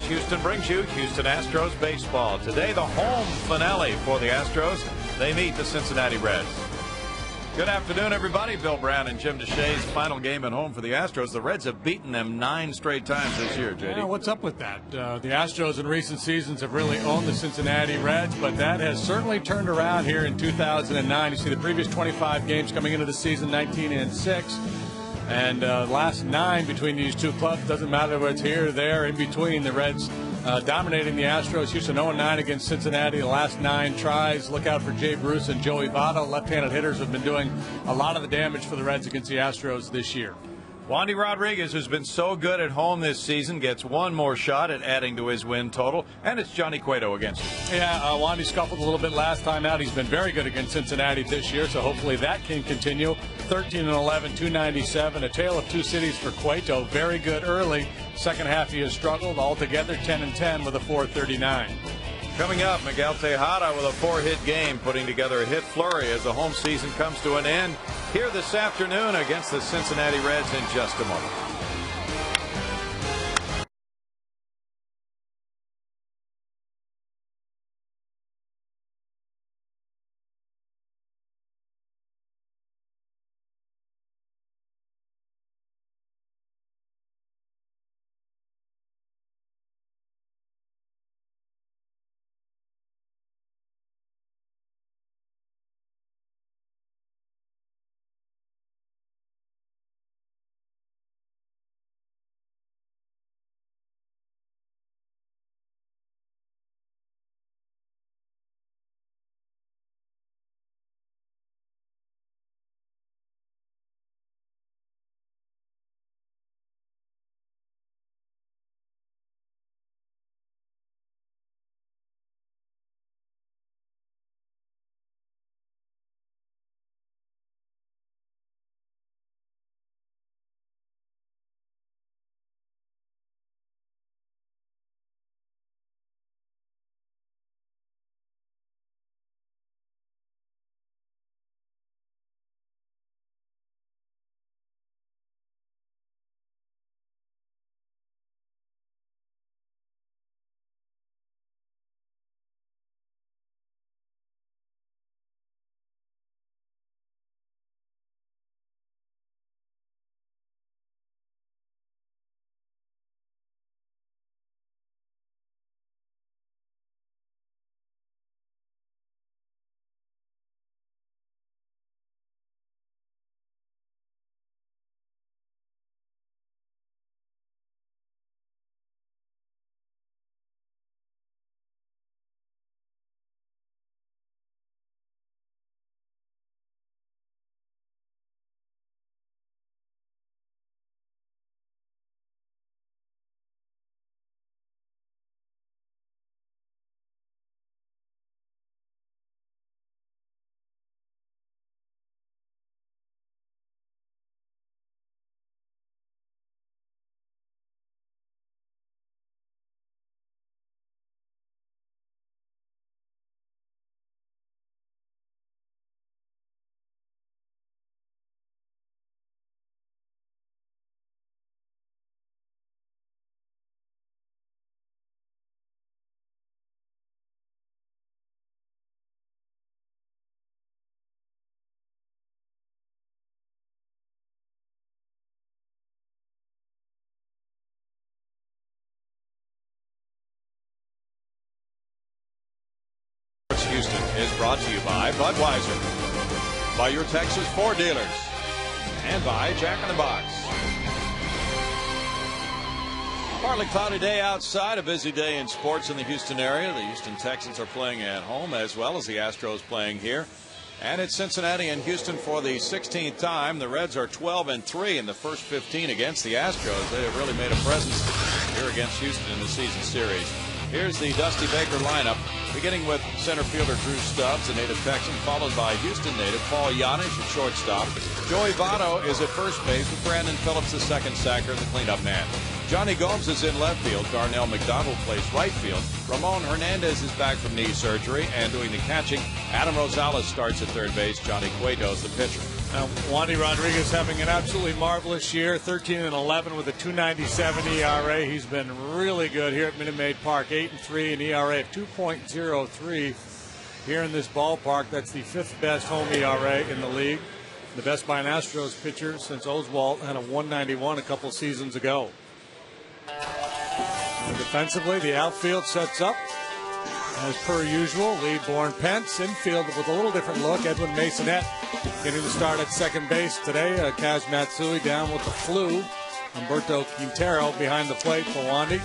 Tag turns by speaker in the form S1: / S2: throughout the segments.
S1: Houston brings you Houston Astros baseball. Today, the home finale for the Astros. They meet the Cincinnati Reds. Good afternoon, everybody. Bill Brown and Jim Deshaies' final game at home for the Astros. The Reds have beaten them 9 straight times this year, JD.
S2: Yeah, what's up with that? The Astros in recent seasons have really owned the Cincinnati Reds, but that has certainly turned around here in 2009. You see the previous 25 games coming into the season, 19-6. And last 9 between these two clubs. Doesn't matter whether it's here or there, in between. The Reds dominating the Astros. Houston 0-9 against Cincinnati. The last 9 tries. Look out for Jay Bruce and Joey Votto. Left-handed hitters have been doing a lot of the damage for the Reds against the Astros this year.
S1: Wandy Rodriguez, who's been so good at home this season, gets one more shot at adding to his win total, and it's Johnny Cueto against him.
S2: Yeah, Wandy scuffled a little bit last time out. He's been very good against Cincinnati this year, so hopefully that can continue. 13-11, 297, a tale of two cities for Cueto. Very good early. Second half he has struggled. Altogether 10-10 with a 439.
S1: Coming up, Miguel Tejada with a 4-hit game, putting together a hit flurry as the home season comes to an end here this afternoon against the Cincinnati Reds in just a moment. Houston is brought to you by Budweiser, by your Texas Ford dealers, and by Jack in the Box. Partly cloudy day outside, a busy day in sports in the Houston area. The Houston Texans are playing at home as well as the Astros playing here. And it's Cincinnati and Houston for the 16th time. The Reds are 12-3 in the first 15 against the Astros. They have really made a presence here against Houston in the season series. Here's the Dusty Baker lineup, beginning with center fielder Drew Stubbs, a native Texan, followed by Houston native Paul Yanish at shortstop. Joey Votto is at first base with Brandon Phillips, the second sacker, the cleanup man. Johnny Gomes is in left field. Darnell McDonald plays right field. Ramon Hernandez is back from knee surgery and doing the catching. Adam Rosales starts at third base. Johnny Cueto is the pitcher.
S2: Wandy Rodriguez having an absolutely marvelous year, 13-11 with a 2.97 ERA. He's been really good here at Minute Maid Park, 8-3, an ERA of 2.03 here in this ballpark. That's the 5th best home ERA in the league. The best by an Astros pitcher since Oswalt had a 1.91 a couple seasons ago. And defensively, the outfield sets up as per usual. Lead Born Pence. Infield with a little different look. Edwin Masonette getting the start at second base today. Kaz Matsui down with the flu. Humberto Quintero behind the plate for Wandy.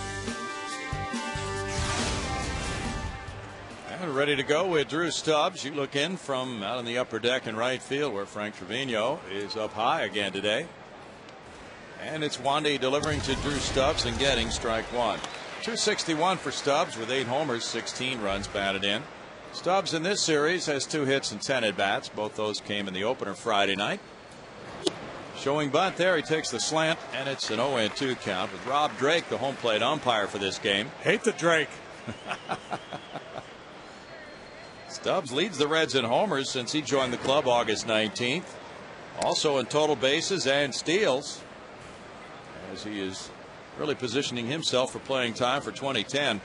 S1: And ready to go with Drew Stubbs. You look in from out on the upper deck in right field where Frank Trevino is up high again today. And it's Wandy delivering to Drew Stubbs and getting strike one. 261 for Stubbs with 8 homers, 16 runs batted in. Stubbs in this series has 2 hits and 10 at bats. Both those came in the opener Friday night. Showing bunt there. He takes the slant, and it's an 0-2 count with Rob Drake, the home plate umpire for this game.
S2: Hate the Drake.
S1: Stubbs leads the Reds in homers since he joined the club August 19th. Also in total bases and steals, as he is really positioning himself for playing time for 2010.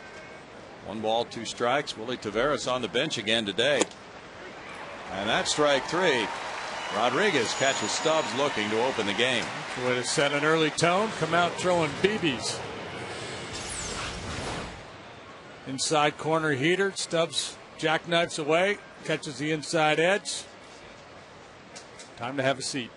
S1: 1 ball, 2 strikes. Willie Taveras on the bench again today. And that's strike 3. Rodriguez catches Stubbs looking to open the game.
S2: Way to set an early tone. Come out throwing BBs. Inside corner heater. Stubbs jackknifes away. Catches the inside edge. Time to have a seat.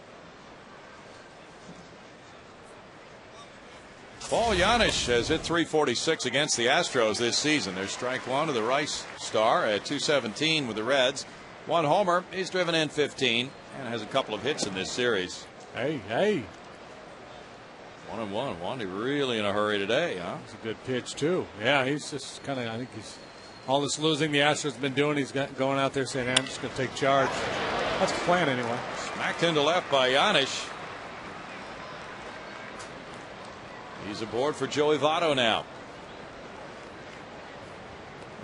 S1: Paul Janisch has hit .346 against the Astros this season. There's strike one to the Rice star at 217 with the Reds. 1 homer. He's driven in 15 and has a couple of hits in this series.
S2: Hey.
S1: 1-1. Wandy really in a hurry today, huh?
S2: It's a good pitch, too. Yeah, he's just kind of, I think he's, all this losing the Astros have been doing, he's going out there saying, I'm just going to take charge. That's the plan anyway.
S1: Smacked into left by Janisch. He's aboard for Joey Votto now.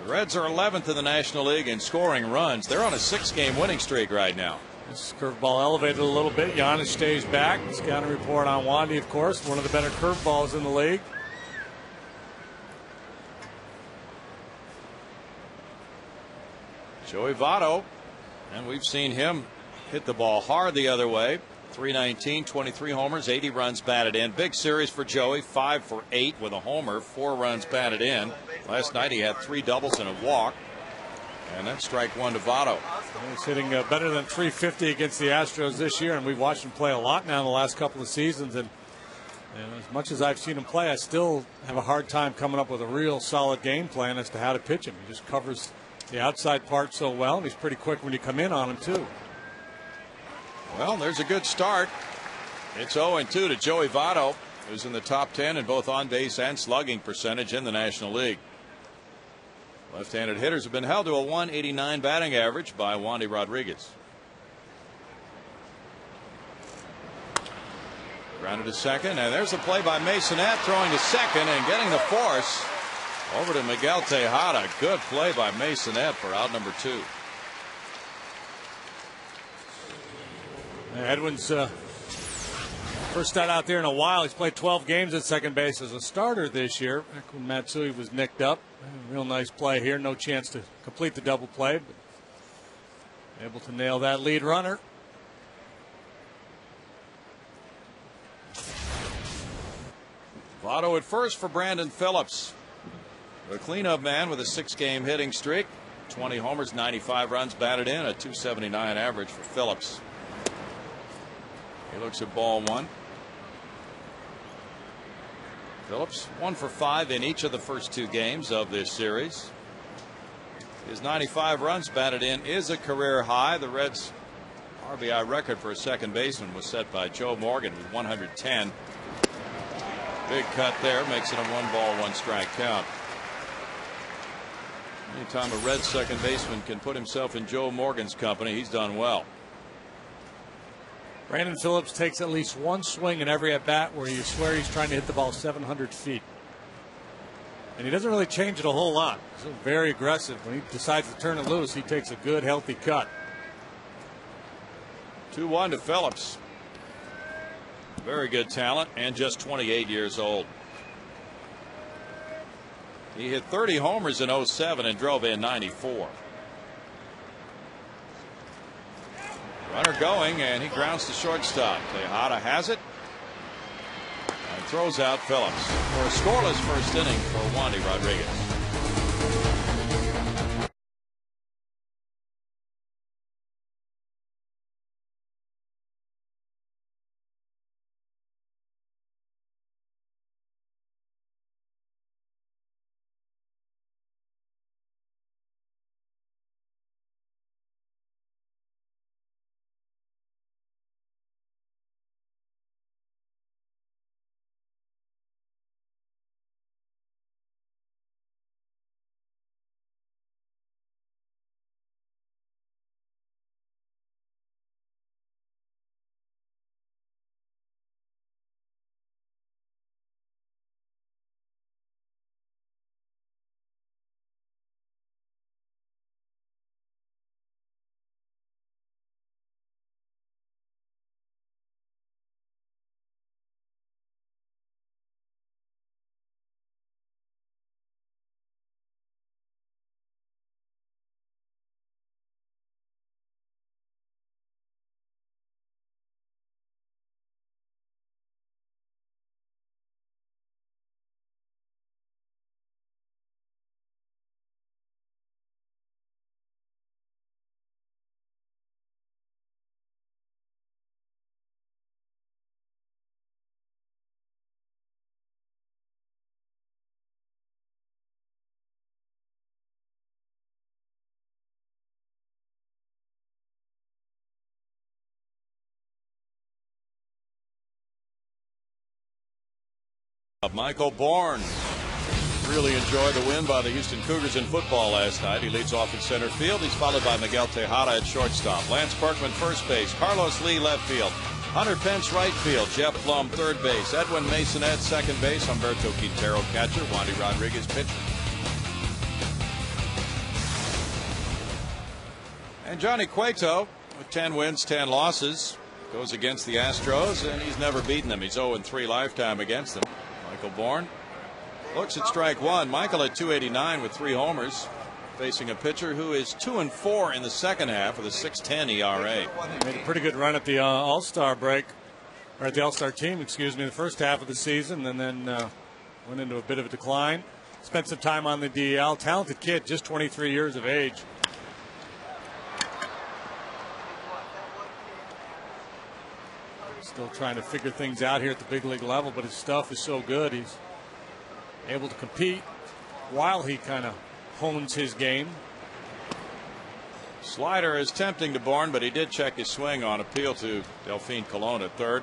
S1: The Reds are 11th in the National League in scoring runs. They're on a 6-game winning streak right now.
S2: This curveball elevated a little bit. Janisch stays back. Scouting report on Wandy, of course, one of the better curveballs in the league.
S1: Joey Votto, and we've seen him hit the ball hard the other way. 319, 23 homers, 80 runs batted in. Big series for Joey, 5 for 8 with a homer, 4 runs batted in. Last night he had 3 doubles and a walk. And that's strike one to Votto.
S2: He's hitting better than .350 against the Astros this year, and we've watched him play a lot now in the last couple of seasons. And as much as I've seen him play, I still have a hard time coming up with a real solid game plan as to how to pitch him. He just covers the outside part so well, and he's pretty quick when you come in on him, too.
S1: Well, there's a good start. It's 0-2 to Joey Votto, who's in the top 10 in both on-base and slugging percentage in the National League. Left-handed hitters have been held to a .189 batting average by Wandy Rodriguez. Grounded to second, and there's the play by Masonette, throwing to second and getting the force over to Miguel Tejada. Good play by Masonette for out number 2.
S2: Edwin's first start out there in a while. He's played 12 games at second base as a starter this year. Back when Matsui was nicked up. Real nice play here. No chance to complete the double play, but able to nail that lead runner.
S1: Votto at first for Brandon Phillips. The cleanup man with a 6-game hitting streak. 20 homers, 95 runs batted in, a .279 average for Phillips. He looks at ball 1. Phillips 1 for 5 in each of the first 2 games of this series. His 95 runs batted in is a career high. The Reds' RBI record for a second baseman was set by Joe Morgan with 110. Big cut there, makes it a 1-ball, 1-strike count. Anytime a Reds second baseman can put himself in Joe Morgan's company, he's done well.
S2: Brandon Phillips takes at least one swing in every at-bat where you swear he's trying to hit the ball 700 feet. And he doesn't really change it a whole lot. He's very aggressive. When he decides to turn it loose, he takes a good, healthy cut.
S1: 2-1 to Phillips. Very good talent and just 28 years old. He hit 30 homers in 07 and drove in 94. Runner going, and he grounds to shortstop. Tejada has it and throws out Phillips for a scoreless first inning for Wandy Rodriguez. Michael Bourne really enjoyed the win by the Houston Cougars in football last night. He leads off in center field. He's followed by Miguel Tejada at shortstop. Lance Berkman first base. Carlos Lee left field. Hunter Pence right field. Jeff Blum third base. Edwin Masonette second base. Humberto Quintero catcher. Wandy Rodriguez pitcher. And Johnny Cueto with 10 wins, 10 losses. Goes against the Astros, and he's never beaten them. He's 0-3 lifetime against them. Michael Bourne looks at strike one. Michael at 289 with 3 homers, facing a pitcher who is 2-4 in the second half with a 6.10 ERA.
S2: Made a pretty good run at the All-Star break, or at the All-Star team, excuse me, the first half of the season, and then went into a bit of a decline. Spent some time on the DL. Talented kid, just 23 years of age. Still trying to figure things out here at the big league level, but his stuff is so good. He's able to compete while he kind of hones his game.
S1: Slider is tempting to Bourne, but he did check his swing on appeal to Delphine Colon at third.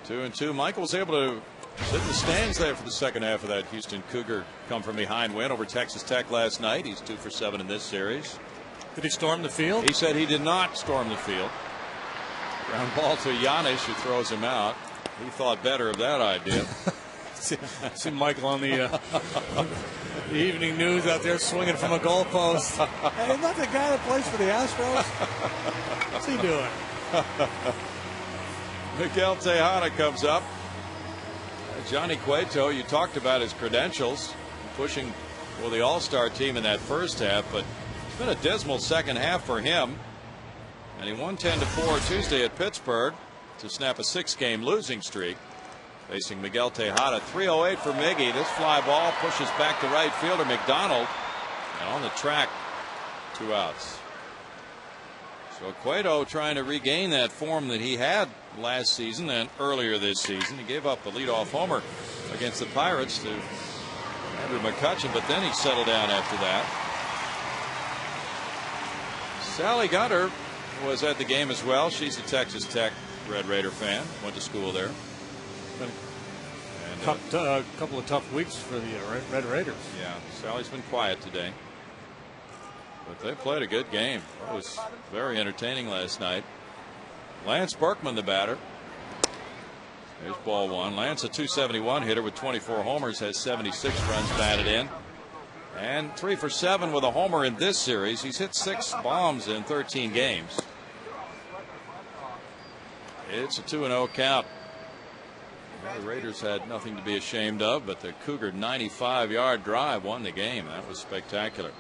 S1: 2-2. Michael was able to sit in the stands there for the second half of that Houston Cougar come from behind win over Texas Tech last night. He's 2 for 7 in this series.
S2: Did he storm the field?
S1: He said he did not storm the field. Ground ball to Giannis, who throws him out. He thought better of that idea.
S2: See Michael on the evening news out there swinging from a goalpost. Hey, isn't that the guy that plays for the Astros? What's he doing?
S1: Miguel Tejada comes up. Johnny Cueto, you talked about his credentials, pushing for the All-Star team in that first half, but it's been a dismal second half for him. And he won 10-4 Tuesday at Pittsburgh to snap a 6-game losing streak. Facing Miguel Tejada. 308 for Miggy. This fly ball pushes back to right fielder McDonald. And on the track, 2 outs. So Cueto trying to regain that form that he had last season and earlier this season. He gave up the leadoff homer against the Pirates to Andrew McCutchen, but then he settled down after that. Sally Gunter was at the game as well. She's a Texas Tech Red Raider fan. Went to school there.
S2: And couple of tough weeks for the Red Raiders.
S1: Yeah, Sally's been quiet today, but they played a good game. It was very entertaining last night. Lance Berkman, the batter. There's ball one. Lance, a .271 hitter with 24 homers, has 76 runs batted in. And 3 for 7 with a homer in this series. He's hit 6 bombs in 13 games. It's a 2-0 count. Well, the Raiders had nothing to be ashamed of, but the Cougar 95-yard drive won the game. That was spectacular.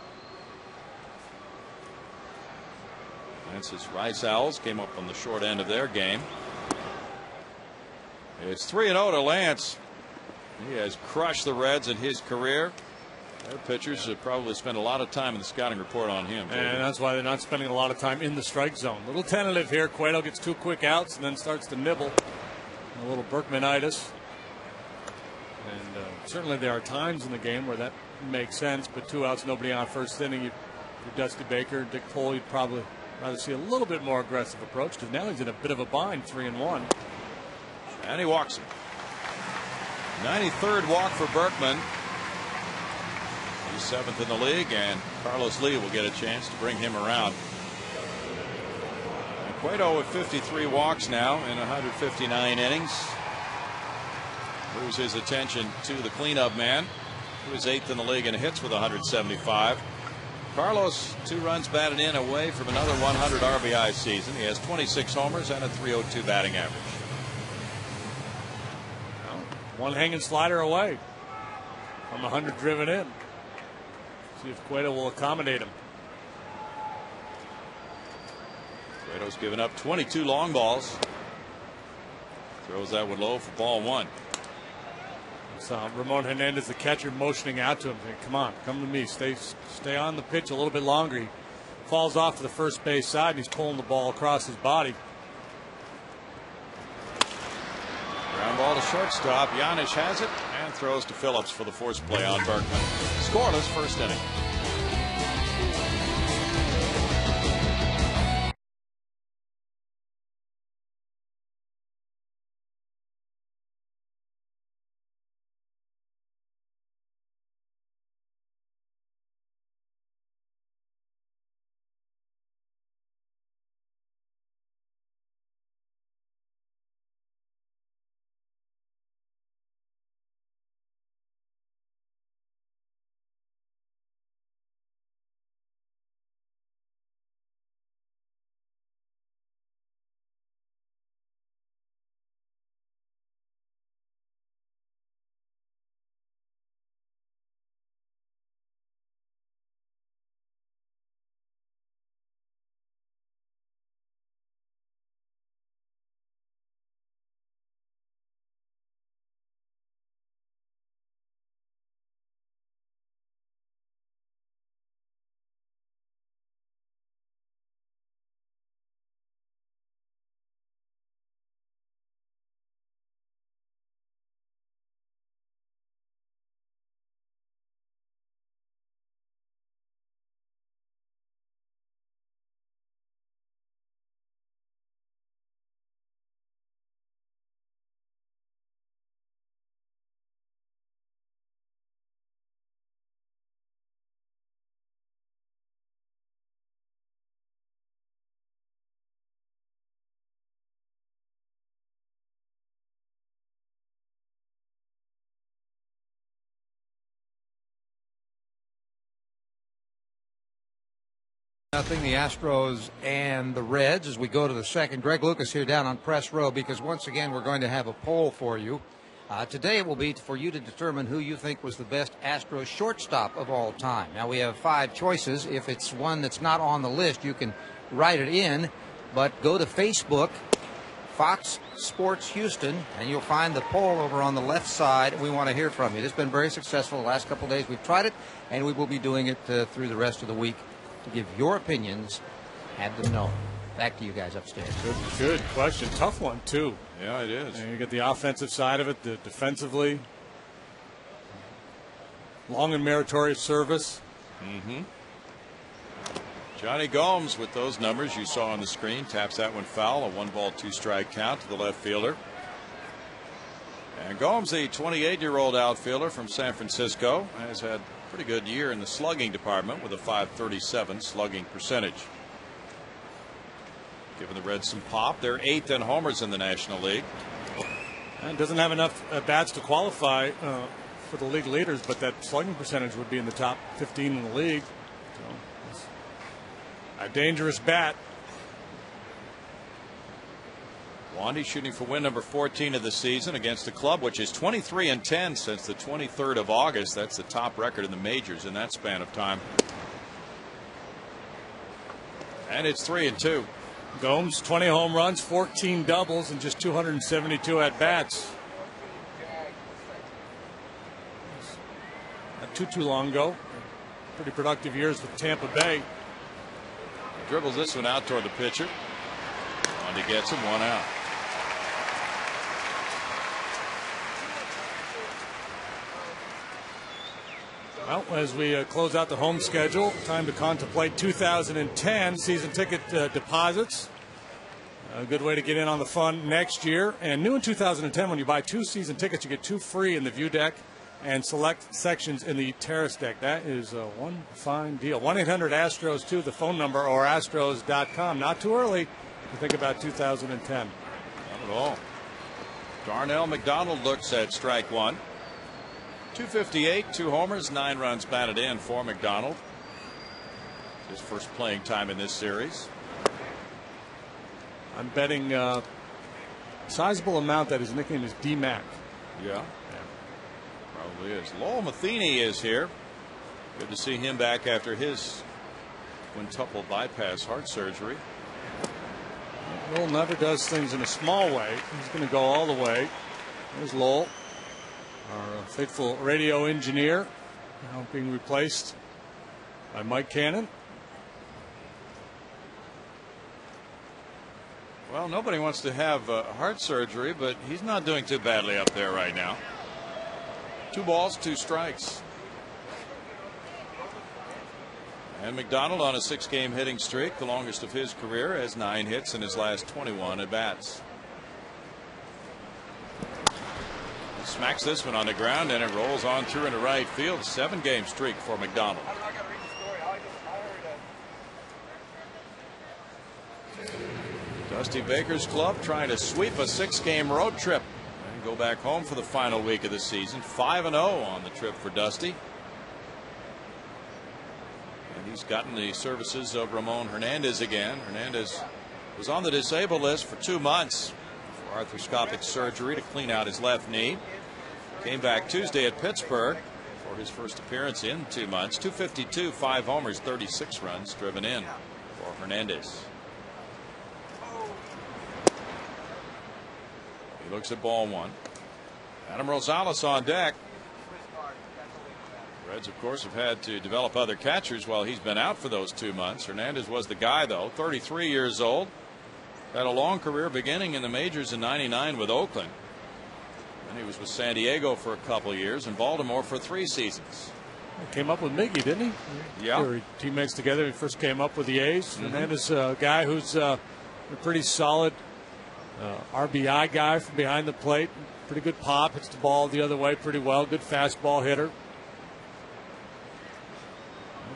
S1: Lance's Rice Owls came up on the short end of their game. It's 3-0 to Lance. He has crushed the Reds in his career. Their pitchers have probably spent a lot of time in the scouting report on him.
S2: And that's why they're not spending a lot of time in the strike zone. A little tentative here. Cueto gets 2 quick outs and then starts to nibble. A little Berkmanitis. And certainly there are times in the game where that makes sense, but 2 outs, nobody on first inning. You're Dusty Baker, Dick Cole, you'd probably rather see a little bit more aggressive approach because now he's in a bit of a bind, 3-1.
S1: And he walks him. 93rd walk for Berkman. He's 7th in the league, and Carlos Lee will get a chance to bring him around. And Cueto with 53 walks now in 159 innings. Moves his attention to the cleanup man, who is 8th in the league in hits with 175. Carlos 2 runs batted in away from another 100 RBI season. He has 26 homers and a .302 batting average.
S2: One hanging slider away from 100 driven in. See if Cueto will accommodate him.
S1: Cueto's given up 22 long balls. Throws that one low for ball 1.
S2: So Ramon Hernandez, the catcher, motioning out to him, saying, come on, come to me, stay on the pitch a little bit longer. He falls off to the first base side and he's pulling the ball across his body.
S1: Ground ball to shortstop. Yanish has it and throws to Phillips for the force play on Berkman. Scoreless first inning.
S3: Nothing, the Astros and the Reds as we go to the second. Greg Lucas here down on press row because once again we're going to have a poll for you. Today it will be for you to determine who you think was the best Astros shortstop of all time. Now we have 5 choices. If it's one that's not on the list, you can write it in, but go to Facebook, Fox Sports Houston, and you'll find the poll over on the left side. We want to hear from you. This has been very successful the last couple of days. We've tried it, and we will be doing it through the rest of the week to give your opinions. Have them know. Back to you guys upstairs.
S2: Good question. Tough one, too.
S1: Yeah, it is.
S2: And you get the offensive side of it, the defensively. Long and meritorious service.
S1: Johnny Gomes with those numbers you saw on the screen. Taps that one foul. A 1-ball, 2-strike count to the left fielder. And Gomes, the 28-year-old outfielder from San Francisco, has had a pretty good year in the slugging department with a .537 slugging percentage. Giving the Reds some pop. They're 8th in homers in the National League.
S2: And doesn't have enough bats to qualify for the league leaders, but that slugging percentage would be in the top 15 in the league. So it's a dangerous bat.
S1: Wandy shooting for win number 14 of the season against the club, which is 23-10 since the 23rd of August. That's the top record in the majors in that span of time. And it's 3-2.
S2: Gomes, 20 home runs, 14 doubles, and just 272 at bats. Not too long ago. Pretty productive years with Tampa Bay.
S1: Dribbles this one out toward the pitcher. Wandy gets him, 1 out.
S2: Well, as we close out the home schedule, time to contemplate 2010 season ticket deposits. A good way to get in on the fun next year. And new in 2010, when you buy 2 season tickets, you get 2 free in the view deck and select sections in the terrace deck. That is one fine deal. 1-800-ASTROS-2, the phone number, or astros.com. Not too early to think about 2010.
S1: Not at all. Darnell McDonald looks at strike 1. 258, 2 homers, 9 runs batted in for McDonald. His first playing time in this series.
S2: I'm betting a sizable amount that his nickname is D-Mac.
S1: Yeah, probably is. Lowell Matheny is here. Good to see him back after his quintuple bypass heart surgery.
S2: Lowell never does things in a small way. He's going to go all the way. There's Lowell, our faithful radio engineer, now being replaced by Mike Cannon.
S1: Well, nobody wants to have heart surgery, but he's not doing too badly up there right now. 2 balls, 2 strikes. And McDonald on a 6-game hitting streak, the longest of his career, has 9 hits in his last 21 at bats. He smacks this one on the ground, and it rolls on through into right field. 7-game streak for McDonald. Dusty Baker's club trying to sweep a 6-game road trip and go back home for the final week of the season. 5-0 on the trip for Dusty. And he's gotten the services of Ramon Hernandez again. Hernandez was on the disabled list for 2 months for arthroscopic surgery to clean out his left knee. Came back Tuesday at Pittsburgh for his first appearance in 2 months. 252, 5 homers, 36 runs driven in for Hernandez. He looks at ball 1. Adam Rosales on deck. Reds, of course, have had to develop other catchers while he's been out for those 2 months. Hernandez was the guy, though. 33 years old. Had a long career beginning in the majors in '99 with Oakland. And he was with San Diego for a couple years and Baltimore for 3 seasons.
S2: He came up with Miggy, didn't he?
S1: Yeah.
S2: They were teammates together. He first came up with the A's. Hernandez, a guy who's a pretty solid RBI guy from behind the plate. Pretty good pop. Hits the ball the other way pretty well. Good fastball hitter.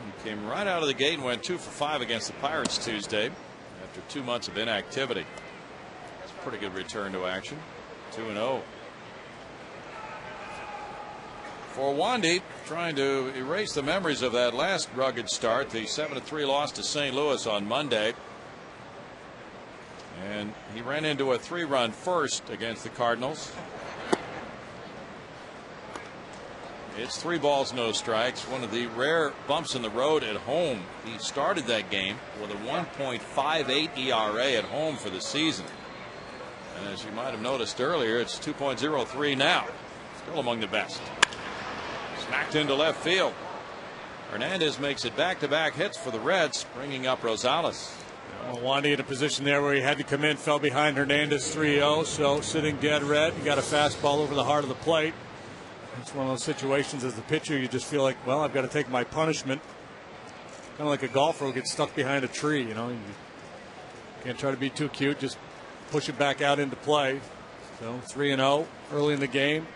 S1: He came right out of the gate and went 2 for 5 against the Pirates Tuesday after 2 months of inactivity. That's a pretty good return to action. 2-0. For Wandy, trying to erase the memories of that last rugged start, the 7-3 loss to St. Louis on Monday. And he ran into a 3-run first against the Cardinals. It's 3 balls, no strikes. One of the rare bumps in the road at home. He started that game with a 1.58 ERA at home for the season. And as you might have noticed earlier, it's 2.03 now. Still among the best. Smacked into left field. Hernandez makes it back-to-back hits for the Reds, bringing up Rosales.
S2: Well, Wandy in a position there where he had to come in, fell behind Hernandez 3-0, so sitting dead red. He got a fastball over the heart of the plate. It's one of those situations as the pitcher you just feel like, well, I've got to take my punishment. Kind of like a golfer who gets stuck behind a tree, you know. You can't try to be too cute, just push it back out into play. So 3-0 early in the game.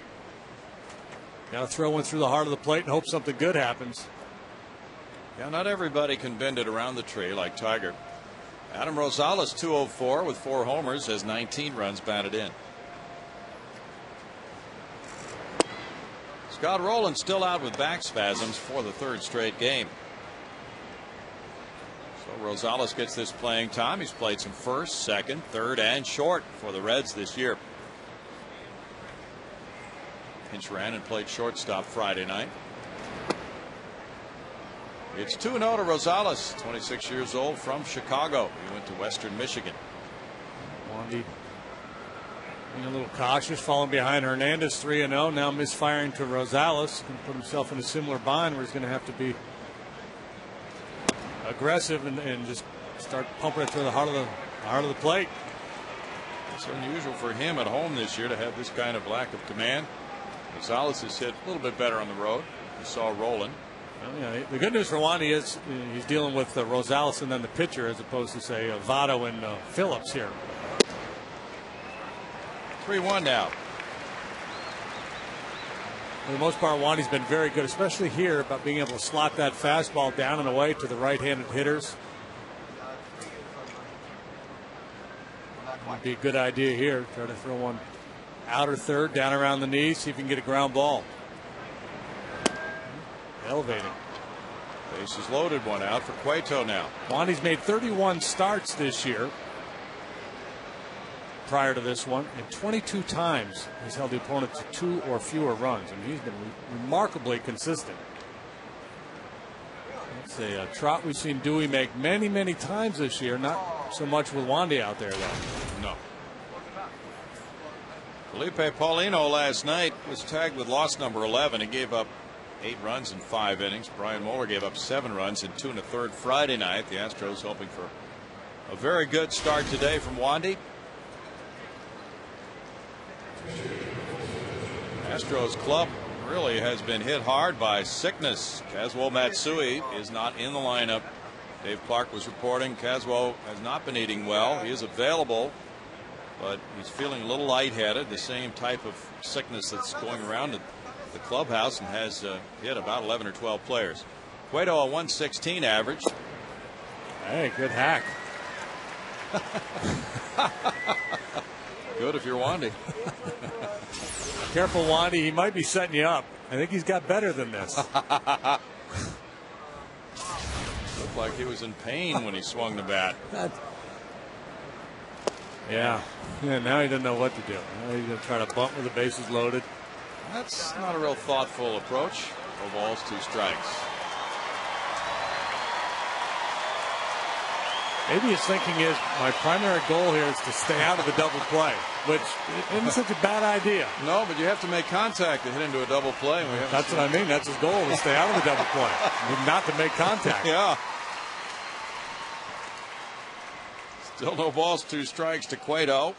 S2: Got to throw one through the heart of the plate and hope something good happens.
S1: Yeah, not everybody can bend it around the tree like Tiger. Adam Rosales, 204 with 4 homers, has 19 runs batted in. Scott Rowland still out with back spasms for the 3rd straight game. So Rosales gets this playing time. He's played some first, second, third, and short for the Reds this year. Hinch ran and played shortstop Friday night. It's 2-0 to Rosales, 26 years old, from Chicago. He went to Western Michigan.
S2: Wandy being a little cautious, falling behind Hernandez 3-0. Now misfiring to Rosales. Going to put himself in a similar bind where he's going to have to be aggressive and just start pumping it through the heart of the plate.
S1: It's unusual for him at home this year to have this kind of lack of command. Rosales has hit a little bit better on the road. You saw Roland.
S2: Well, yeah, the good news for Wandy is he's dealing with Rosales and then the pitcher, as opposed to, say, Votto and Phillips here.
S1: 3-1 now.
S2: For the most part, Wandy's been very good, especially here, about being able to slot that fastball down and away to the right-handed hitters. Would be a good idea here. Try to throw one outer third, down around the knees, see if you can get a ground ball. Elevating.
S1: Bases loaded, one out for Cueto now.
S2: Wandy's made 31 starts this year. Prior to this one, and 22 times he's held the opponent to 2 or fewer runs. I mean, he's been remarkably consistent. That's a trot we've seen Dewey make many, many times this year. Not so much with Wandy out there, though.
S1: No. Felipe Paulino last night was tagged with loss number 11. He gave up 8 runs in 5 innings. Brian Moeller gave up 7 runs in 2 1/3 Friday night. The Astros hoping for a very good start today from Wandy. Astros club really has been hit hard by sickness. Kazuo Matsui is not in the lineup. Dave Clark was reporting Kazuo has not been eating well. He is available, but he's feeling a little lightheaded, the same type of sickness that's going around at the clubhouse and has hit about 11 or 12 players. Cueto a 116 average.
S2: Hey, good hack.
S1: Good if you're Wandy.
S2: Careful, Wandy. He might be setting you up. I think he's got better than this.
S1: Looked like he was in pain when he swung the bat.
S2: Yeah. Now he doesn't know what to do. Now he's going to try to bunt with the bases loaded.
S1: That's not a real thoughtful approach. 4 balls, 2 strikes.
S2: Maybe his thinking is my primary goal here is to stay out of the double play, which isn't such a bad idea.
S1: No, but you have to make contact to hit into a double play.
S2: That's what I mean. That's his goal, to stay out of the double play, not to make contact.
S1: Yeah. Still no balls, 2 strikes to Cueto.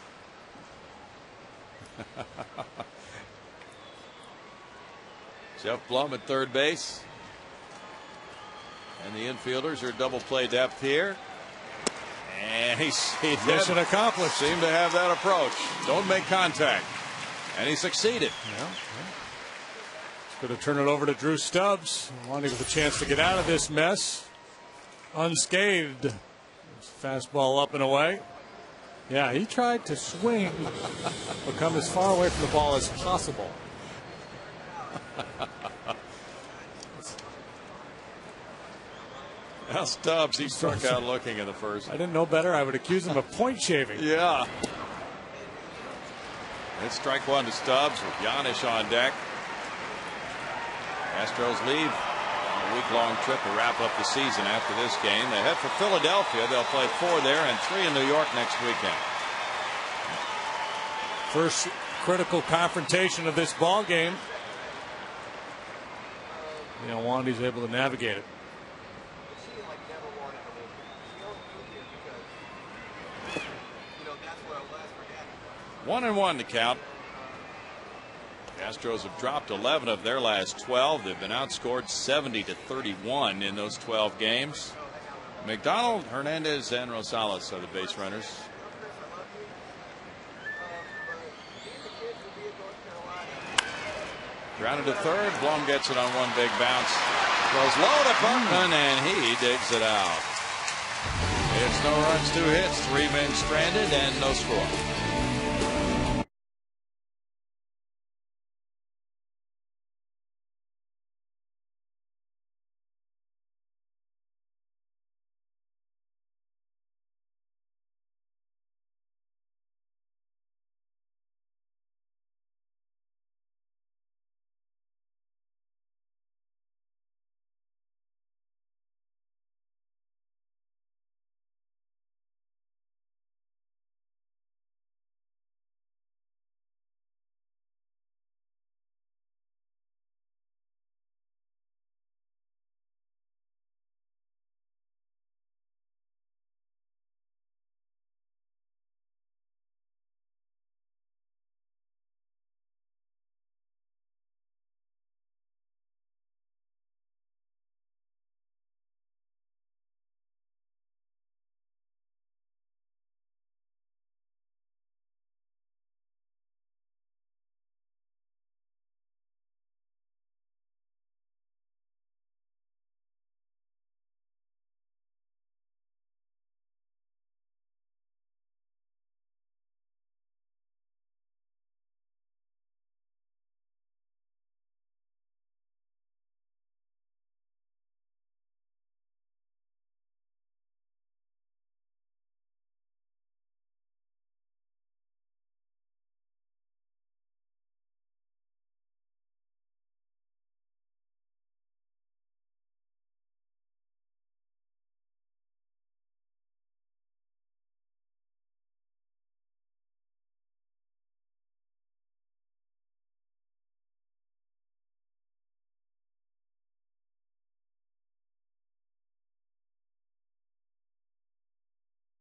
S1: Jeff Blum at third base. And the infielders are double play depth here. And he
S2: mission accomplished.
S1: Seemed to have that approach. Don't make contact. And he succeeded.
S2: Yeah. He's going to turn it over to Drew Stubbs. Wanting with a chance to get out of this mess unscathed. Fastball up and away. Yeah, he tried to swing, but come as far away from the ball as possible.
S1: Now Stubbs, he struck out looking in the first.
S2: I didn't know better. I would accuse him of point shaving.
S1: Yeah. It's strike 1 to Stubbs with Giannis on deck. Astros leave on a week-long trip to wrap up the season after this game. They head for Philadelphia. They'll play 4 there and 3 in New York next weekend.
S2: First critical confrontation of this ball game. You know, Wandy's able to navigate it.
S1: 1-1 to count. The Astros have dropped 11 of their last 12. They've been outscored 70-31 in those 12 games. McDonald, Hernandez, and Rosales are the base runners. Grounded to third. Blum gets it on one big bounce. Goes low to Berkman, and he digs it out. It's no runs, 2 hits, 3 men stranded, and no score.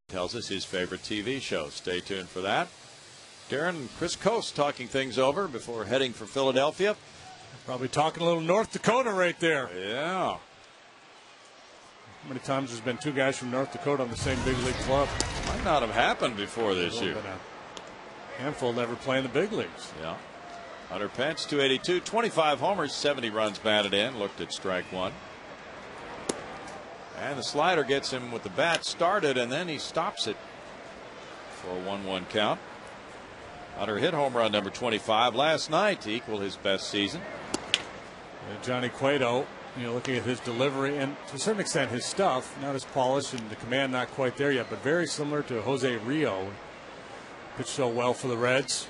S1: tells us his favorite TV show. Stay tuned for that. Darren and Chris Coast talking things over before heading for Philadelphia.
S2: Probably talking a little North Dakota right there.
S1: Yeah.
S2: How many times there's been two guys from North Dakota on the same big league club?
S1: Might not have happened before this year.
S2: A handful never play in the big leagues.
S1: Yeah. Hunter Pence, 282, 25 homers, 70 runs batted in. Looked at strike one. And the slider gets him with the bat started, and then he stops it for a 1-1 count. Hunter hit home run number 25 last night to equal his best season.
S2: Johnny Cueto, looking at his delivery and to a certain extent his stuff, not as polished and the command not quite there yet, but very similar to Jose Rio. Pitched so well for the Reds.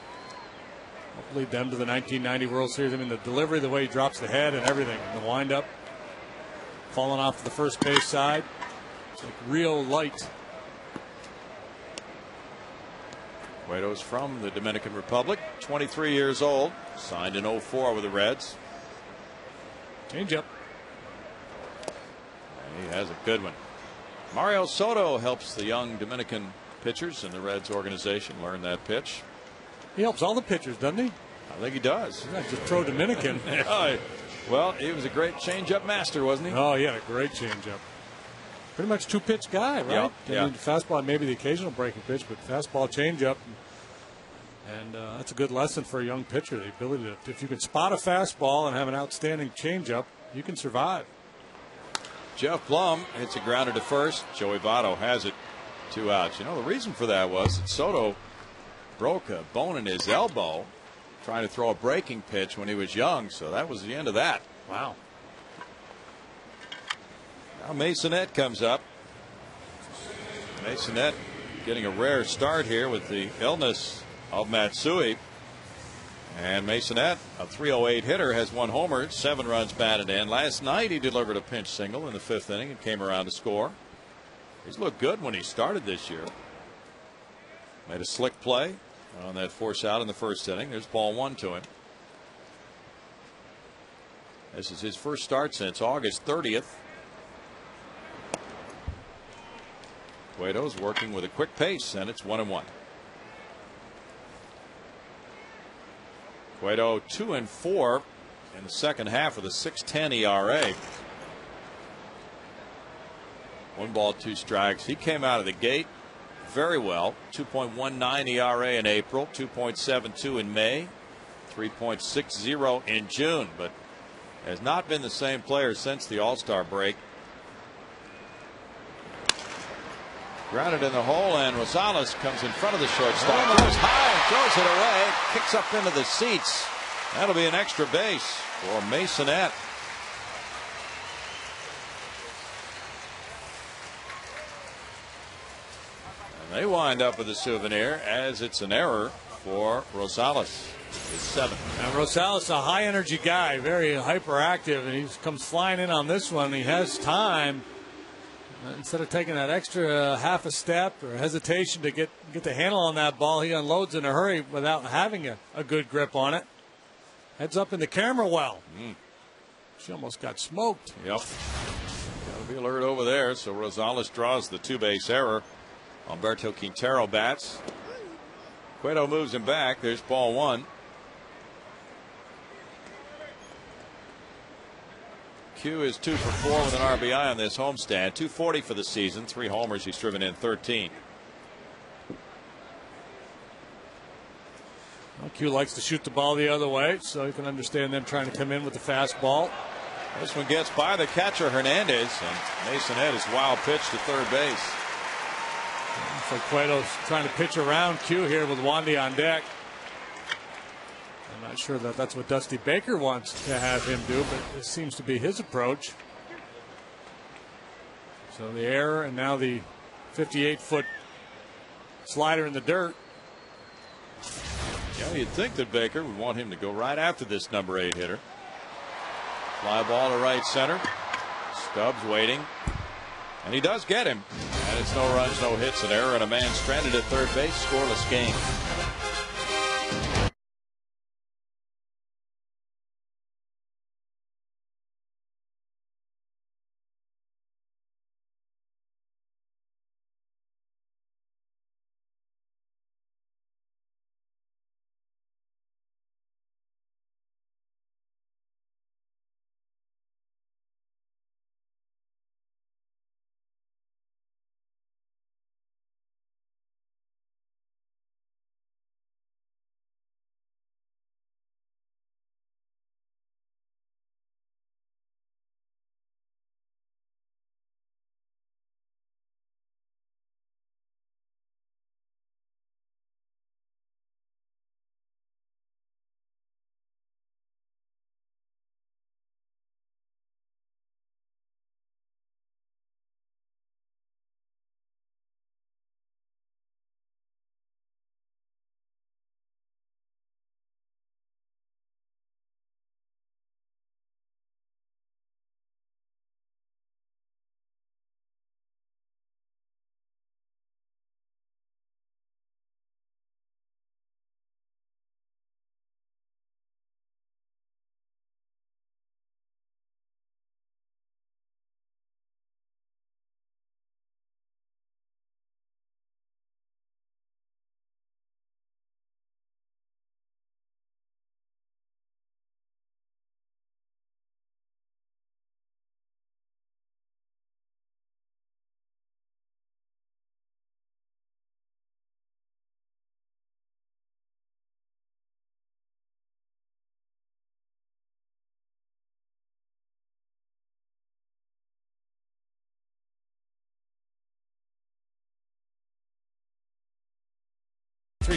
S2: Helped lead them to the 1990 World Series. I mean, the delivery, the way he drops the head and everything, the windup, falling off the first base side. It's like real light.
S1: Cueto's from the Dominican Republic, 23 years old, signed in 04 with the Reds.
S2: Changeup.
S1: He has a good one. Mario Soto helps the young Dominican pitchers in the Reds organization learn that pitch.
S2: He helps all the pitchers, doesn't he?
S1: I think he does.
S2: He's not just pro-Dominican.
S1: Well, he was a great changeup master, wasn't he?
S2: Oh, he had a great changeup. Pretty much two-pitch guy, right?
S1: Yeah.
S2: I mean, fastball, maybe the occasional breaking pitch, but fastball, changeup. And that's a good lesson for a young pitcher, the ability to, if you can spot a fastball and have an outstanding changeup, you can survive.
S1: Jeff Blum hits a grounder to first. Joey Votto has it, 2 outs. The reason for that was that Soto broke a bone in his elbow trying to throw a breaking pitch when he was young, so that was the end of that.
S2: Wow.
S1: Now Masonette comes up. Masonette getting a rare start here with the illness of Matsui. And Masonette, a 308 hitter, has 1 homer, 7 runs batted in. Last night he delivered a pinch single in the 5th inning and came around to score. He's looked good when he started this year. Made a slick play on that force out in the 1st inning. There's ball 1 to him. This is his first start since August 30th. Cueto's working with a quick pace, and it's 1-1. Cueto 2-4 in the second half with a 6.10 ERA. 1 ball, 2 strikes. He came out of the gate very well. 2.19 ERA in April, 2.72 in May, 3.60 in June, but has not been the same player since the All-Star break. Grounded in the hole, and Rosales comes in front of the shortstop. Goes high and throws it away. Kicks up into the seats. That'll be an extra base for Masonette. And they wind up with a souvenir as it's an error for Rosales. His 7th.
S2: And Rosales, a high energy guy, very hyperactive, and he comes flying in on this one. He has time. Instead of taking that extra half a step or hesitation to get the handle on that ball, he unloads in a hurry without having a good grip on it. Heads up in the camera well. She almost got smoked.
S1: Yep. Got to be alert over there. So Rosales draws the 2-base error. Alberto Quintero bats. Cueto moves him back. There's ball 1. Q is 2 for 4 with an RBI on this homestand. 240 for the season. 3 homers. He's driven in 13.
S2: Well, Q likes to shoot the ball the other way, so you can understand them trying to come in with the fastball.
S1: This one gets by the catcher Hernandez, and Masonette is wild pitch to third base.
S2: So Cueto's trying to pitch around Q here with Wandy on deck. I'm not sure that that's what Dusty Baker wants to have him do, but it seems to be his approach. So the error, and now the 58-foot slider in the dirt.
S1: Yeah, you'd think that Baker would want him to go right after this number 8 hitter. Fly ball to right center. Stubbs waiting. And he does get him. And it's no runs, no hits, an error, and a man stranded at third base. Scoreless game.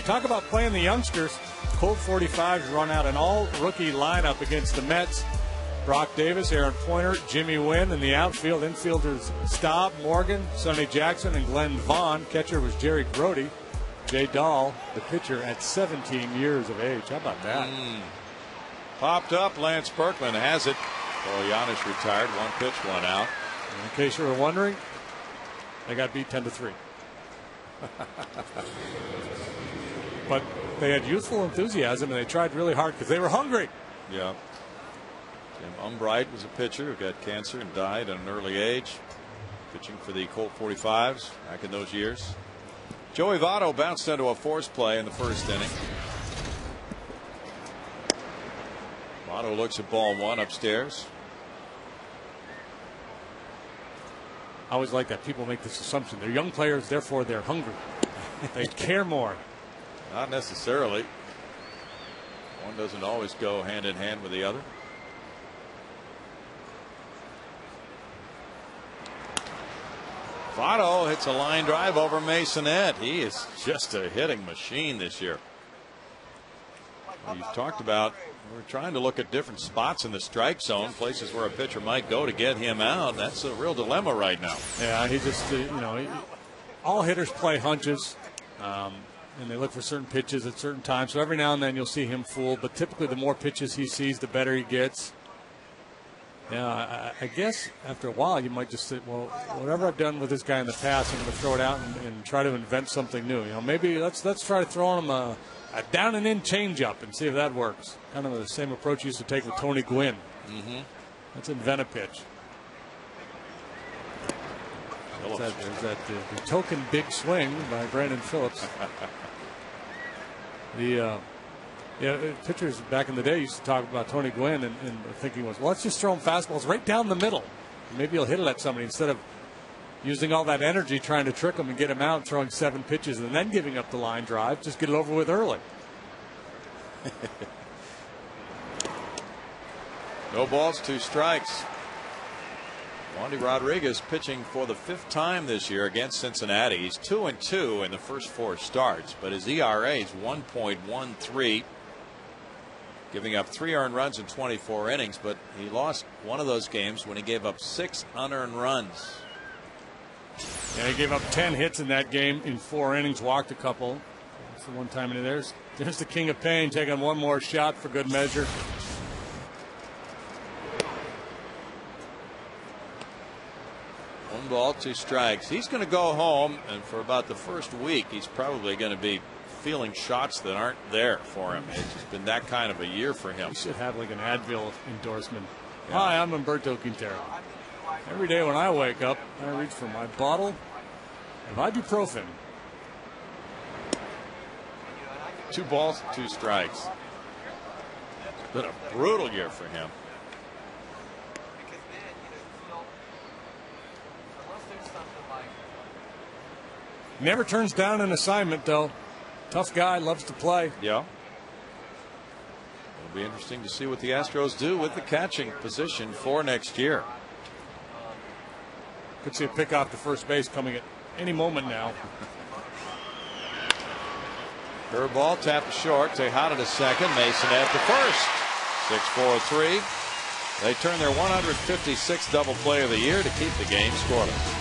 S2: you talk about playing the youngsters, Colt 45s run out an all-rookie lineup against the Mets. Brock Davis, Aaron Pointer, Jimmy Wynn in the outfield. Infielders Staub, Morgan, Sonny Jackson, and Glenn Vaughn. Catcher was Jerry Grody. Jay Dahl, the pitcher, at 17 years of age. How about that?
S1: Popped up. Lance Berkman has it. Giannis retired. 1 pitch, 1 out.
S2: In case you were wondering, they got beat 10-3. But they had youthful enthusiasm, and they tried really hard because they were hungry.
S1: Yeah. Jim Umbright was a pitcher who got cancer and died at an early age, pitching for the Colt 45s back in those years. Joey Votto bounced into a force play in the first inning. Votto looks at ball 1 upstairs.
S2: I always like that people make this assumption. They're young players, therefore they're hungry. They care more.
S1: Not necessarily. One doesn't always go hand in hand with the other. Votto hits a line drive over Masonette. He is just a hitting machine this year. Well, you've talked about we're trying to look at different spots in the strike zone, places where a pitcher might go to get him out. That's a real dilemma right now.
S2: Yeah, he just, all hitters play hunches, and they look for certain pitches at certain times. So every now and then you'll see him fooled, but typically the more pitches he sees, the better he gets. Yeah, I guess after a while you might just say, well, whatever I've done with this guy in the past, I'm going to throw it out and try to invent something new. Maybe let's try to throw him a down and in changeup and see if that works. Kind of the same approach you used to take with Tony Gwynn. Let's invent a pitch. There's that the token big swing by Brandon Phillips. Pitchers back in the day used to talk about Tony Gwynn and the thinking was, well, let's just throw him fastballs right down the middle. Maybe he'll hit it at somebody instead of using all that energy trying to trick him and get him out and throwing 7 pitches and then giving up the line drive. Just get it over with early.
S1: No balls, 2 strikes. Wandy Rodriguez pitching for the 5th time this year against Cincinnati. He's 2-2 in the first 4 starts, but his ERA is 1.13. Giving up 3 earned runs in 24 innings, but he lost one of those games when he gave up 6 unearned runs.
S2: Yeah, he gave up 10 hits in that game in 4 innings, walked a couple. That's the one time in there's the king of pain taking one more shot for good measure.
S1: One ball, 2 strikes. He's going to go home, and for about the first week, he's probably going to be feeling shots that aren't there for him. It's just been that kind of a year for him.
S2: He should have like an Advil endorsement. Yeah. Hi, I'm Humberto Quintero. Every day when I wake up, I reach for my bottle of ibuprofen.
S1: 2 balls, 2 strikes. It's been a brutal year for him.
S2: Never turns down an assignment, though. Tough guy, loves to play.
S1: Yeah. It'll be interesting to see what the Astros do with the catching position for next year.
S2: Could see a pick off to first base coming at any moment now.
S1: Curveball tapped short. Tejada to second. Mason at the first. 6-4-3. They turn their 156th double play of the year to keep the game scoreless.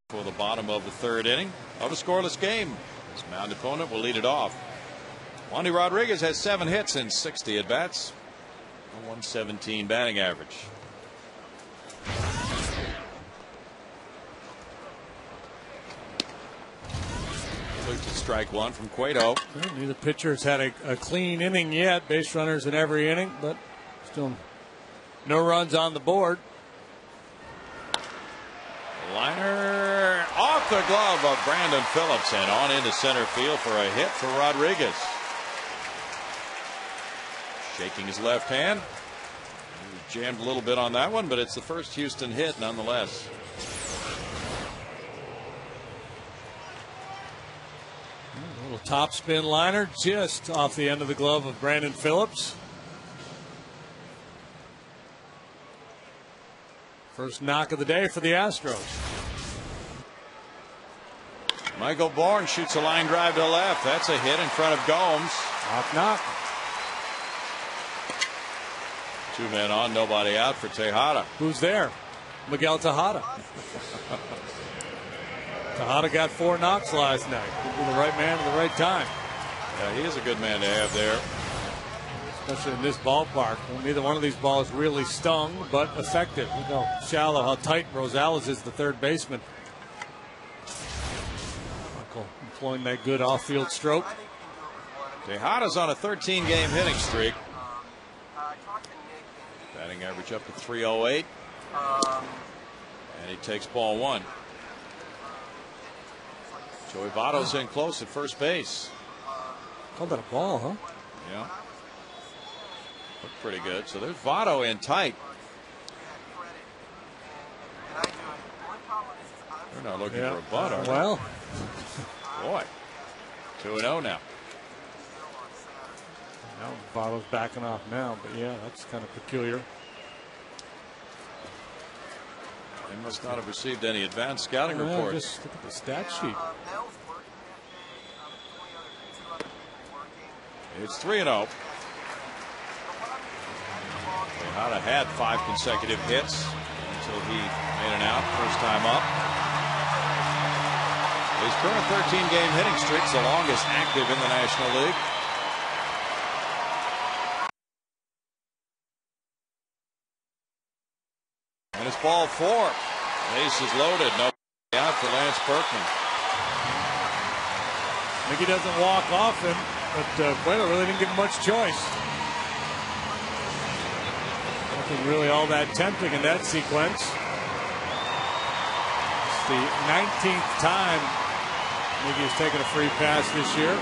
S1: For the bottom of the third inning of a scoreless game. His mound opponent will lead it off. Wandy Rodriguez has 7 hits in 60 at bats. A 117 batting average. Looked at strike one from Cueto.
S2: Neither pitcher has had a clean inning yet. Base runners in every inning, but still no runs on the board.
S1: Liner off the glove of Brandon Phillips and on into center field for a hit for Rodriguez. Shaking his left hand. He jammed a little bit on that one, but it's the first Houston hit nonetheless.
S2: A little top spin liner just off the end of the glove of Brandon Phillips. First knock of the day for the Astros.
S1: Michael Bourne shoots a line drive to left. That's a hit in front of Gomes.
S2: Knock, knock.
S1: 2 men on, nobody out for Tejada.
S2: Who's there? Miguel Tejada. Tejada got 4 knocks last night. Could be the right man at the right time.
S1: Yeah, he is a good man to have there.
S2: Especially in this ballpark. Well, neither one of these balls really stung, but effective. Look how shallow, how tight Rosales is, the third baseman. Michael employing that good off-field stroke.
S1: Tejada's on a 13-game hitting streak. Batting average up to 308. And he takes ball 1. Joey Votto's in close at first base.
S2: Called that a ball, huh?
S1: Yeah. Looked pretty good. So there's Votto in tight. They're not looking for a bunt, are they?
S2: Well.
S1: Boy. 2-0 now.
S2: Now Votto's backing off now, but yeah, that's kind of peculiar.
S1: They must not have received any advanced scouting reports.
S2: Just look at the stat sheet.
S1: It's 3-0. Tejada had 5 consecutive hits until he made an out first time up. His current 13-game hitting streak is the longest active in the National League. And it's ball 4. Base is loaded. No out for Lance Berkman.
S2: I think he doesn't walk often, but Cueto really didn't give him much choice. Nothing really all that tempting in that sequence. It's the 19th time Miggy has taken a free pass this year.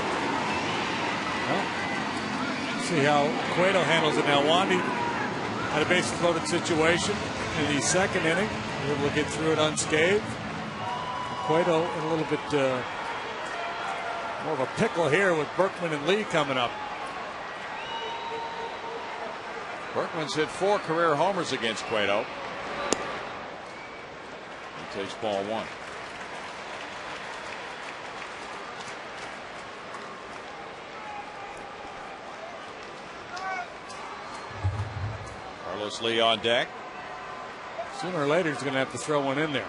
S2: Well, see how Cueto handles it now. Wandy had a bases loaded situation in the second inning, able to get through it unscathed. Cueto in a little bit more of a pickle here with Berkman and Lee coming up.
S1: Berkman's hit 4 career homers against Cueto. He takes ball 1. Carlos Lee on deck.
S2: Sooner or later he's going to have to throw one in there.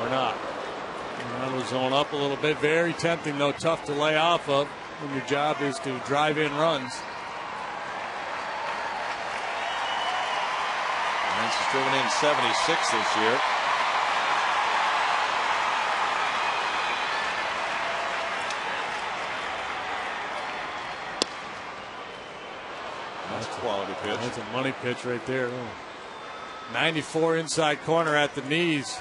S2: Or not. That'll zone up a little bit. Very tempting, though, tough to lay off of when your job is to drive in runs.
S1: Lance has driven in 76 this year. That's a quality pitch.
S2: That's a money pitch right there. 94 inside corner at the knees.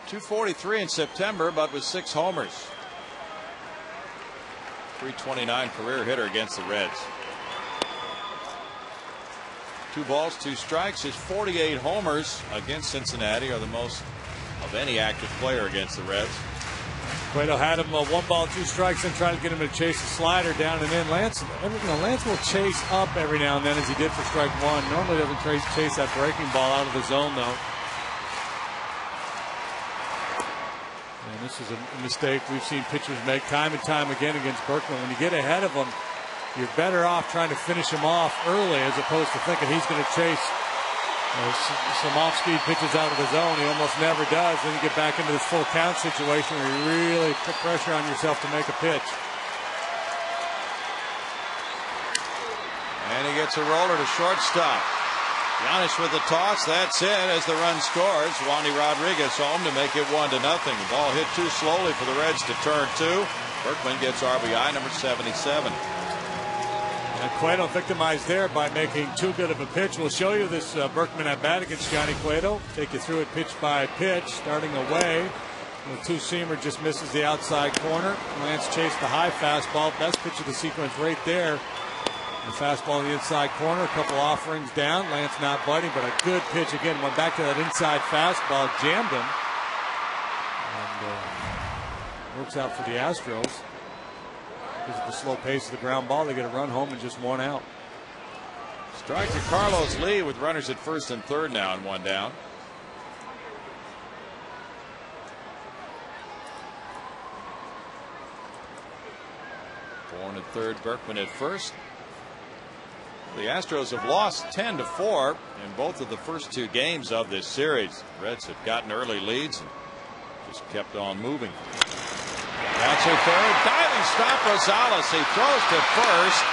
S1: 243 in September, but with 6 homers. 329 career hitter against the Reds. 2 balls, 2 strikes. His 48 homers against Cincinnati are the most of any active player against the Reds.
S2: Cueto had him 1 ball, 2 strikes, and trying to get him to chase the slider down and in. Lance will chase up every now and then, as he did for strike 1. Normally doesn't chase that breaking ball out of the zone, though. And this is a mistake we've seen pitchers make time and time again against Berkman. When you get ahead of him, you're better off trying to finish him off early as opposed to thinking he's going to chase Some off-speed pitches out of the zone. He almost never does. Then you get back into this full count situation where you really put pressure on yourself to make a pitch.
S1: And he gets a roller to shortstop. Giannis with the toss. That's it as the run scores. Wandy Rodriguez home to make it 1-0. The ball hit too slowly for the Reds to turn two. Berkman gets RBI number 77.
S2: And Cueto victimized there by making too good of a pitch. We'll show you this Berkman at bat against Johnny Cueto. Take you through it pitch by pitch, starting away. The two-seamer just misses the outside corner. Lance chased the high fastball. Best pitch of the sequence right there. The fastball in the inside corner. A couple offerings down. Lance not biting, but a good pitch again. Went back to that inside fastball. Jammed him. And works out for the Astros. Because of the slow pace of the ground ball, they get a run home and just one out.
S1: Strike to Carlos Lee with runners at first and third now and one down. Bourne at third, Berkman at first. The Astros have lost 10-4 in both of the first two games of this series. The Reds have gotten early leads and just kept on moving. That's her third. Diving stop, Rosales. He throws to first.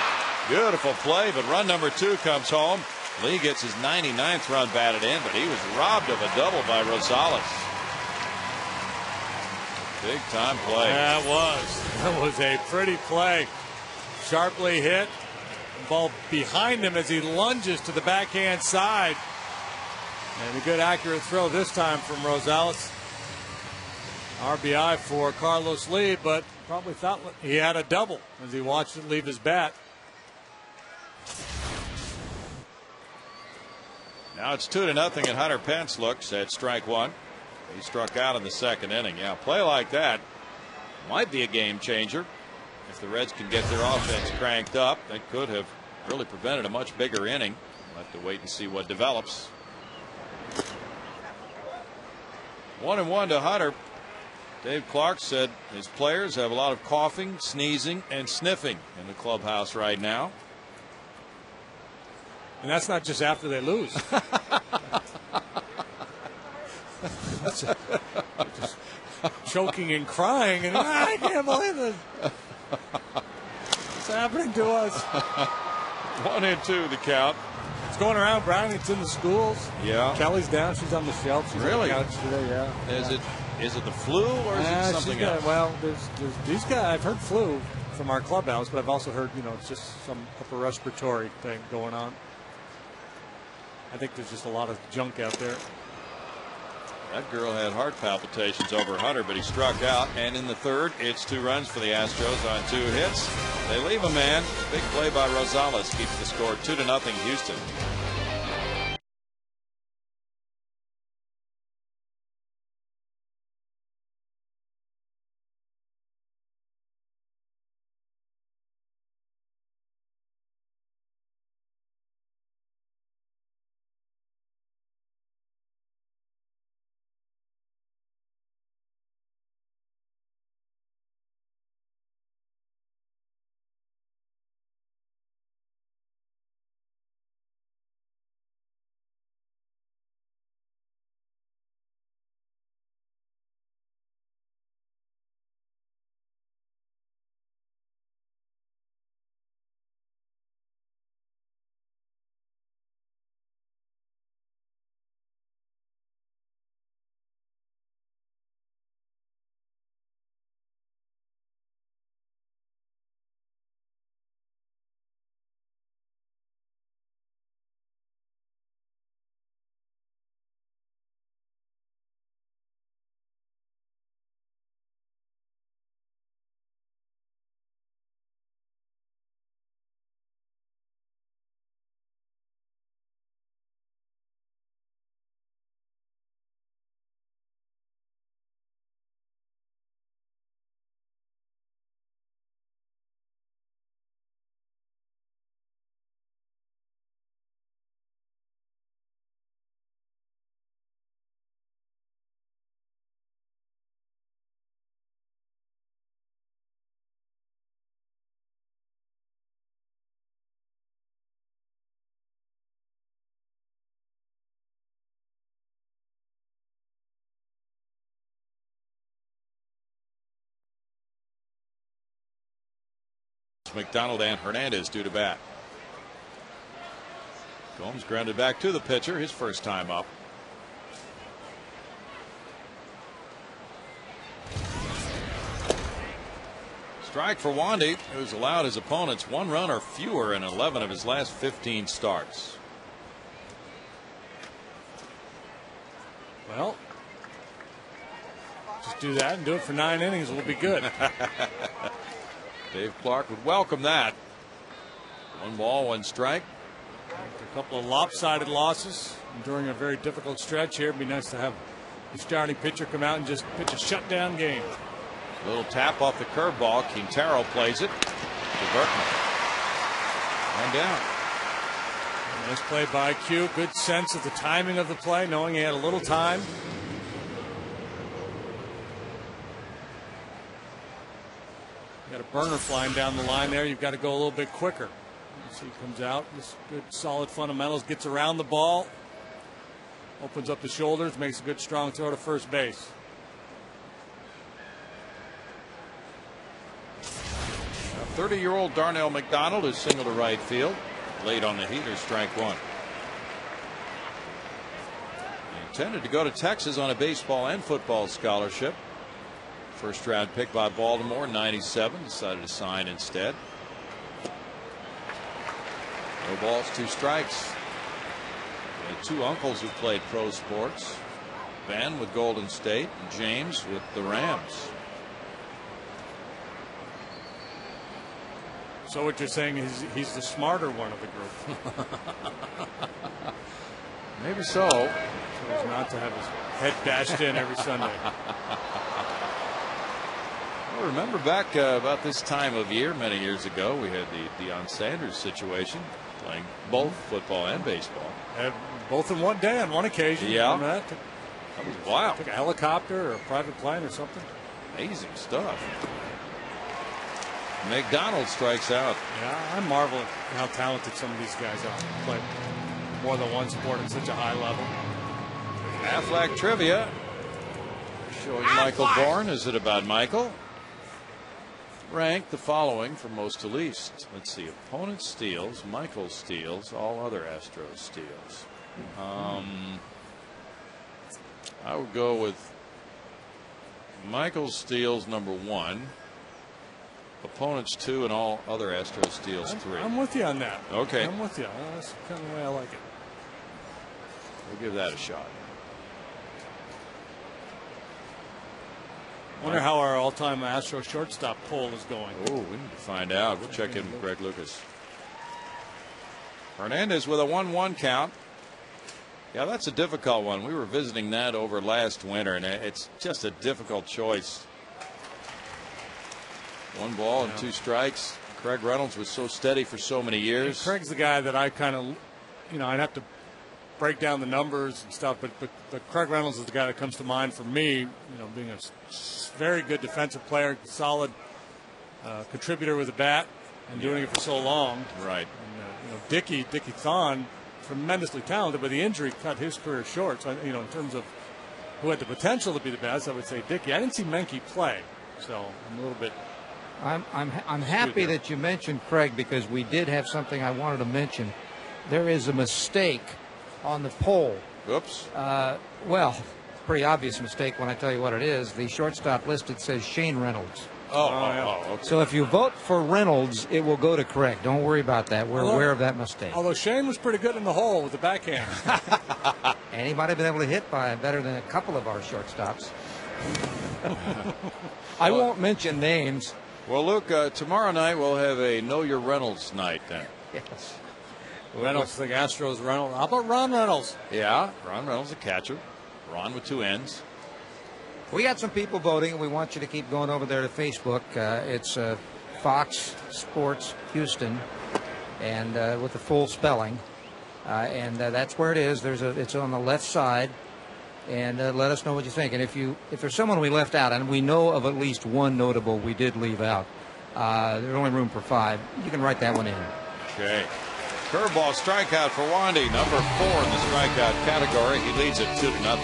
S1: Beautiful play, but run number two comes home. Lee gets his 99th run batted in, but he was robbed of a double by Rosales. Big time play.
S2: That was a pretty play. Sharply hit. Ball behind him as he lunges to the backhand side. And a good accurate throw this time from Rosales. RBI for Carlos Lee, but probably thought he had a double as he watched it leave his bat.
S1: Now it's 2-0, and Hunter Pence looks at strike one. He struck out in the second inning. Yeah, a play like that might be a game changer. If the Reds can get their offense cranked up, they could have really prevented a much bigger inning. We'll have to wait and see what develops. 1-1 to Hunter. Dave Clark said his players have a lot of coughing, sneezing, and sniffing in the clubhouse right now.
S2: And that's not just after they lose. Just choking and crying, and I can't believe it. What's happening to us?
S1: 1-2 the count.
S2: It's going around, Brian. It's in the schools.
S1: Yeah.
S2: Kelly's down. She's on the shelf. She's
S1: really?
S2: on the couch today. Yeah.
S1: Is it the flu or is it something else?
S2: Well, there's these guys. I've heard flu from our clubhouse, but I've also heard it's just some upper respiratory thing going on. I think there's just a lot of junk out there.
S1: That girl had heart palpitations over Hunter, but he struck out. And in the third, it's 2 runs for the Astros on 2 hits. They leave a man. Big play by Rosales keeps the score 2-0 Houston. McDonald and Hernandez due to bat. Gomes grounded back to the pitcher, his first time up. Strike for Wandy, who's allowed his opponents 1 run or fewer in 11 of his last 15 starts.
S2: Well, just do that and do it for 9 innings. We'll be good.
S1: Dave Clark would welcome that. 1 ball, 1 strike.
S2: A couple of lopsided losses during a very difficult stretch here. It'd be nice to have the starting pitcher come out and just pitch a shutdown game.
S1: A little tap off the curveball. Quintero plays it to Berkman. And down.
S2: Nice play by Q. Good sense of the timing of the play, knowing he had a little time. You got a burner flying down the line there. You've got to go a little bit quicker. See, he comes out. This good, solid fundamentals. Gets around the ball. Opens up the shoulders. Makes a good, strong throw to first base.
S1: A 30-year-old Darnell McDonald is single to right field. Late on the heater, strike 1. He intended to go to Texas on a baseball and football scholarship. First round pick by Baltimore, 97. Decided to sign instead. No balls, 2 strikes. He had 2 uncles who played pro sports. Ben with Golden State and James with the Rams.
S2: So what you're saying is he's the smarter one of the group.
S1: Maybe so.
S2: So as not to have his head bashed in every Sunday.
S1: Well, remember back about this time of year many years ago, we had the Deion Sanders situation, playing both football and baseball.
S2: Both in one day on one occasion.
S1: Yeah.
S2: That
S1: was wild.
S2: Took a helicopter or a private plane or something.
S1: Amazing stuff. McDonald strikes out.
S2: Yeah, I marvel at how talented some of these guys are. Play more than one sport at such a high level.
S1: Aflac trivia showing Michael Bourne. Is it about Michael? Rank the following from most to least. Let's see. Opponent steals, Michael steals, all other Astros steals. I would go with Michael steals number 1. Opponents 2 and all other Astros steals 3.
S2: I'm with you on that.
S1: Okay.
S2: I'm with you. That's kind of the way I like it.
S1: We'll give that a shot.
S2: Wonder how our all-time Astro shortstop poll is going.
S1: Oh, we need to find out. We'll check in with Greg Lucas. Hernandez with a 1-1 count. Yeah, that's a difficult one. We were visiting that over last winter, and it's just a difficult choice. 1 ball and 2 strikes. Craig Reynolds was so steady for so many years.
S2: And Craig's the guy that I kind of, I'd have to break down the numbers and stuff, but Craig Reynolds is the guy that comes to mind for me, being a very good defensive player, solid contributor with a bat, and doing it for so long.
S1: Right.
S2: And, Dickie Thon, tremendously talented, but the injury cut his career short. So, in terms of who had the potential to be the best, I would say Dickie. I didn't see Menke play, so I'm a little bit.
S3: I'm happy that you mentioned Craig, because we did have something I wanted to mention. There is a mistake on the poll.
S1: Oops.
S3: Well, pretty obvious mistake when I tell you what it is. The shortstop listed says Shane Reynolds.
S1: Okay.
S3: So if you vote for Reynolds, it will go to Craig. Don't worry about that. We're aware of that mistake.
S2: Although Shane was pretty good in the hole with the backhand.
S3: And he might have been able to hit by better than a couple of our shortstops. I won't mention names.
S1: Well, Luke, tomorrow night we'll have a Know Your Reynolds night then.
S3: Yes.
S2: Reynolds, the Astros, Reynolds. How about Ron Reynolds?
S1: Yeah, Ron Reynolds, a catcher. Ron with 2 N's.
S3: We got some people voting, and we want you to keep going over there to Facebook. It's Fox Sports Houston, and with the full spelling. And that's where it is. It's on the left side. And let us know what you think. And if there's someone we left out, and we know of at least one notable we did leave out, there's only room for 5. You can write that one in.
S1: Okay. Curveball strikeout for Wandy, number 4 in the strikeout category. He leads it 2-0.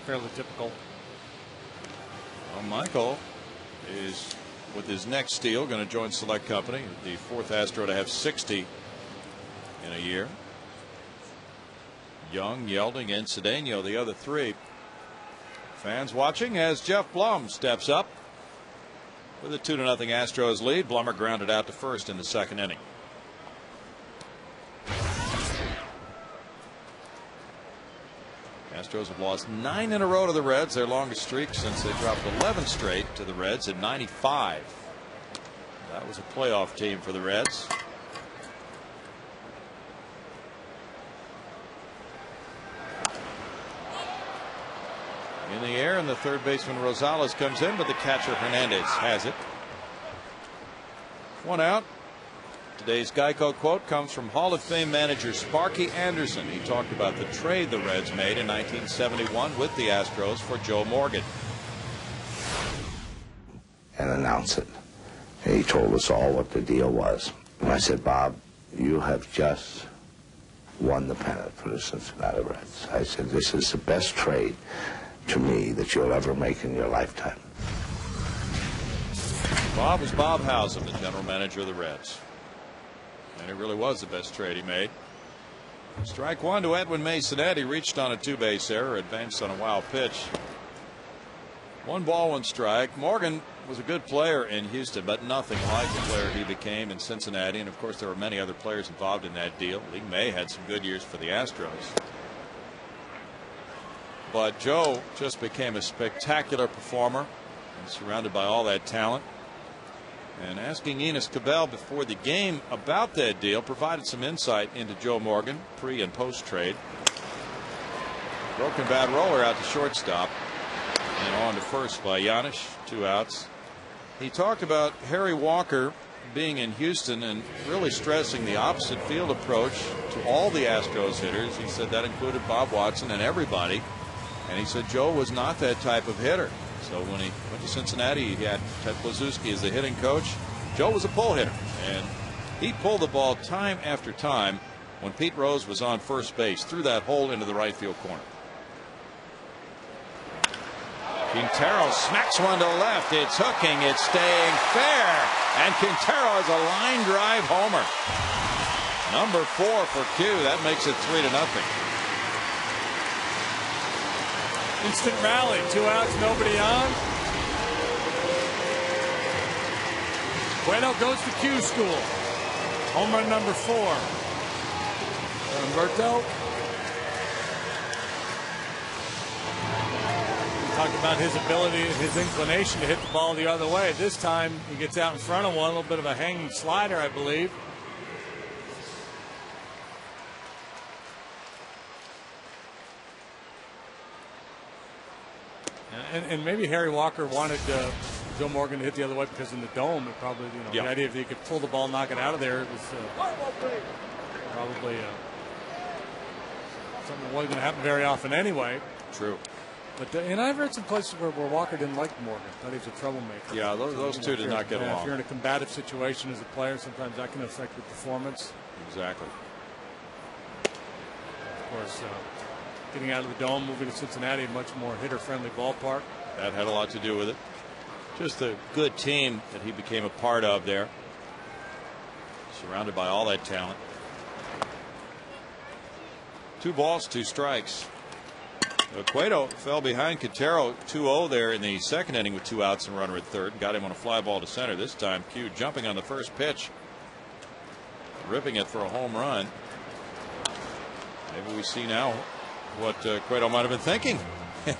S2: fairly typical.
S1: Well, Michael is, with his next steal, going to join Select Company, the fourth Astro to have 60 in a year. Young, Yelding, and Cedeno, the other three. Fans watching as Jeff Blum steps up with a 2-0 Astros lead. Blummer grounded out to first in the second inning. Astros have lost 9 in a row to the Reds, their longest streak since they dropped 11 straight to the Reds in '95. That was a playoff team for the Reds. In the air, and the third baseman Rosales comes in, but the catcher Hernandez has it. 1 out. Today's Geico quote comes from Hall of Fame manager Sparky Anderson. He talked about the trade the Reds made in 1971 with the Astros for Joe Morgan.
S4: And announce it. And he told us all what the deal was. And I said, Bob, you have just won the pennant for the Cincinnati Reds. I said, this is the best trade to me that you'll ever make in your lifetime.
S1: Bob was Bob Howsam, the general manager of the Reds. And it really was the best trade he made. Strike one to Edwin Masonetti. Reached on a two-base error, advanced on a wild pitch. 1 ball, 1 strike. Morgan was a good player in Houston, but nothing like the player he became in Cincinnati. And of course, there were many other players involved in that deal. Lee May had some good years for the Astros. But Joe just became a spectacular performer and surrounded by all that talent. And asking Enos Cabell before the game about that deal provided some insight into Joe Morgan pre and post trade. Broken bat roller out to shortstop and on to first by Giannis. 2 outs. He talked about Harry Walker being in Houston and really stressing the opposite field approach to all the Astros hitters. He said that included Bob Watson and everybody. And he said Joe was not that type of hitter. So when he went to Cincinnati, he had Ted Blazewski as the hitting coach. Joe was a pull hitter, and he pulled the ball time after time when Pete Rose was on first base through that hole into the right field corner. Quintero smacks one to left. It's hooking. It's staying fair. And Quintero has a line drive homer. Number 4 for Q. That makes it 3-0.
S2: Instant rally. 2 outs, nobody on. Cueto goes to Q school. Home run number 4. Humberto. Talked about his ability and his inclination to hit the ball the other way. This time he gets out in front of one, a little bit of a hanging slider, I believe. And maybe Harry Walker wanted Joe Morgan to hit the other way because in the dome, it probably, the idea if he could pull the ball, knock it out of there, it was probably something that wasn't going to happen very often anyway.
S1: True.
S2: But and I've read some places where Walker didn't like Morgan. Thought he was a troublemaker.
S1: Yeah, those two did not get along.
S2: If you're in a combative situation as a player, sometimes that can affect your performance.
S1: Exactly.
S2: Of course, getting out of the dome, moving to Cincinnati, a much more hitter-friendly ballpark.
S1: That had a lot to do with it. Just a good team that he became a part of there. Surrounded by all that talent. 2 balls, 2 strikes. Cueto fell behind Quintero 2-0 there in the second inning with 2 outs and runner at third. Got him on a fly ball to center. This time Q jumping on the first pitch. Ripping it for a home run. Maybe we see now what Cueto might have been thinking.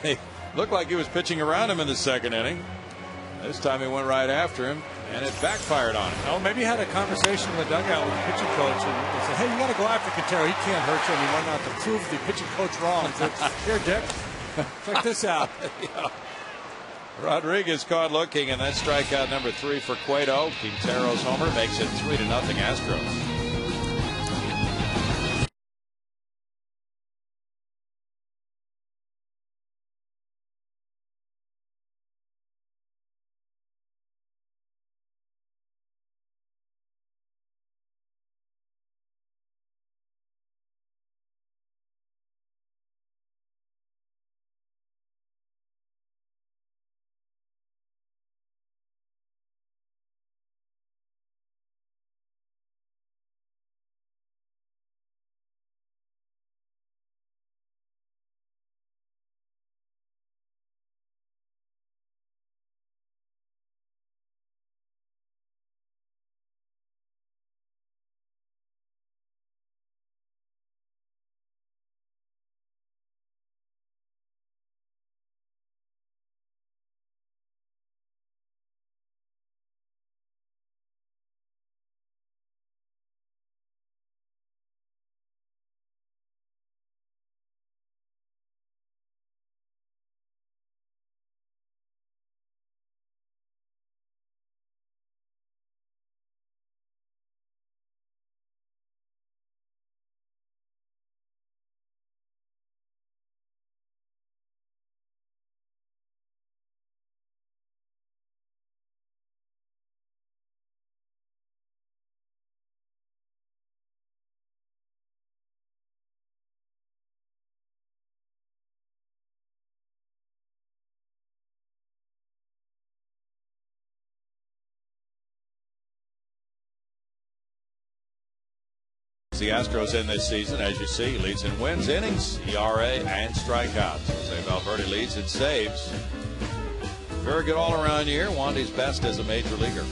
S1: It looked like he was pitching around him in the second inning. This time he went right after him, and it backfired on him.
S2: Oh, maybe he had a conversation in the dugout with the pitching coach, and he said, "Hey, you got to go after Quintero. He can't hurt you." And he went out to prove the pitching coach wrong. He said, "Here, Dick, check this out."
S1: Yeah. Rodriguez caught looking, and that's strikeout number 3 for Cueto. Quintero's homer makes it 3-0 Astros. The Astros in this season, as you see, leads in wins, innings, ERA, and strikeouts. Jose Valverde leads in saves. Very good all-around year. Wandy's best as a major leaguer.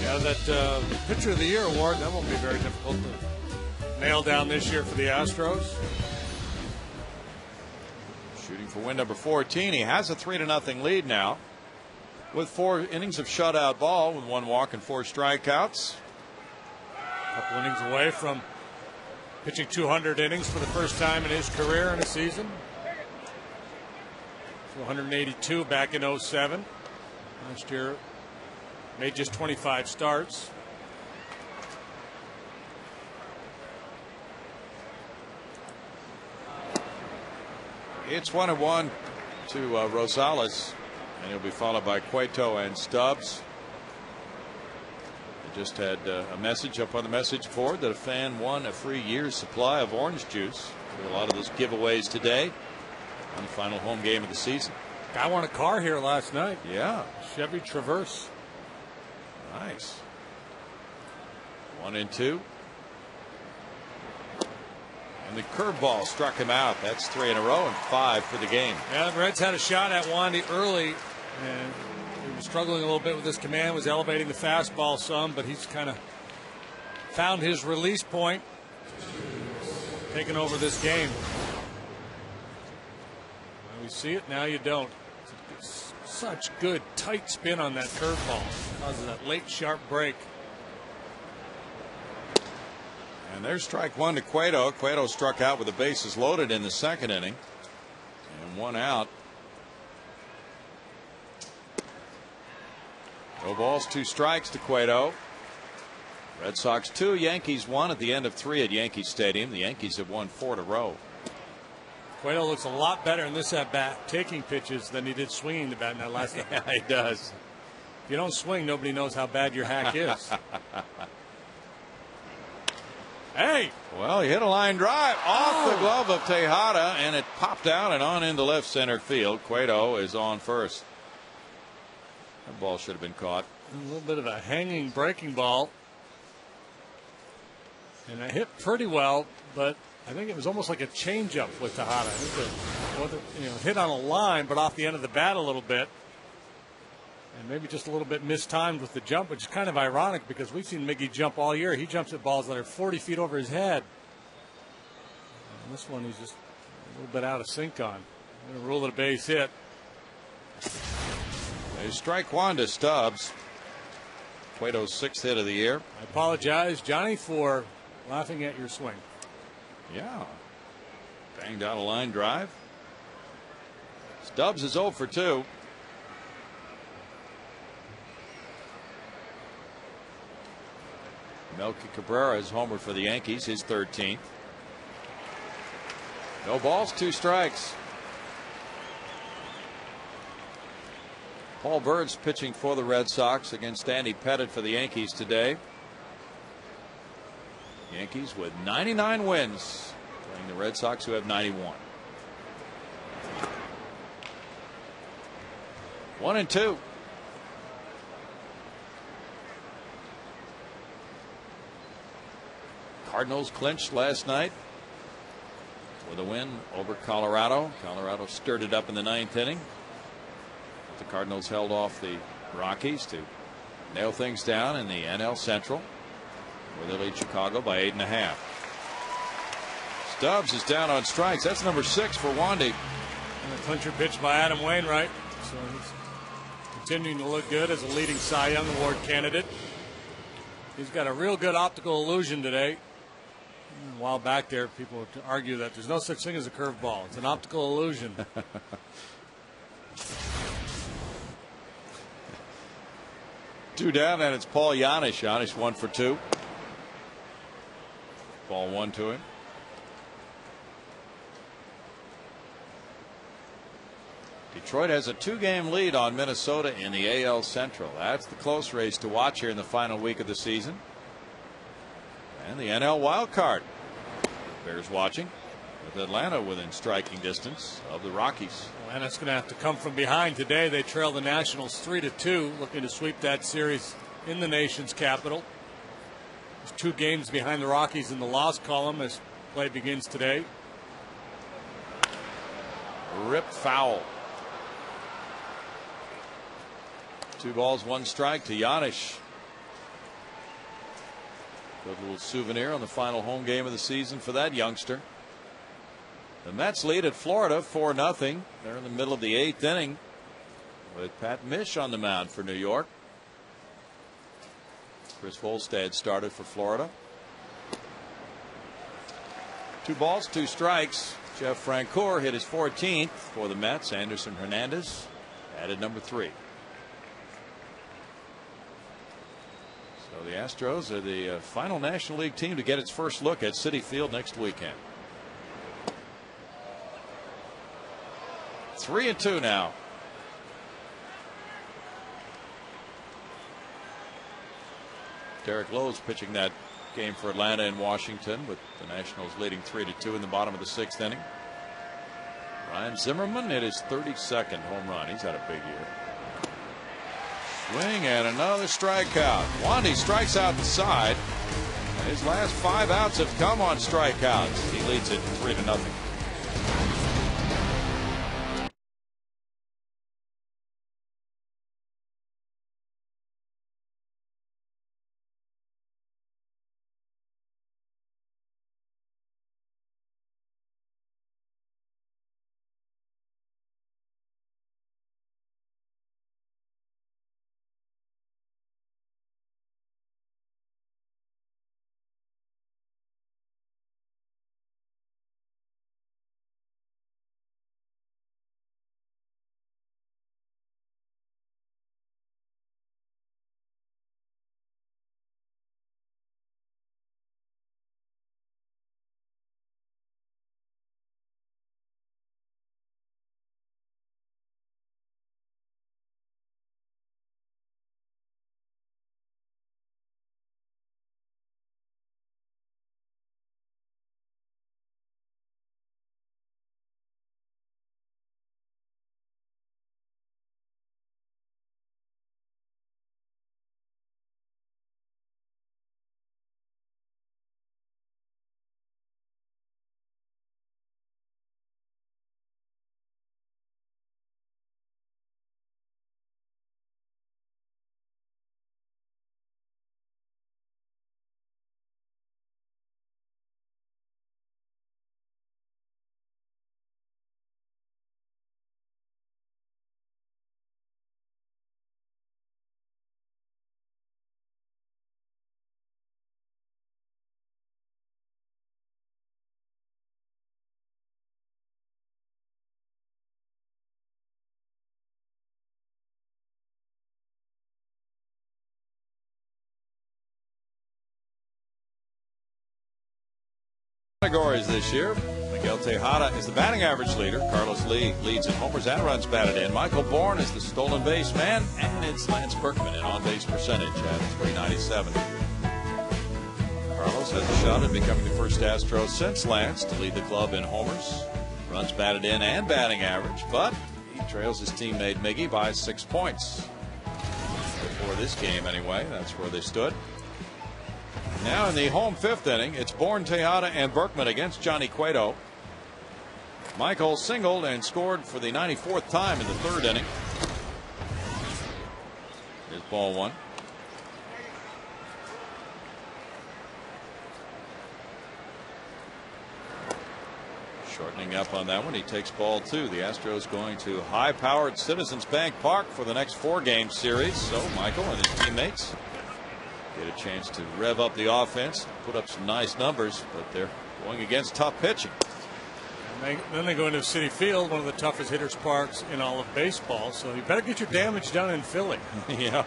S2: Yeah, that Pitcher of the Year award, that won't be very difficult to nail down this year for the Astros.
S1: Shooting for win number 14. He has a 3-0 lead now, with 4 innings of shutout ball, with 1 walk and 4 strikeouts.
S2: A couple innings away from pitching 200 innings for the first time in his career in a season. 182 back in 07. Last year made just 25 starts.
S1: It's 1-1 to Rosales, and he'll be followed by Cueto and Stubbs. Just had a message up on the message board that a fan won a free year's supply of orange juice. A lot of those giveaways today on the final home game of the season.
S2: I won a car here last night.
S1: Yeah.
S2: Chevy Traverse.
S1: Nice. 1-2. And the curveball struck him out. That's 3 in a row and 5 for the game.
S2: Yeah, the Reds had a shot at Wandy early, and he was struggling a little bit with his command, was elevating the fastball some, but he's kind of found his release point, taking over this game. Now we see it, now you don't. It's such good tight spin on that curveball, causes that late sharp break.
S1: And there's strike 1 to Cueto. Cueto struck out with the bases loaded in the 2nd inning, and 1 out. No balls, 2 strikes to Cueto. Red Sox 2, Yankees 1 at the end of 3 at Yankee Stadium. The Yankees have won 4 in a row.
S2: Cueto looks a lot better in this at bat taking pitches than he did swinging the bat in that last at bat.
S1: Yeah, he does.
S2: If you don't swing, nobody knows how bad your hack is. Hey!
S1: Well, he hit a line drive off the glove of Tejada, and it popped out and on into left center field. Cueto is on first. That ball should have been caught.
S2: A little bit of a hanging breaking ball. And it hit pretty well, but I think it was almost like a changeup with Tejada. I think it hit on a line, but off the end of the bat a little bit. And maybe just a little bit mistimed with the jump, which is kind of ironic because we've seen Miggy jump all year. He jumps at balls that are 40 feet over his head. And this one he's just a little bit out of sync on. I'm going to rule it a base hit.
S1: They strike 1 to Stubbs. Cueto's 6th hit of the year.
S2: I apologize, Johnny, for laughing at your swing.
S1: Yeah. Banged out a line drive. Stubbs is 0 for 2. Melky Cabrera is homered for the Yankees, his 13th. No balls, 2 strikes. Paul Byrd's pitching for the Red Sox against Andy Pettitte for the Yankees today. Yankees with 99 wins, playing the Red Sox who have 91. 1-2. Cardinals clinched last night with a win over Colorado. Colorado stirred it up in the 9th inning. The Cardinals held off the Rockies to nail things down in the NL Central, where they lead Chicago by 8.5. Stubbs is down on strikes. That's number 6 for Wandy.
S2: And a clincher pitch by Adam Wainwright. So he's continuing to look good as a leading Cy Young Award candidate. He's got a real good optical illusion today. A while back there, people would argue that there's no such thing as a curveball. It's an optical illusion.
S1: 2 down, and it's Paul Janisch. Janisch 1 for 2. Ball 1 to him. Detroit has a 2-game lead on Minnesota in the AL Central. That's the close race to watch here in the final week of the season. And the NL wild card. Bears watching, with Atlanta within striking distance of the Rockies.
S2: Atlanta's going to have to come from behind today. They trail the Nationals 3-2, looking to sweep that series in the nation's capital. There's 2 games behind the Rockies in the loss column as play begins today.
S1: Ripped foul. 2 balls, 1 strike to Giannis. Good little souvenir on the final home game of the season for that youngster. The Mets lead at Florida 4-0. They're in the middle of the 8th inning with Pat Mish on the mound for New York. Chris Volstad started for Florida. 2 balls, 2 strikes. Jeff Francoeur hit his 14th for the Mets. Anderson Hernandez added number 3. So the Astros are the final National League team to get its first look at Citi Field next weekend. 3-2 now. Derek Lowe's pitching that game for Atlanta and Washington, with the Nationals leading 3-2 in the bottom of the 6th inning. Ryan Zimmerman hit his 32nd home run. He's had a big year. Swing and another strikeout. Wandy strikes out the side. His last 5 outs have come on strikeouts. He leads it 3-0. Categories this year. Miguel Tejada is the batting average leader. Carlos Lee leads in homers and runs batted in. Michael Bourne is the stolen base man, and it's Lance Berkman in on-base percentage at .397. Carlos has a shot at becoming the first Astro since Lance to lead the club in homers, runs batted in, and batting average, but he trails his teammate Miggy by 6 points. Before this game anyway, that's where they stood. Now in the home 5th inning, it's Bourne, Tejada, and Berkman against Johnny Cueto. Michael singled and scored for the 94th time in the 3rd inning. Here's ball 1. Shortening up on that one. He takes ball 2. The Astros going to high-powered Citizens Bank Park for the next 4-game series. So Michael and his teammates get a chance to rev up the offense, put up some nice numbers, but they're going against tough pitching.
S2: Then they go into Citi Field, one of the toughest hitters parks in all of baseball. So you better get your damage done in Philly.
S1: Yeah.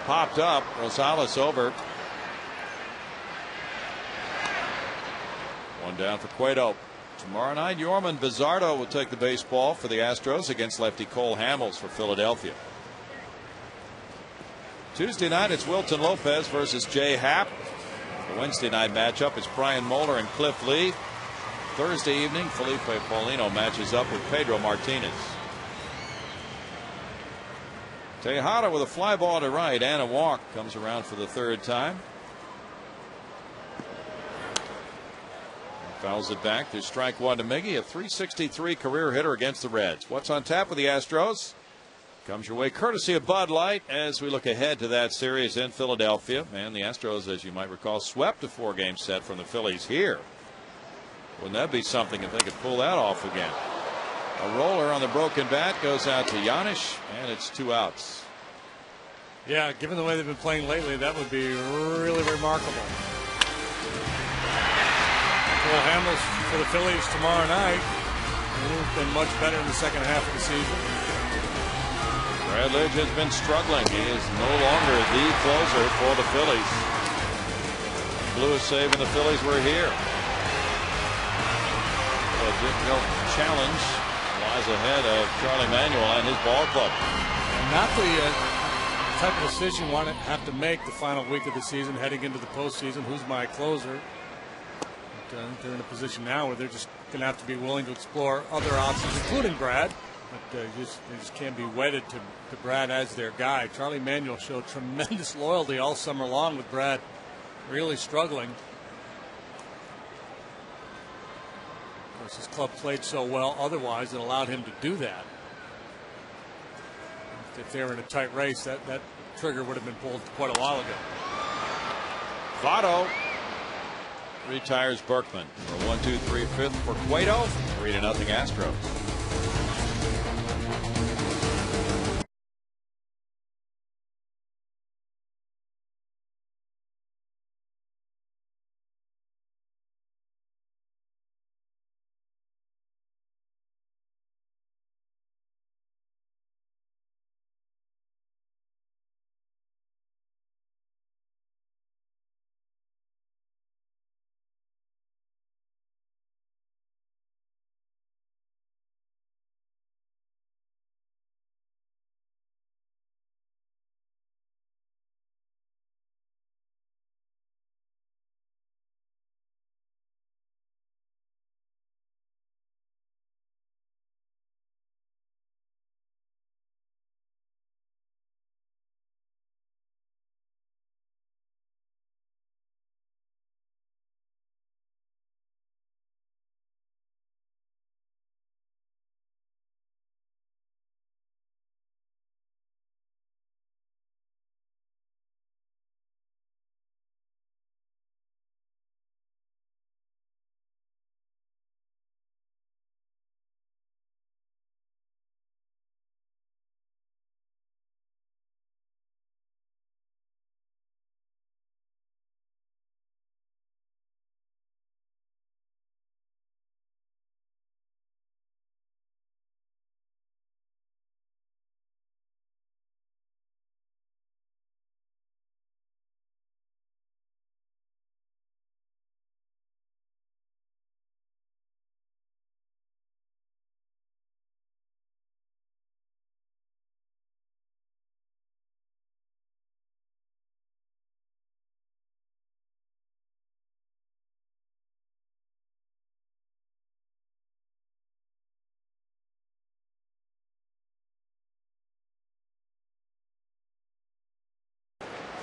S1: Popped up. Rosales over. 1 down for Cueto. Tomorrow night, Yorman Bizzardo will take the baseball for the Astros against lefty Cole Hamels for Philadelphia. Tuesday night, it's Wilton Lopez versus Jay Happ. The Wednesday night matchup is Brian Moeller and Cliff Lee. Thursday evening, Felipe Paulino matches up with Pedro Martinez. Tejada with a fly ball to right and a walk. Comes around for the third time. Fouls it back. There's strike one to Miggy, a .363 career hitter against the Reds. What's on tap with the Astros? Comes your way courtesy of Bud Light as we look ahead to that series in Philadelphia. And the Astros, as you might recall, swept a 4-game set from the Phillies here. Wouldn't that be something if they could pull that off again? A roller on the broken bat goes out to Giannis, and it's 2 outs.
S2: Yeah, given the way they've been playing lately, that would be really remarkable. Cole Hamels for the Phillies tomorrow night. He's been much better in the second half of the season.
S1: Brad Lidge has been struggling. He is no longer the closer for the Phillies. Blew a save and the Phillies were here. A difficult challenge lies ahead of Charlie Manuel and his ball club.
S2: And not the type of decision you want to have to make the final week of the season, heading into the postseason. Who's my closer? They're in a position now where they're just going to have to be willing to explore other options, including Brad. But they just can't be wedded to Brad as their guy. Charlie Manuel showed tremendous loyalty all summer long with Brad really struggling. Of course, his club played so well otherwise it allowed him to do that. If they were in a tight race, that trigger would have been pulled quite a while ago.
S1: Votto retires Berkman for 1-2-3 fifth for Cueto. 3-0 Astros.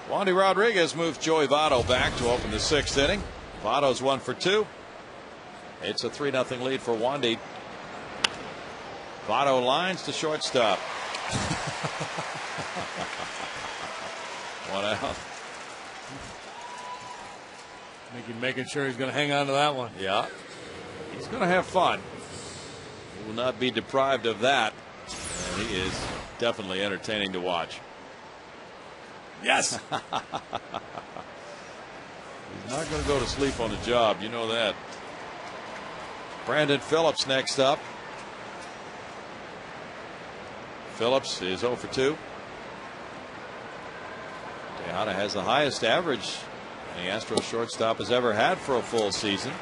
S1: Wandy Rodriguez moves Joey Votto back to open the 6th inning. Votto's 1 for 2. It's a 3-0 lead for Wandy. Votto lines to shortstop. 1 out.
S2: Making sure he's going to hang on to that one.
S1: Yeah. He's going to have fun. He will not be deprived of that. And he is definitely entertaining to watch.
S2: Yes.
S1: He's not going to go to sleep on the job. You know that. Brandon Phillips next up. Phillips is 0 for 2. Tejada has the highest average any Astros shortstop has ever had for a full season.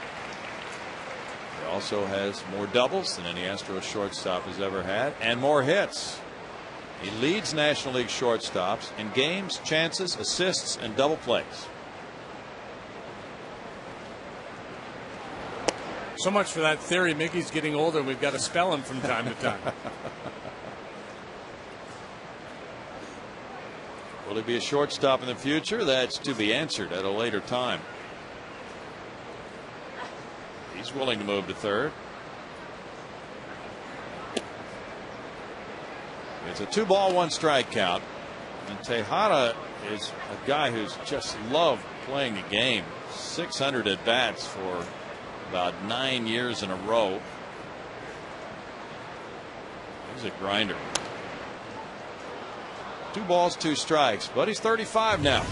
S1: He also has more doubles than any Astros shortstop has ever had, and more hits. He leads National League shortstops in games, chances, assists, and double plays.
S2: So much for that theory. Mickey's getting older. We've got to spell him from time to time.
S1: Will he be a shortstop in the future? That's to be answered at a later time. He's willing to move to third. It's a 2-ball, 1-strike count. And Tejada is a guy who's just loved playing the game. 600 at bats for about 9 years in a row. He's a grinder. 2 balls, 2 strikes, but he's 35 now.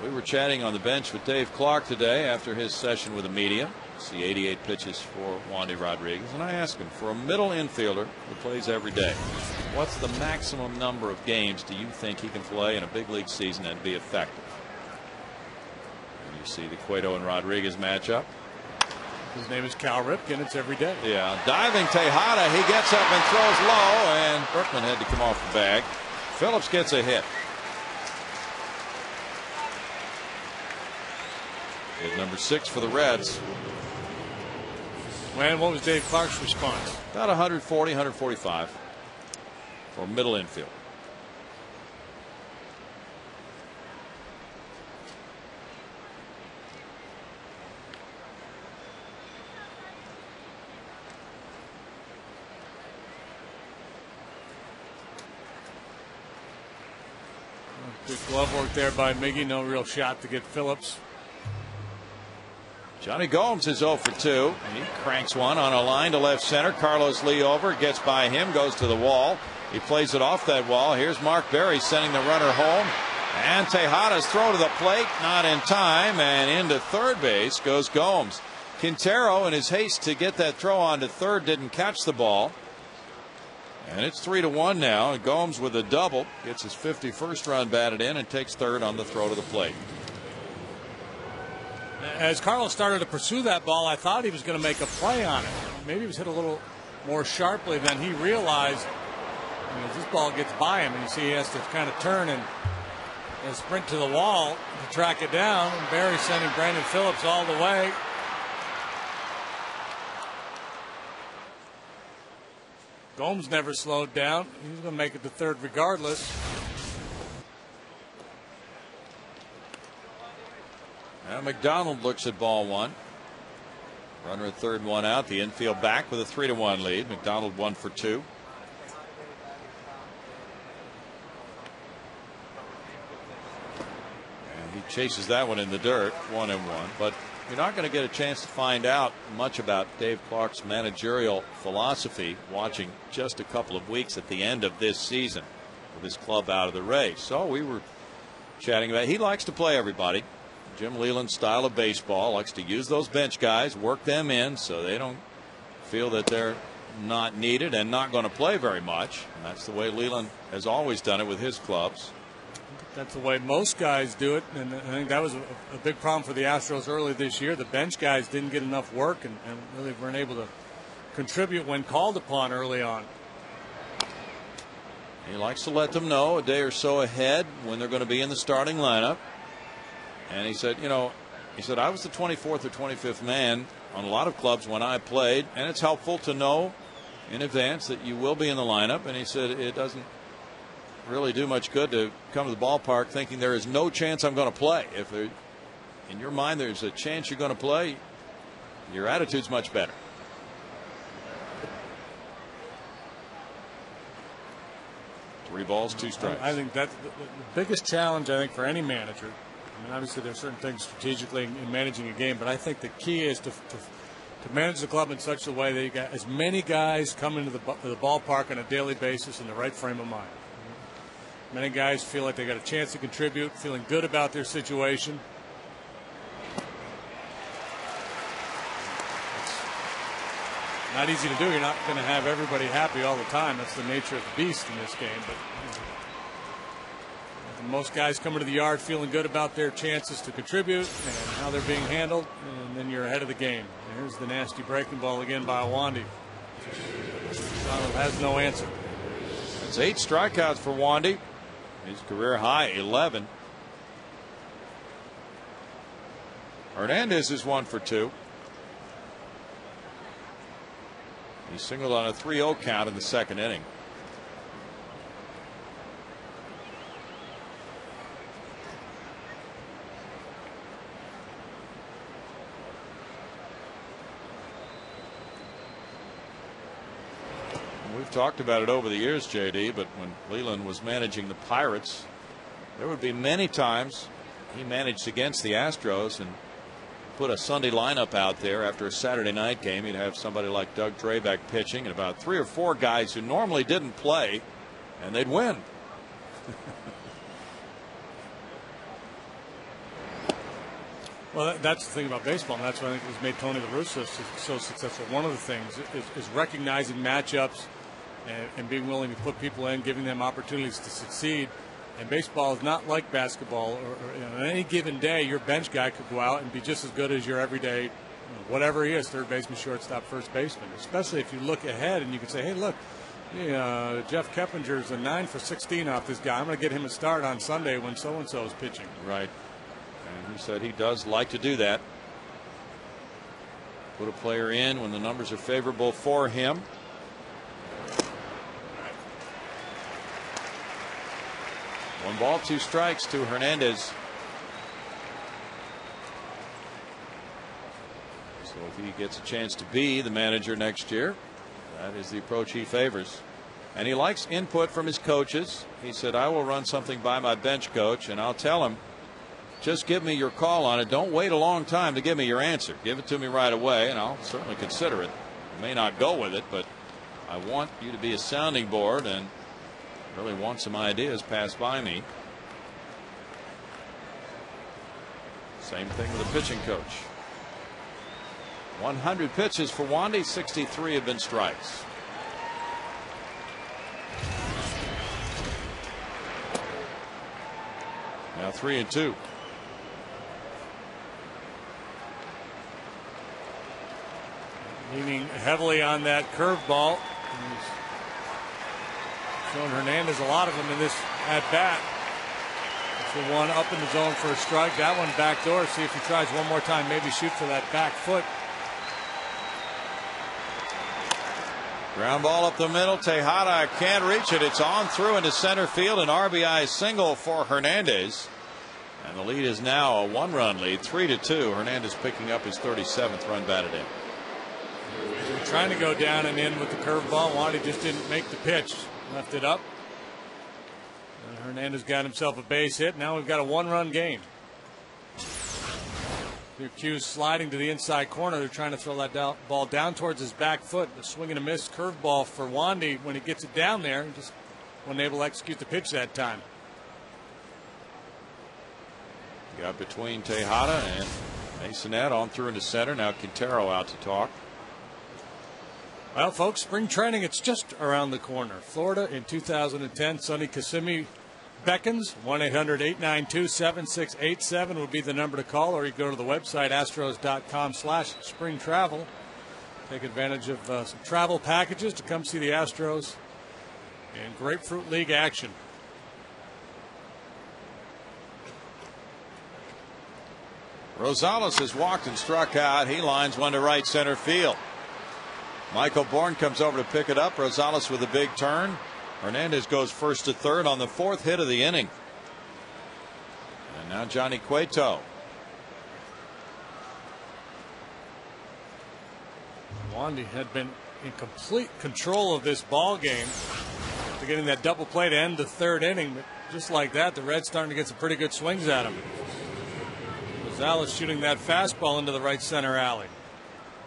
S1: We were chatting on the bench with Dave Clark today after his session with the media. See 88 pitches for Wandy Rodriguez, and I asked him, for a middle infielder who plays every day, what's the maximum number of games do you think he can play in a big league season and be effective? And you see the Cueto and Rodriguez matchup.
S2: His name is Cal Ripken. It's every day.
S1: Yeah, diving Tejada. He gets up and throws low, and Berkman had to come off the bag. Phillips gets a hit. Hit number 6 for the Reds.
S2: And what was Dave Clark's response?
S1: About 140, 145 for middle infield.
S2: Good glove work there by Miggy. No real shot to get Phillips.
S1: Johnny Gomes is 0 for 2. He cranks one on a line to left center. Carlos Lee over, gets by him, goes to the wall. He plays it off that wall. Here's Mark Berry sending the runner home. And Tejada's throw to the plate, not in time, and into third base goes Gomes. Quintero, in his haste to get that throw onto third, didn't catch the ball. And it's 3-1 now. And Gomes with a double gets his 51st run batted in and takes third on the throw to the plate.
S2: As Carlos started to pursue that ball, I thought he was going to make a play on it. Maybe he was hit a little more sharply than he realized. As this ball gets by him, and you see he has to kind of turn and sprint to the wall to track it down. And Barry sending Brandon Phillips all the way. Gomes never slowed down. He's going to make it to third regardless.
S1: Now McDonald looks at ball one. Runner at third, one out. The infield back with a 3-1 lead. McDonald 1 for 2. And he chases that one in the dirt, 1-1. But you're not going to get a chance to find out much about Dave Clark's managerial philosophy watching just a couple of weeks at the end of this season with his club out of the race. So we were chatting about, he likes to play everybody. Jim Leyland's style of baseball, likes to use those bench guys, work them in so they don't feel that they're not needed and not going to play very much. And that's the way Leyland has always done it with his clubs.
S2: That's the way most guys do it, and I think that was a big problem for the Astros early this year. The bench guys didn't get enough work and really weren't able to contribute when called upon early on.
S1: He likes to let them know a day or so ahead when they're going to be in the starting lineup. And he said, I was the 24th or 25th man on a lot of clubs when I played, and it's helpful to know in advance that you will be in the lineup. And he said it doesn't really do much good to come to the ballpark thinking there is no chance I'm going to play. If there, in your mind there's a chance you're going to play, your attitude's much better. Three balls, 2 strikes.
S2: I think that's the biggest challenge, I think, for any manager. I mean, obviously, there are certain things strategically in managing a game, but I think the key is to manage the club in such a way that you got as many guys come into the ballpark on a daily basis in the right frame of mind. Many guys feel like they got a chance to contribute, feeling good about their situation. It's not easy to do. You're not going to have everybody happy all the time. That's the nature of the beast in this game. But most guys come into the yard feeling good about their chances to contribute and how they're being handled, and then you're ahead of the game. And here's the nasty breaking ball again by Wandy. Donald has no answer.
S1: That's 8 strikeouts for Wandy. His career high 11. Hernandez is 1 for 2. He singled on a 3-0 count in the second inning. We've talked about it over the years, JD, but when Leland was managing the Pirates, there would be many times he managed against the Astros and put a Sunday lineup out there after a Saturday night game. He'd have somebody like Doug Drabek pitching and about 3 or 4 guys who normally didn't play, and they'd win.
S2: Well, that's the thing about baseball, and that's what I think has made Tony La Russa so successful. One of the things is recognizing matchups and being willing to put people in, giving them opportunities to succeed. And baseball is not like basketball. Or on any given day, your bench guy could go out and be just as good as your everyday, whatever he is, third baseman, shortstop, first baseman. Especially if you look ahead and you can say, hey, look, Jeff Keppinger's a 9 for 16 off this guy. I'm going to get him a start on Sunday when so-and-so is pitching.
S1: Right. And he said he does like to do that. Put a player in when the numbers are favorable for him. One ball, 2 strikes to Hernandez. So if he gets a chance to be the manager next year, that is the approach he favors. And he likes input from his coaches. He said, I will run something by my bench coach, and I'll tell him, just give me your call on it. Don't wait a long time to give me your answer. Give it to me right away, and I'll certainly consider it. I may not go with it, but I want you to be a sounding board and really want some ideas passed by me. Same thing with the pitching coach. 100 pitches for Wandy, 63 have been strikes. Now 3-2.
S2: Leaning heavily on that curveball. Showing Hernandez a lot of them in this at bat. That's the one up in the zone for a strike. That one backdoor. See if he tries one more time. Maybe shoot for that back foot.
S1: Ground ball up the middle. Tejada can't reach it. It's on through into center field. An RBI single for Hernandez. And the lead is now a 1-run lead, 3-2. Hernandez picking up his 37th run batted in.
S2: Trying to go down and in with the curveball. Wandy just didn't make the pitch. Left it up. And Hernandez got himself a base hit. Now we've got a 1-run game. The Q's sliding to the inside corner. They're trying to throw that ball down towards his back foot. A swing and a miss curveball for Wandy. When he gets it down there, he just wasn't able to execute the pitch that time.
S1: Got between Tejada and Masonette on through into center. Now Quintero out to talk.
S2: Well, folks, spring training, it's just around the corner. Florida in 2010. Sonny Kissimmee beckons. 1-800-892-7687 would be the number to call, or you go to the website astros.com/springtravel. Take advantage of some travel packages to come see the Astros in Grapefruit League action.
S1: Rosales has walked and struck out. He lines one to right center field. Michael Bourne comes over to pick it up. Rosales with a big turn. Hernandez goes first to third on the 4th hit of the inning. And now Johnny Cueto.
S2: Wandy had been in complete control of this ball game to getting that double play to end the 3rd inning. But just like that, the Reds starting to get some pretty good swings at him. Rosales shooting that fastball into the right center alley.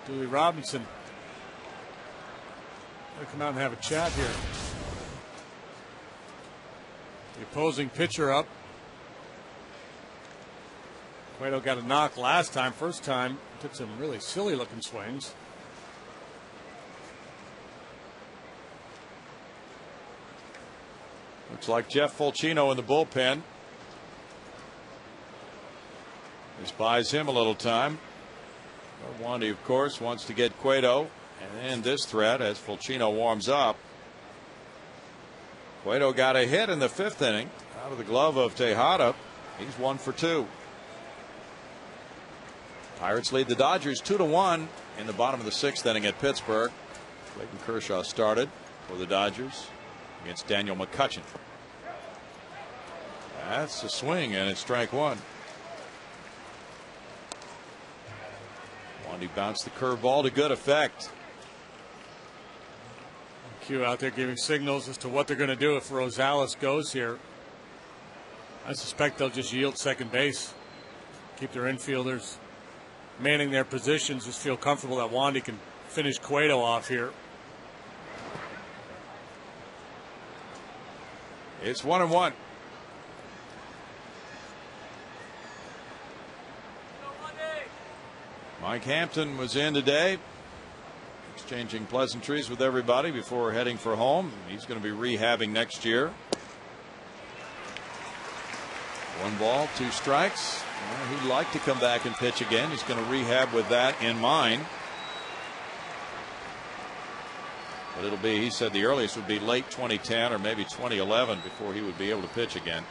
S2: Dooley Robinson. Come out and have a chat here. The opposing pitcher up. Cueto got a knock last time. First time took some really silly looking swings.
S1: Looks like Jeff Fulcino in the bullpen. This buys him a little time. Wandy, of course, wants to get Cueto and end this threat as Fulcino warms up. Cueto got a hit in the 5th inning out of the glove of Tejada. He's 1 for 2. Pirates lead the Dodgers 2-1 in the bottom of the 6th inning at Pittsburgh. Clayton Kershaw started for the Dodgers against Daniel McCutchen. That's a swing, and it's strike 1. Wandy bounced the curveball to good effect.
S2: Hugh out there giving signals as to what they're going to do if Rosales goes here. I suspect they'll just yield second base, keep their infielders manning their positions, just feel comfortable that Wandy can finish Cueto off here.
S1: It's 1-1. Mike Hampton was in today, exchanging pleasantries with everybody before heading for home. He's going to be rehabbing next year. 1 ball, 2 strikes. Well, he'd like to come back and pitch again. He's going to rehab with that in mind. But it'll be, he said the earliest would be late 2010 or maybe 2011 before he would be able to pitch again.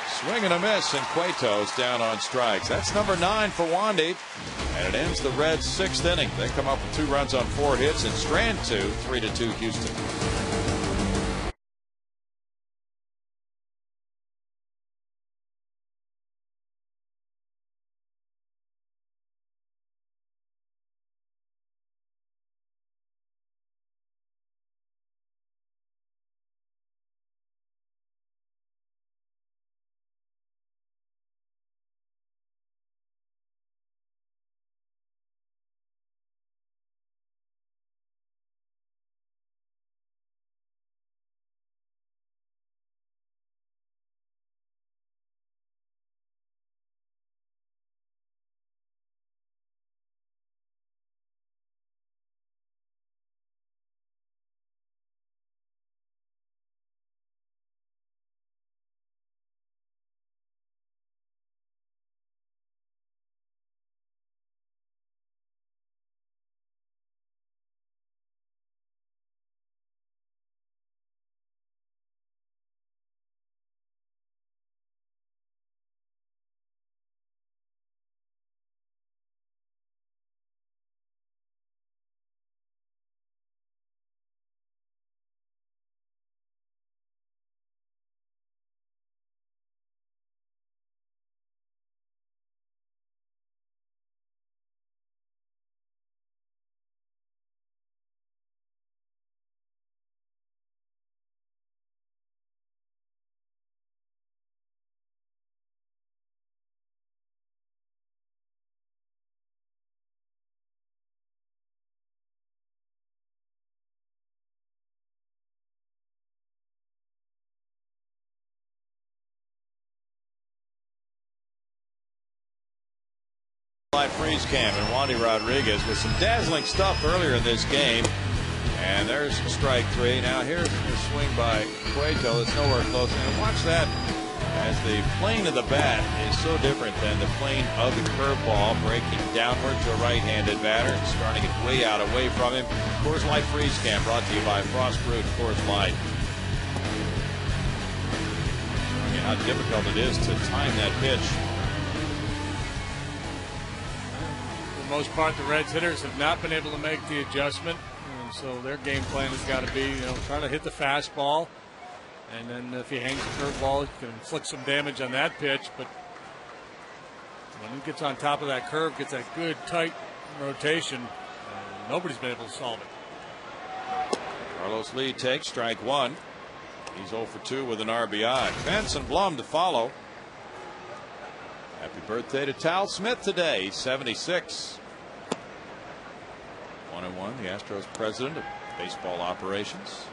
S1: Swing and a miss, and Cueto's down on strikes. That's number 9 for Wandy, and it ends the Reds' 6th inning. They come up with 2 runs on 4 hits in strand 2, 3-2 Houston. Freeze cam and Wandy Rodriguez with some dazzling stuff earlier in this game. And there's strike 3. Now here's the swing by Cueto. It's nowhere close. And watch that, as the plane of the bat is so different than the plane of the curveball, breaking downward to a right-handed batter and starting it way out away from him. Coors Light Freeze Cam brought to you by Frost Brewed Coors Light. Showing you how difficult it is to time that pitch.
S2: For the most part, the Reds hitters have not been able to make the adjustment, and so their game plan has got to be, trying to hit the fastball, and then if he hangs the curveball, he can inflict some damage on that pitch. But when he gets on top of that curve, gets that good tight rotation, nobody's been able to solve it.
S1: Carlos Lee takes strike 1. He's 0 for 2 with an RBI. Pence and Blum to follow. Happy birthday to Tal Smith today. He's 76. 1-1, the Astros president of baseball operations.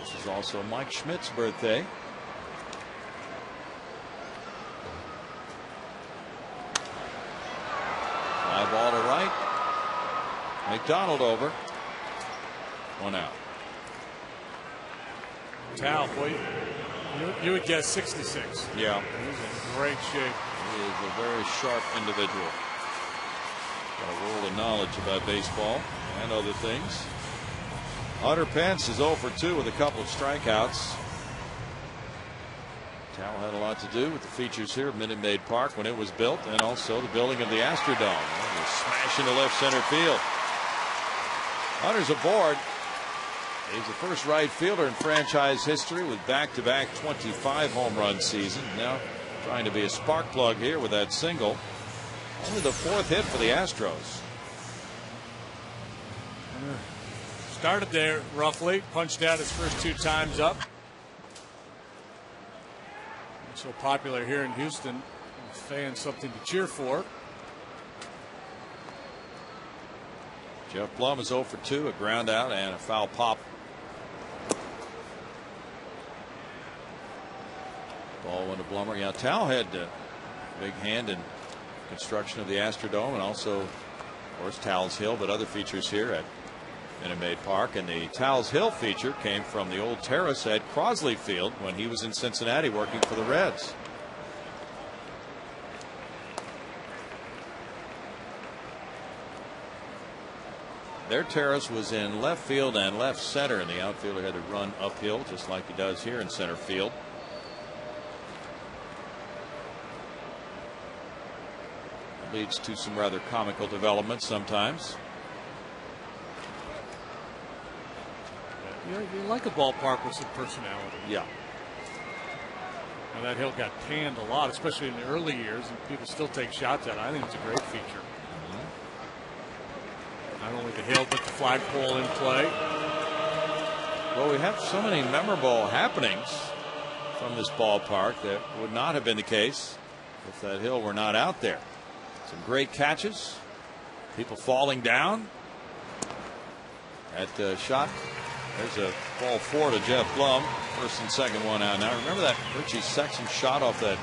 S1: This is also Mike Schmidt's birthday. Fly ball to right. McDonald over. 1 out.
S2: Tal, boy, you would guess 66.
S1: Yeah.
S2: He's in great shape.
S1: He is a very sharp individual. Got a world of knowledge about baseball and other things. Hunter Pence is 0 for 2 with a couple of strikeouts. Tal had a lot to do with the features here at Minute Maid Park when it was built, and also the building of the Astrodome. Smash into left center field. Hunter's aboard. He's the first right fielder in franchise history with back-to-back 25 home run seasons. Now trying to be a spark plug here with that single. Only the 4th hit for the Astros.
S2: started there roughly, punched out his first 2 times up. So popular here in Houston, fans something to cheer for.
S1: Jeff Blum is 0 for 2, a ground out and a foul pop. Ball went to Blummer. Yeah, Tal had a big hand in construction of the Astrodome, and also, of course, Tal's Hill, but other features here at Minute Maid Park. And the Tal's Hill feature came from the old terrace at Crosley Field when he was in Cincinnati working for the Reds. Their terrace was in left field and left center, and the outfielder had to run uphill just like he does here in center field. Leads to some rather comical developments sometimes.
S2: You like a ballpark with some personality.
S1: Yeah.
S2: Now that hill got panned a lot, especially in the early years, and people still take shots at it. I think it's a great feature. Not only the hill, but the flagpole in play.
S1: Well, we have so many memorable happenings from this ballpark that would not have been the case if that hill were not out there. Some great catches, people falling down. That shot, there's a ball 4 to Jeff Blum. First and second one out now. Remember that Richie Sexton shot off that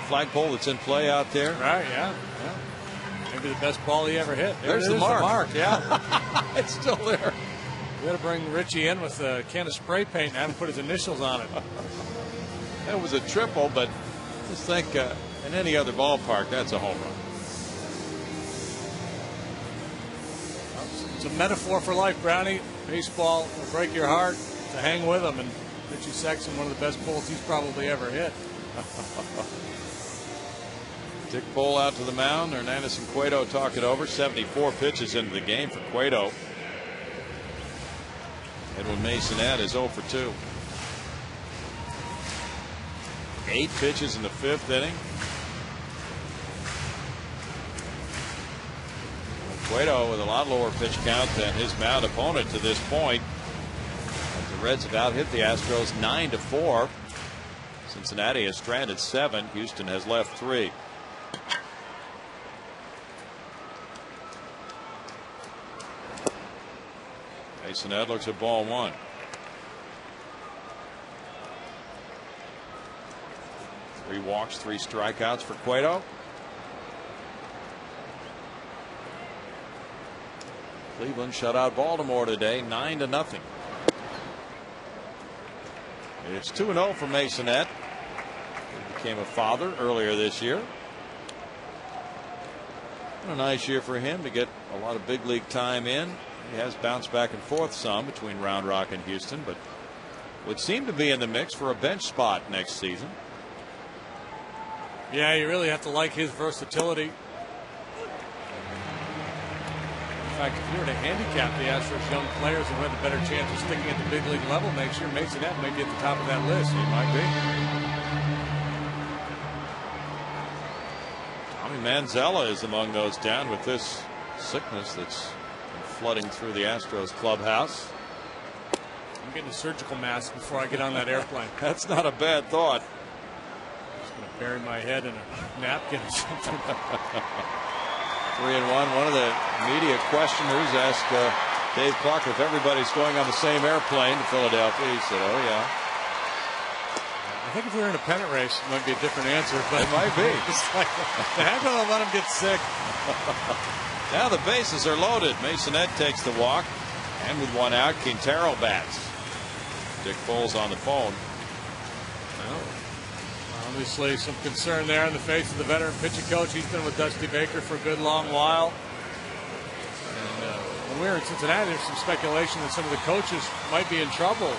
S1: flagpole that's in play out there?
S2: Right, yeah. Maybe the best ball he ever hit.
S1: There's the mark.
S2: Yeah.
S1: It's still there.
S2: We got to bring Richie in with a can of spray paint and have him put his initials on it.
S1: That was a triple, but just think in any other ballpark, that's a home run.
S2: It's a metaphor for life, Brownie. Baseball will break your heart to hang with him, and Richie Sexton, one of the best pulls he's probably ever hit.
S1: Dick Bull out to the mound. Hernandez and Cueto talk it over. 74 pitches into the game for Cueto. Edwin Masonette is 0 for 2. 8 pitches in the 5th inning. Cueto with a lot lower pitch count than his mound opponent to this point. As the Reds have out hit the Astros 9-4. Cincinnati has stranded 7. Houston has left 3. Masonette looks at ball 1. Three walks, 3 strikeouts for Cueto. Cleveland shut out Baltimore today 9-0. It's 2-0 for Masonette. He became a father earlier this year. A nice year for him to get a lot of big league time in. He has bounced back and forth some between Round Rock and Houston, but would seem to be in the mix for a bench spot next season.
S2: Yeah, you really have to like his versatility. In fact, if you were to handicap the Astros young players and who had the better chance of sticking at the big league level next year, Masonette may be at the top of that list.
S1: He might be. Tommy Manzella is among those down with this sickness that's flooding through the Astros clubhouse.
S2: I'm getting a surgical mask before I get on that airplane.
S1: That's not a bad thought.
S2: I'm just going to bury my head in a napkin or something.
S1: 3-1. One of the media questioners asked Dave Clark if everybody's going on the same airplane to Philadelphia. He said, oh, yeah.
S2: I think if we were in a pennant race, it might be a different answer. But
S1: it might be.
S2: It's like, the heck will let him get sick.
S1: Now the bases are loaded. Masonette takes the walk. And with one out, Quintero bats. Dick Bull's on the phone.
S2: Well, obviously some concern there in the face of the veteran pitching coach. He's been with Dusty Baker for a good long while. And when we were in Cincinnati, there's some speculation that some of the coaches might be in trouble.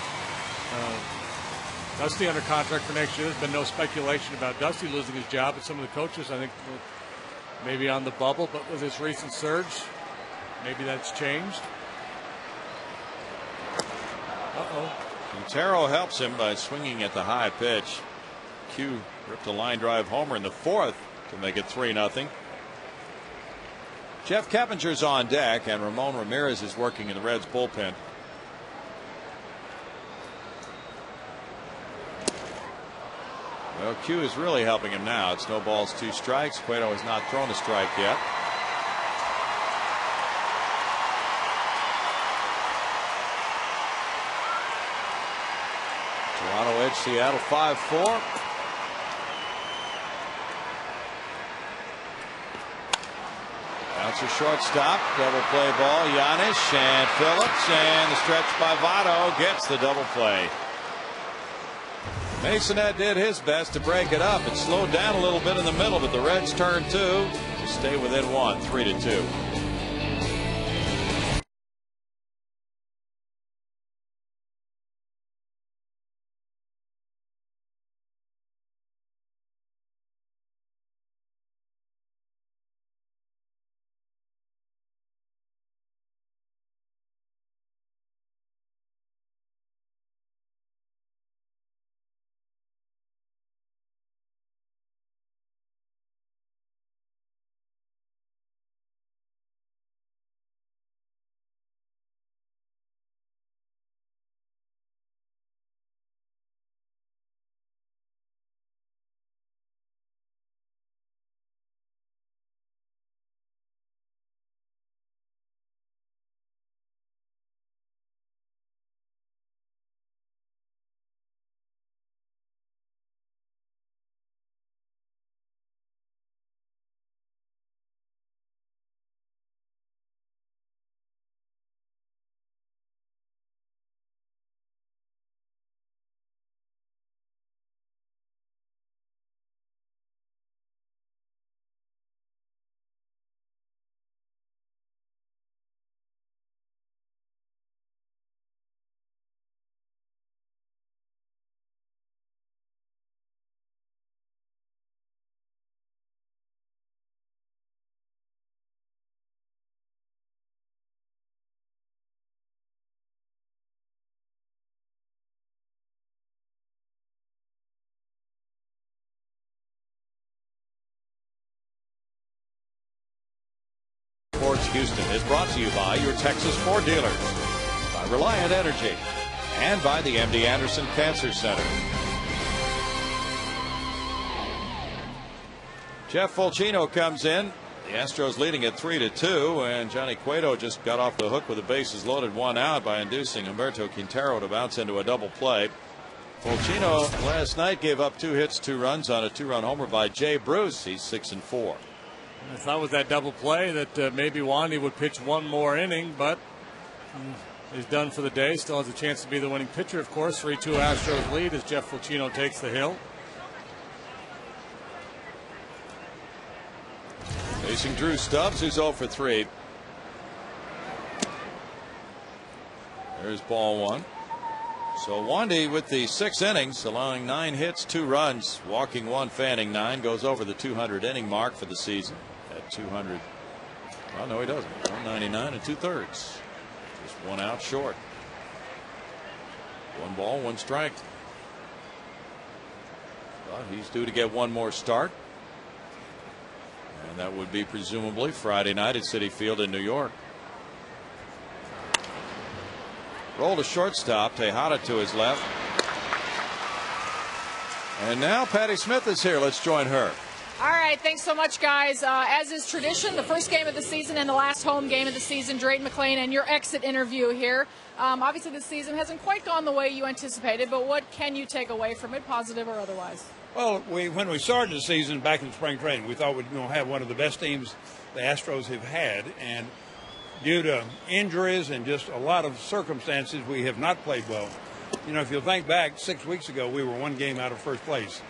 S2: Dusty under contract for next year. There's been no speculation about Dusty losing his job, but some of the coaches, I think, maybe on the bubble. But with this recent surge, maybe that's changed.
S1: Quintero helps him by swinging at the high pitch. Q ripped a line drive homer in the 4th to make it 3-0. Jeff Keppinger's on deck, and Ramon Ramirez is working in the Reds bullpen. Well, Q is really helping him now. It's no balls, 2 strikes. Cueto has not thrown a strike yet. Toronto edge Seattle 5-4. Bouncer shortstop, double play ball, Giannis and Phillips, and the stretch by Votto gets the double play. Masonette did his best to break it up. It slowed down a little bit in the middle, but the Reds turned 2 to stay within 1, 3-2. Sports Houston is brought to you by your Texas Ford dealers, by Reliant Energy, and by the MD Anderson Cancer Center. Jeff Fulcino comes in. The Astros leading at 3-2, and Johnny Cueto just got off the hook with the bases loaded, 1 out by inducing Humberto Quintero to bounce into a double play. Fulcino last night gave up 2 hits, 2 runs on a 2-run homer by Jay Bruce. He's 6-4.
S2: I thought with that double play that maybe Wandy would pitch 1 more inning, but he's done for the day. Still has a chance to be the winning pitcher, of course. 3-2 Astros lead as Jeff Fulcino takes the hill.
S1: Facing Drew Stubbs, who's 0 for 3. There's ball 1. So Wandy with the 6 innings, allowing 9 hits, 2 runs, walking 1, fanning 9, goes over the 200 inning mark for the season at 200. Well, no, he doesn't. 199 2/3. Just 1 out short. 1 ball, 1 strike. Well, he's due to get 1 more start. And that would be presumably Friday night at Citi Field in New York. Roll to shortstop. Tejada to his left. And now Patty Smith is here. Let's join her.
S5: All right, thanks so much, guys. As is tradition, the first game of the season and the last home game of the season, Drayton McClain, and your exit interview here. Obviously, this season hasn't quite gone the way you anticipated, but what can you take away from it, positive or otherwise?
S6: Well, when we started the season back in spring training, we thought we'd have one of the best teams the Astros have had, and due to injuries and just a lot of circumstances, we have not played well. You know, if you'll think back, 6 weeks ago, we were 1 game out of first place,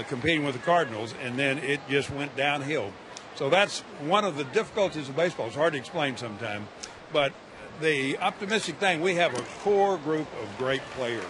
S6: competing with the Cardinals, and then it just went downhill. So that's one of the difficulties of baseball. It's hard to explain sometimes, but the optimistic thing, we have a core group of great players,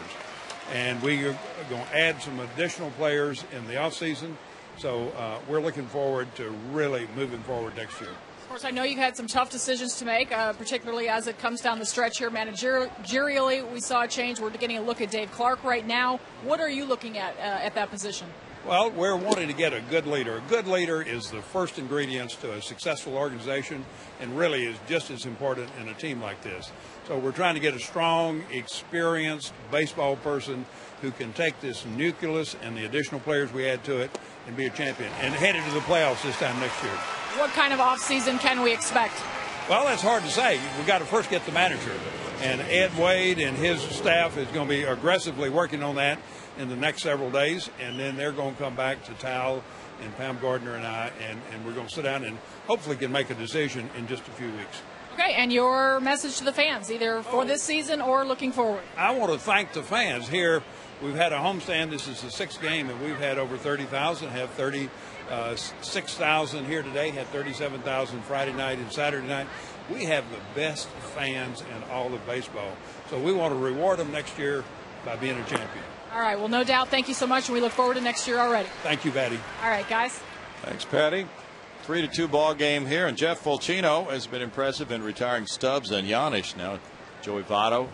S6: and we are going to add some additional players in the offseason. So we're looking forward to really moving forward next year.
S5: Of course, I know you've had some tough decisions to make, particularly as it comes down the stretch here. Managerially, we saw a change. We're getting a look at Dave Clark right now. What are you looking at that position?
S6: Well, we're wanting to get a good leader. A good leader is the first ingredient to a successful organization and really is just as important in a team like this. So we're trying to get a strong, experienced baseball person who can take this nucleus and the additional players we add to it and be a champion and head into the playoffs this time next year.
S5: What kind of offseason can we expect?
S6: Well, that's hard to say. We've got to first get the manager. And Ed Wade and his staff is going to be aggressively working on that in the next several days, and then they're going to come back to Tal and Pam Gardner and I, and we're going to sit down and hopefully can make a decision in just a few weeks.
S5: Okay, and your message to the fans, either for this season or looking forward?
S6: I want to thank the fans here. We've had a homestand. This is the 6th game, and we've had over 30,000, have 36,000 here today, had 37,000 Friday night and Saturday night. We have the best fans in all of baseball, so we want to reward them next year by being a champion.
S5: All right, well, no doubt. Thank you so much, and we look forward to next year already.
S6: Thank you, Patty.
S5: All right, guys.
S1: Thanks, Patty. 3-2 ball game here, and Jeff Fulcino has been impressive in retiring Stubbs and Yanish. Now Joey Votto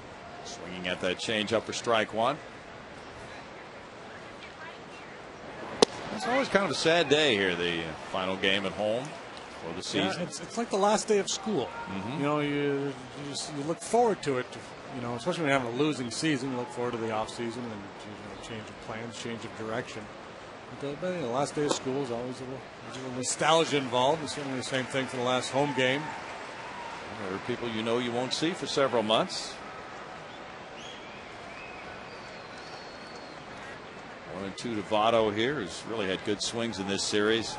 S1: swinging at that changeup for strike one. It's always kind of a sad day here, the final game at home for the season.
S2: Yeah, it's like the last day of school. You know, you look forward to it. You know, especially when you're having a losing season, you look forward to the off season and change of plans, change of direction. But the last day of school is always a little nostalgia involved. It's certainly the same thing for the last home game.
S1: There are people you know you won't see for several months. 1-2 to Votto here, who's really had good swings in this series.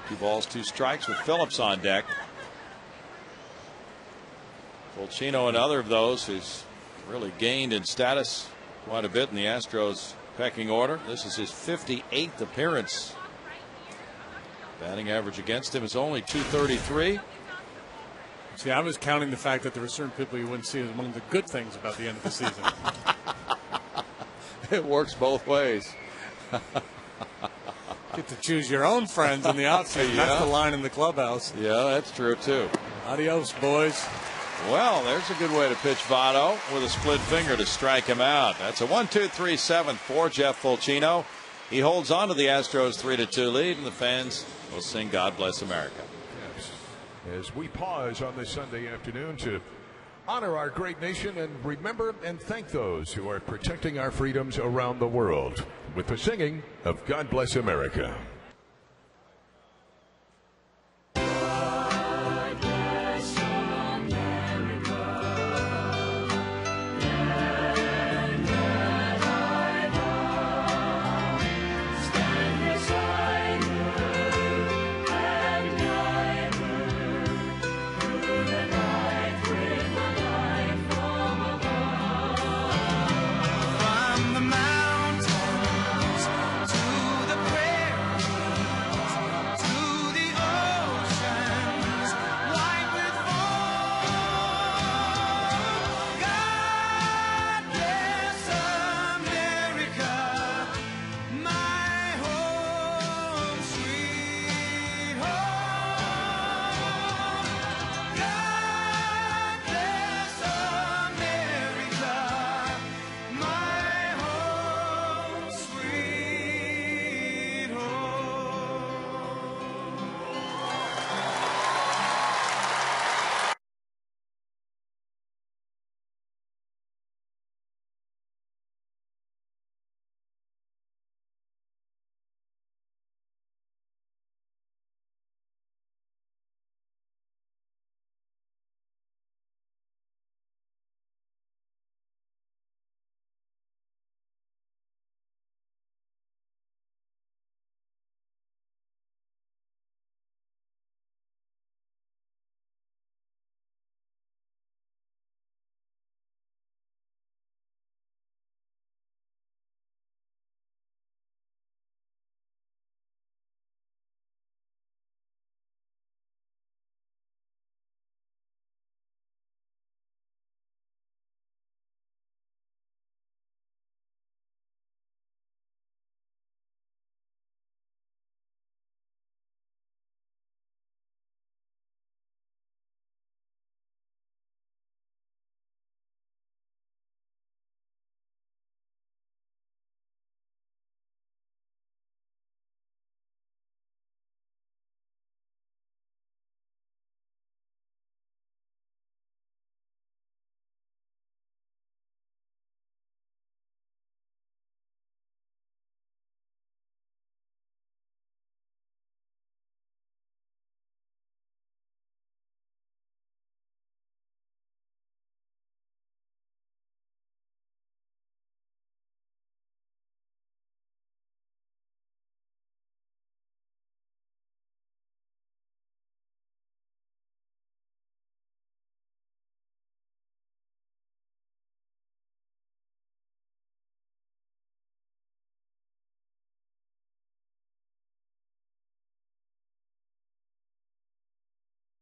S1: 2 balls, 2 strikes with Phillips on deck. Fulcino, another of those who's really gained in status quite a bit in the Astros pecking order. This is his 58th appearance. Batting average against him is only .233.
S2: See, I was counting the fact that there were certain people you wouldn't see as among the good things about the end of the season.
S1: It works both ways.
S2: Get to choose your own friends in the outfield.
S1: Yeah.
S2: That's the line in the clubhouse.
S1: Yeah, that's true too.
S2: Adios, boys.
S1: Well, there's a good way to pitch Votto with a split finger to strike him out. That's a 1-2-3 7th for Jeff Fulcino. He holds on to the Astros 3-2 lead, and the fans will sing God Bless America.
S7: Yes. As we pause on this Sunday afternoon to honor our great nation and remember and thank those who are protecting our freedoms around the world with the singing of God Bless America.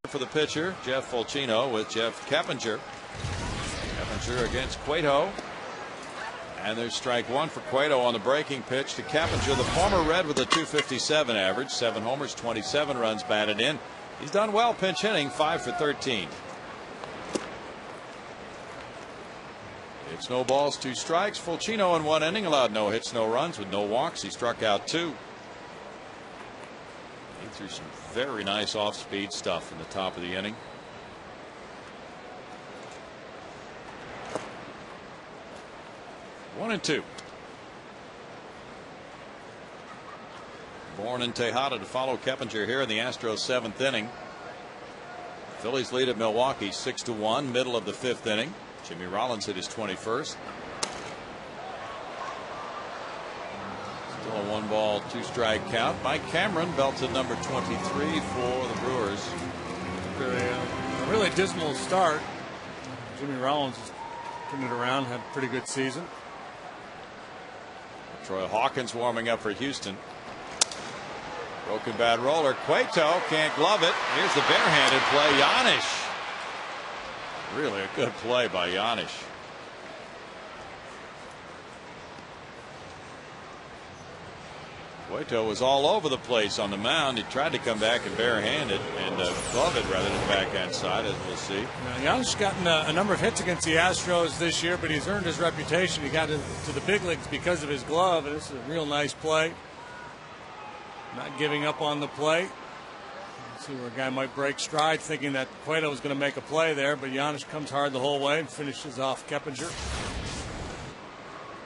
S1: For the pitcher, Jeff Fulcino with Jeff Keppinger. Keppinger against Cueto. And there's strike one for Cueto on the breaking pitch to Keppinger, the former Red with a .257 average, 7 homers, 27 runs batted in. He's done well pinch hitting, 5 for 13. It's no balls, 2 strikes. Fulcino in 1 inning allowed no hits, no runs with no walks. He struck out 2. He threw some very nice off-speed stuff in the top of the inning. One and two. Bourne and Tejada to follow Keppinger here in the Astros 7th inning. Phillies lead at Milwaukee 6-1, middle of the 5th inning. Jimmy Rollins hit his 21st. Still a 1-ball, 2-strike count. Mike Cameron belted number 23 for the Brewers.
S2: A really dismal start. Jimmy Rollins has turned it around, had a pretty good season.
S1: Troy Hawkins warming up for Houston. Broken bat roller. Cueto can't glove it. Here's the barehanded play. Yanish. Really a good play by Yanish. Cueto was all over the place on the mound. He tried to come back and barehanded and glove it rather than backhand side, as we'll see.
S2: Now, Yanish gotten a number of hits against the Astros this year, but he's earned his reputation. He got to the big leagues because of his glove, and this is a real nice play. Not giving up on the play. See where a guy might break stride, thinking that Cueto was going to make a play there, but Yanish comes hard the whole way and finishes off Keppinger.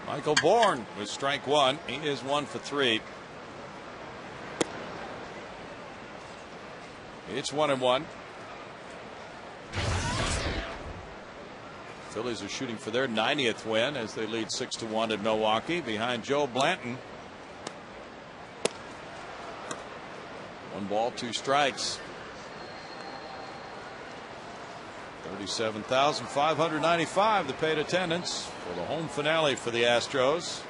S1: Michael Bourne with strike one. He is 1 for 3. It's 1-1. Phillies are shooting for their 90th win as they lead 6-1 at Milwaukee behind Joe Blanton. 1 ball, 2 strikes. 37,595 the paid attendance for the home finale for the Astros.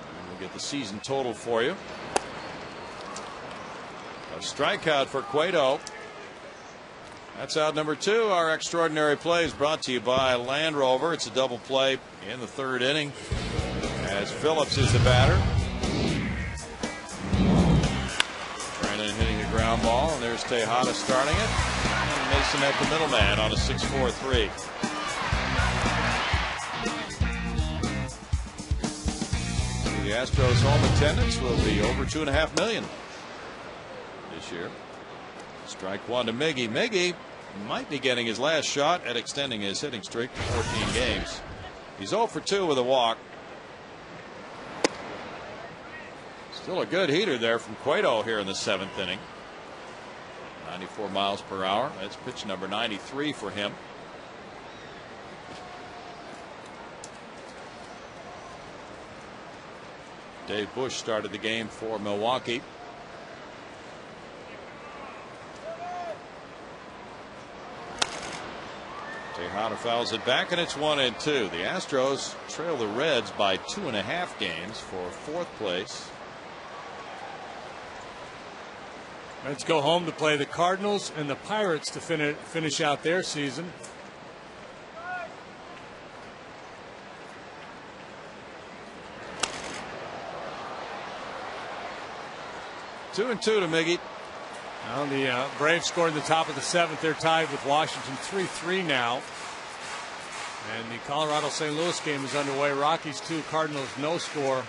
S1: And we'll get the season total for you. A strikeout for Cueto. That's out number 2. Our extraordinary play is brought to you by Land Rover. It's a double play in the 3rd inning as Phillips is the batter. Trennan hitting the ground ball, and there's Tejada starting it. And Mason at the middleman on a 6-4-3. The Astros home attendance will be over 2.5 million this year. Strike one to Miggy. Miggy might be getting his last shot at extending his hitting streak to 14 games. He's 0 for 2 with a walk. Still a good heater there from Cueto here in the 7th inning. 94 miles per hour. That's pitch number 93 for him. Dave Bush started the game for Milwaukee. Tejada fouls it back, and it's 1-2. The Astros trail the Reds by 2.5 games for 4th place.
S2: Reds go home to play the Cardinals and the Pirates to finish out their season.
S1: Two and two to Miggy.
S2: Now the Braves scored in the top of the 7th. They're tied with Washington 3-3 now. And the Colorado St. Louis game is underway. Rockies 2, Cardinals no score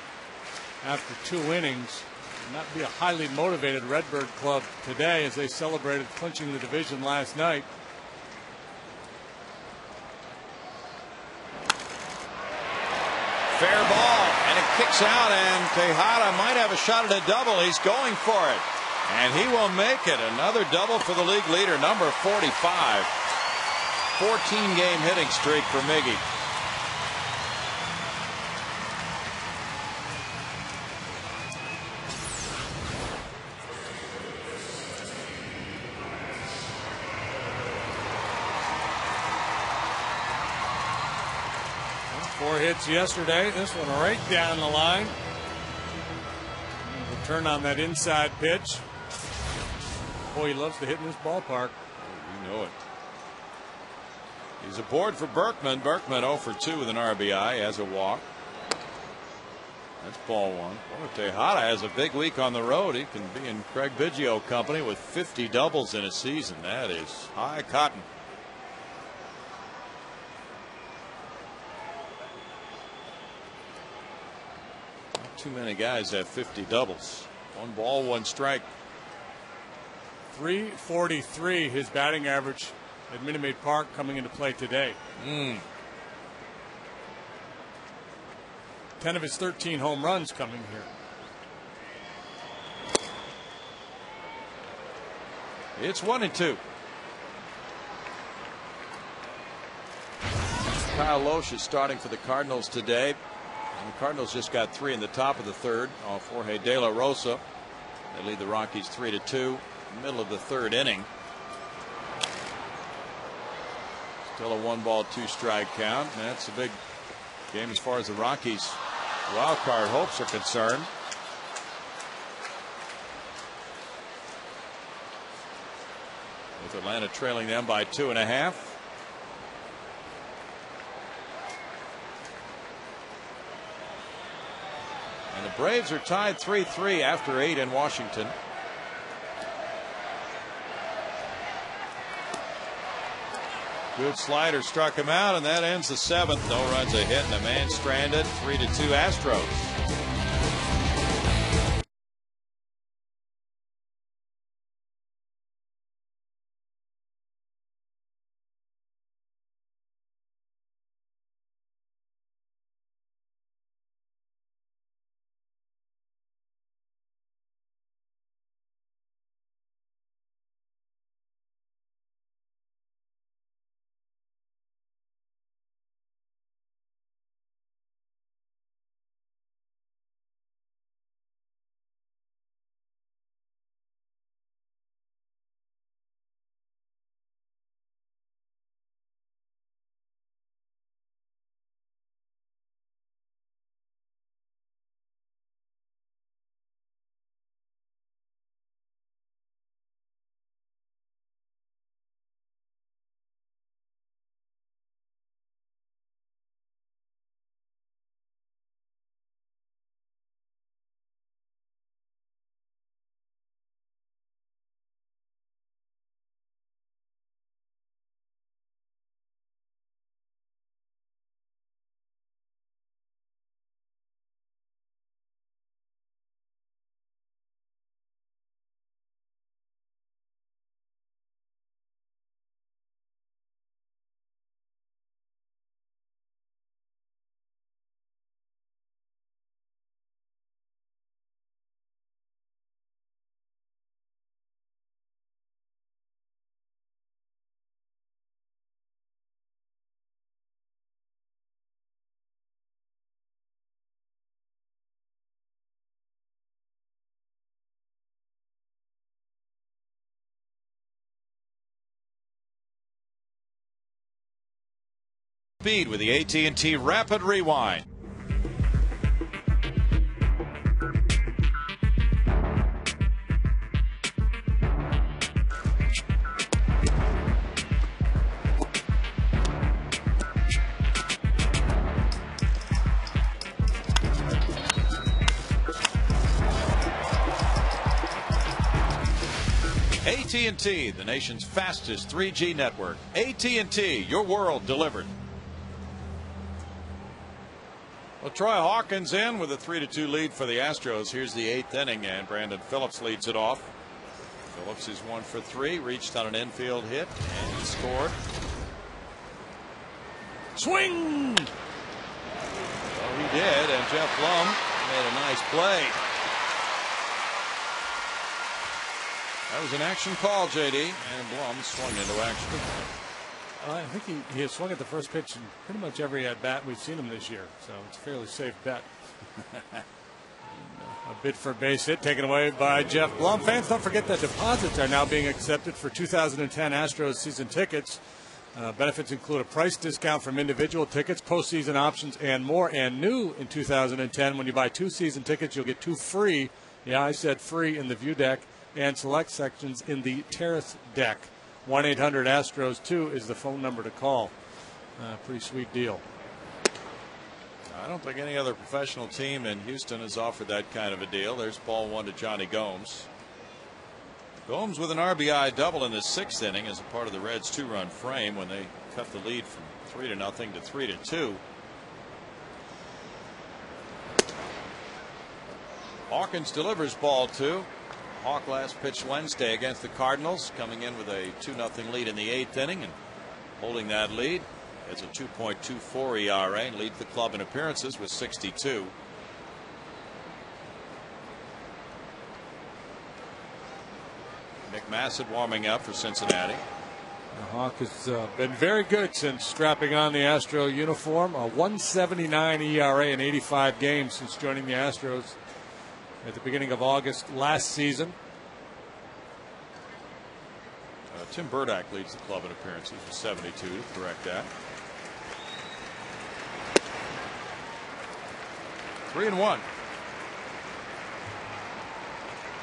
S2: after 2 innings. Not be a highly motivated Redbird club today as they celebrated clinching the division last night.
S1: Fair ball, and it kicks out, and Tejada might have a shot at a double. He's going for it, and he will make it. Another double for the league leader, number 45. 14-game hitting streak for Miggy.
S2: Four hits yesterday. This one right down the line. We'll turn on that inside pitch. Boy, he loves to hit in this ballpark.
S1: You know it. He's aboard for Berkman. Berkman 0 for 2 with an RBI as a walk. That's ball one. Boy, Tejada has a big week on the road. He can be in Craig Biggio company with 50 doubles in a season. That is high cotton. Not too many guys have 50 doubles. 1 ball, 1 strike.
S2: .343 his batting average at Minute Maid Park coming into play today. 10 of his 13 home runs coming here.
S1: It's 1-2. Kyle Loesch is starting for the Cardinals today. And the Cardinals just got 3 in the top of the third off Jorge De La Rosa. They lead the Rockies 3-2. Middle of the third inning. Still a 1 ball, 2 strike count. And that's a big game as far as the Rockies' wild card hopes are concerned. With Atlanta trailing them by 2.5. And the Braves are tied 3-3 after 8 in Washington. Good slider struck him out, and that ends the 7th. No runs, a hit, and a man stranded. 3-2 Astros. Speed with the AT&T Rapid Rewind. AT&T, the nation's fastest 3G network. AT&T, your world delivered. Well, Troy Hawkins in with a 3-2 lead for the Astros. Here's the 8th inning, and Brandon Phillips leads it off. Phillips is 1 for 3, reached on an infield hit, and he scored. Swing! Well, he did, and Jeff Blum made a nice play. That was an action call, JD, and Blum swung into action.
S2: I think he has swung at the first pitch in pretty much every at-bat we've seen him this year, so it's a fairly safe bet. A bid for a base hit taken away by Jeff Blum. Fans, don't forget that deposits are now being accepted for 2010 Astros season tickets. Benefits include a price discount from individual tickets, postseason options, and more. And new in 2010, when you buy 2 season tickets, you'll get 2 free. Yeah, I said free in the view deck. and select sections in the terrace deck. 1-800-ASTROS-2 is the phone number to call. Pretty sweet deal.
S1: I don't think any other professional team in Houston has offered that kind of a deal. There's ball one to Johnny Gomes. Gomes with an RBI double in the 6th inning as a part of the Reds' 2-run frame when they cut the lead from 3-0 to 3-2. Hawkins delivers ball 2. Hawk last pitched Wednesday against the Cardinals, coming in with a 2-0 lead in the 8th inning and holding that lead. It's a 2.24 ERA and leads the club in appearances with 62. Nick Massett warming up for Cincinnati.
S2: Hawk has been very good since strapping on the Astro uniform. A 1.79 ERA in 85 games since joining the Astros at the beginning of August last season.
S1: Tim Burdack leads the club in appearances with 72 to correct that. 3-1.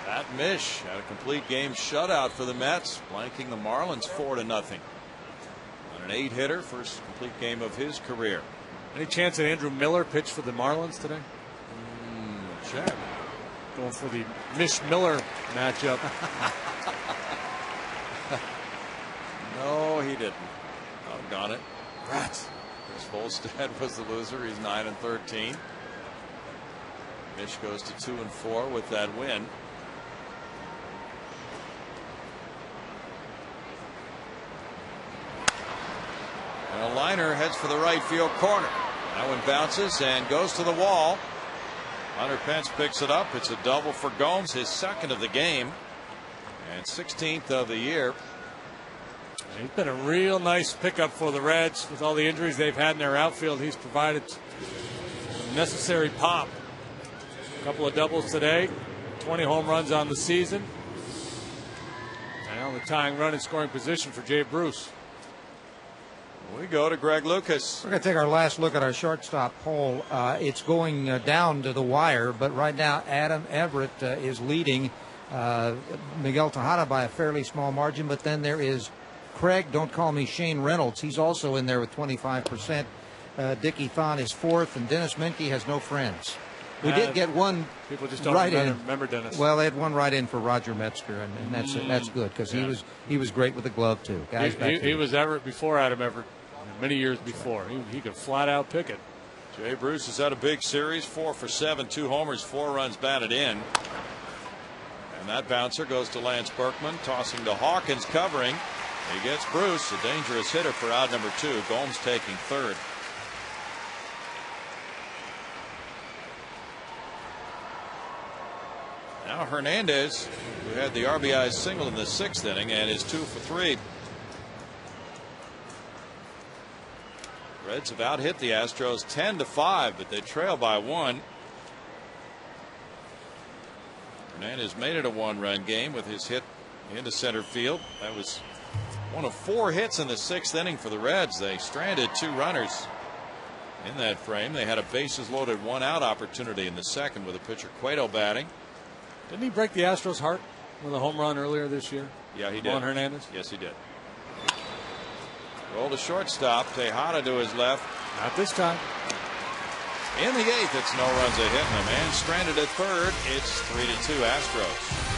S1: Pat Mish had a complete game shutout for the Mets, blanking the Marlins 4-0. On an 8-hitter, first complete game of his career.
S2: Any chance that Andrew Miller pitched for the Marlins today?
S1: Check.
S2: Going for the Mish Miller matchup.
S1: No, he didn't. Doggone it. Rats. Chris Volstad was the loser. He's 9-13. Mish goes to 2-4 with that win. And a liner heads for the right field corner. That one bounces and goes to the wall. Hunter Pence picks it up. It's a double for Gomes, his 2nd of the game and 16th of the year.
S2: He's been a real nice pickup for the Reds with all the injuries they've had in their outfield. He's provided some necessary pop. A couple of doubles today, 20 home runs on the season. Now the tying run in scoring position for Jay Bruce.
S1: We go to Greg Lucas.
S3: We're going to take our last look at our shortstop poll. It's going down to the wire, but right now Adam Everett is leading Miguel Tejada by a fairly small margin, but then there is Craig, don't call me Shane Reynolds. He's also in there with 25%. Dickie Thon is 4th, and Dennis Menke has no friends. We did get one.
S2: People just don't remember Dennis.
S3: Well, they had one right in for Roger Metzger, and that's good because he was great with the glove too. Guys,
S2: he was Everett before Adam Everett, many years before. He could flat out pick it.
S1: Jay Bruce has had a big series, 4 for 7, 2 homers, 4 runs batted in. And that bouncer goes to Lance Berkman, tossing to Hawkins, covering. He gets Bruce, a dangerous hitter for out number 2. Gomes taking 3rd. Now Hernandez, who had the RBI single in the 6th inning and is 2 for 3. Reds have out hit the Astros 10-5, but they trail by 1. Hernandez made it a 1-run game with his hit into center field. That was one of 4 hits in the 6th inning for the Reds. They stranded 2 runners in that frame. They had a bases loaded 1-out opportunity in the 2nd with a pitcher Cueto batting.
S2: Didn't he break the Astros' heart with a home run earlier this year?
S1: Yeah, he did.
S2: Juan Hernandez?
S1: Yes, he did. Roll to shortstop. Tejada to his left.
S2: Not this time.
S1: In the 8th, it's no runs a hit and a man stranded at 3rd. It's 3-2 Astros.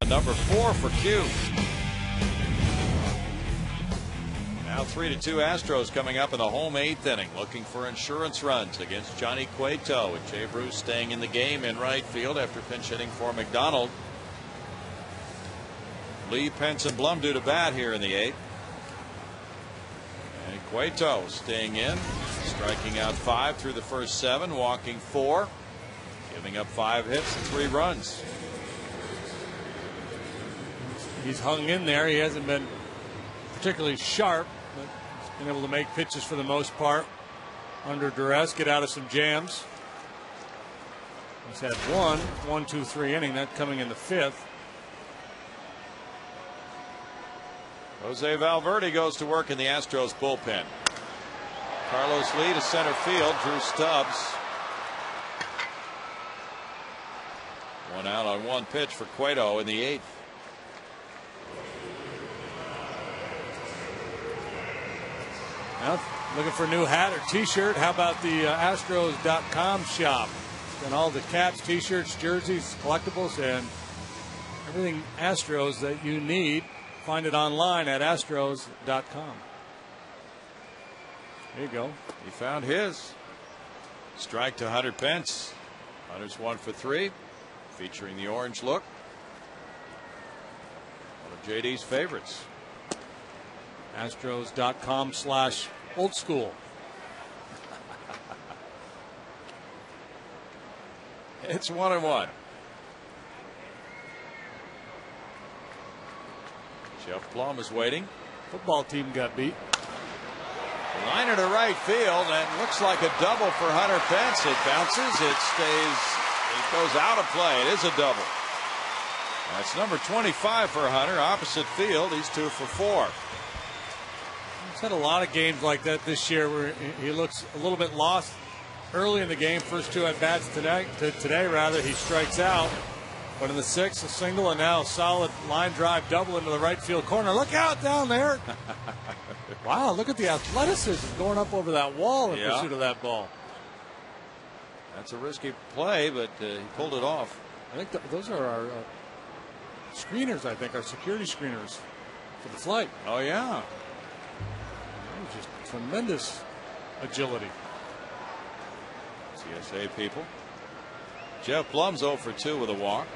S1: number 4 for Q. Now 3-2 Astros coming up in the home 8th inning, looking for insurance runs against Johnny Cueto, and Jay Bruce staying in the game in right field after pinch hitting for McDonald. Lee, Pence, and Blum due to bat here in the 8th. And Cueto staying in, striking out 5 through the first 7, walking 4, giving up 5 hits and 3 runs.
S2: He's hung in there. He hasn't been particularly sharp, but he's been able to make pitches for the most part under duress, get out of some jams. He's had 1, 2, 3 inning, that coming in the 5th.
S1: Jose Valverde goes to work in the Astros bullpen. Carlos Lee to center field. Drew Stubbs. 1 out on 1 pitch for Cueto in the 8th.
S2: Well, looking for a new hat or t-shirt? How about the Astros.com shop? Got all the caps, t-shirts, jerseys, collectibles, and everything Astros that you need. Find it online at Astros.com. There you go.
S1: He found his. Strike to Hunter Pence. Hunter's 1 for 3, featuring the orange look. One of JD's favorites.
S2: Astros.com/old school.
S1: It's 1-1. Jeff Plum is waiting.
S2: Football team got beat.
S1: Liner to right field, and looks like a double for Hunter Pence. It bounces, it stays, it goes out of play. It is a double. That's number 25 for Hunter, opposite field. He's 2 for 4.
S2: He's had a lot of games like that this year where he looks a little bit lost early in the game. First 2 at bats today, he strikes out. But in the 6th, a single, and now a solid line drive double into the right field corner. Look out down there. Wow, look at the athleticism going up over that wall in pursuit of that ball.
S1: That's a risky play, but he pulled it off.
S2: I think those are our screeners, our security screeners for the flight.
S1: Oh, yeah.
S2: Just tremendous agility.
S1: CSA people. Jeff Plum's 0 for 2 with a walk.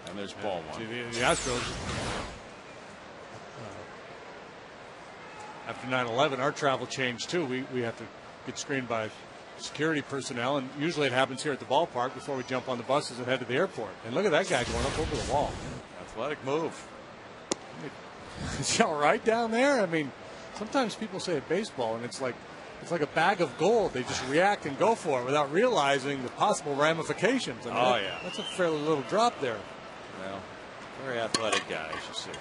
S1: And there's ball 1.
S2: The Astros, after 9/11, our travel changed too. We have to get screened by security personnel, and usually it happens here at the ballpark before we jump on the buses and head to the airport. And look at that guy going up over the wall.
S1: Athletic move.
S2: Is he all right down there? I mean, sometimes people say at baseball, and it's like a bag of gold. They just react and go for it without realizing the possible ramifications. I mean, that's a fairly little drop there.
S1: Well, very athletic guy, as you see.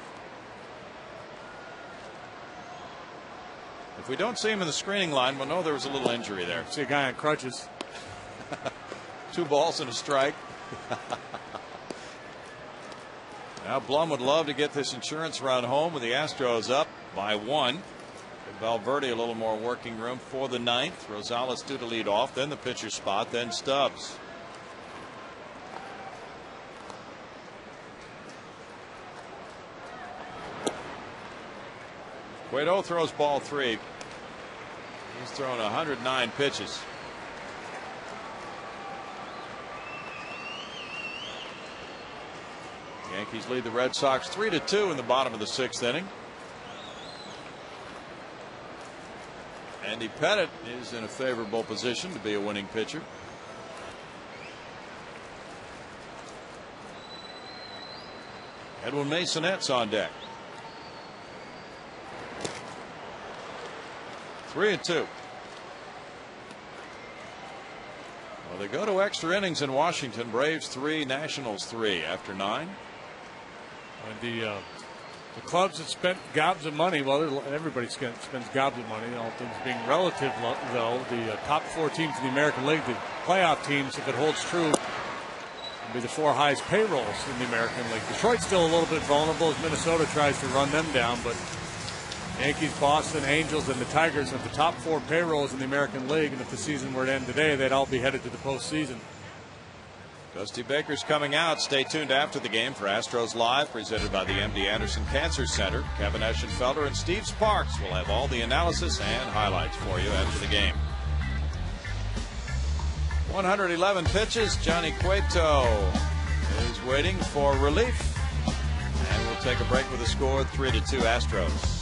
S1: If we don't see him in the screening line, we'll know there was a little injury there.
S2: See a guy on crutches.
S1: 2 balls and a strike. Now Blum would love to get this insurance run home with the Astros up by 1. Give Valverde a little more working room for the 9th. Rosales due to lead off, then the pitcher spot, then Stubbs. Cueto throws ball 3. He's thrown 109 pitches. Yankees lead the Red Sox 3-2 in the bottom of the 6th inning. Andy Pettit is in a favorable position to be a winning pitcher. Edwin Masonette's on deck. 3-2. Well, they go to extra innings in Washington. Braves 3, Nationals 3 after 9.
S2: And the clubs that spent gobs of money, well, everybody spends gobs of money, all things being relative, though. The top 4 teams in the American League, the playoff teams, if it holds true, will be the 4 highest payrolls in the American League. Detroit's still a little bit vulnerable as Minnesota tries to run them down, but Yankees, Boston, Angels, and the Tigers have the top 4 payrolls in the American League, and if the season were to end today, they'd all be headed to the postseason.
S1: Dusty Baker's coming out. Stay tuned after the game for Astros Live, presented by the MD Anderson Cancer Center. Kevin Eschenfelder and Steve Sparks will have all the analysis and highlights for you after the game. 111 pitches. Johnny Cueto is waiting for relief. And we'll take a break with a score 3-2 Astros.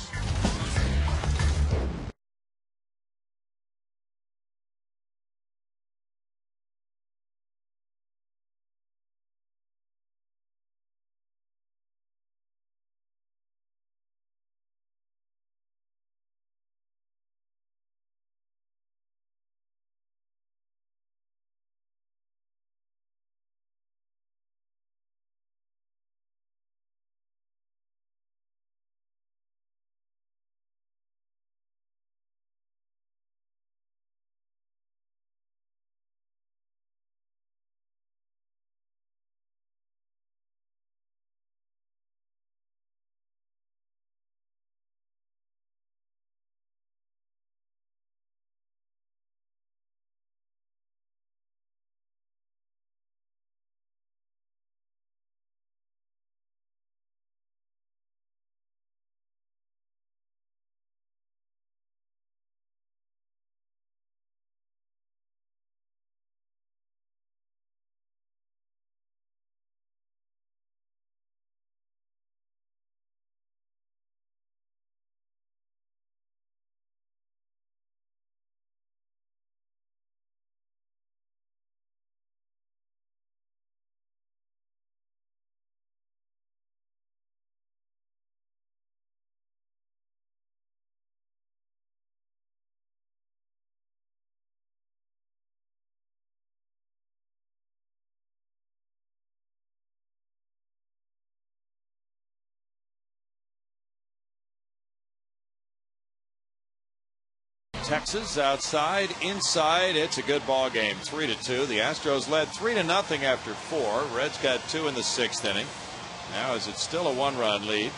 S1: Texas outside, inside. It's a good ball game. 3-2. The Astros led 3-0 after 4. Reds got 2 in the 6th inning. Now is it still a 1-run lead?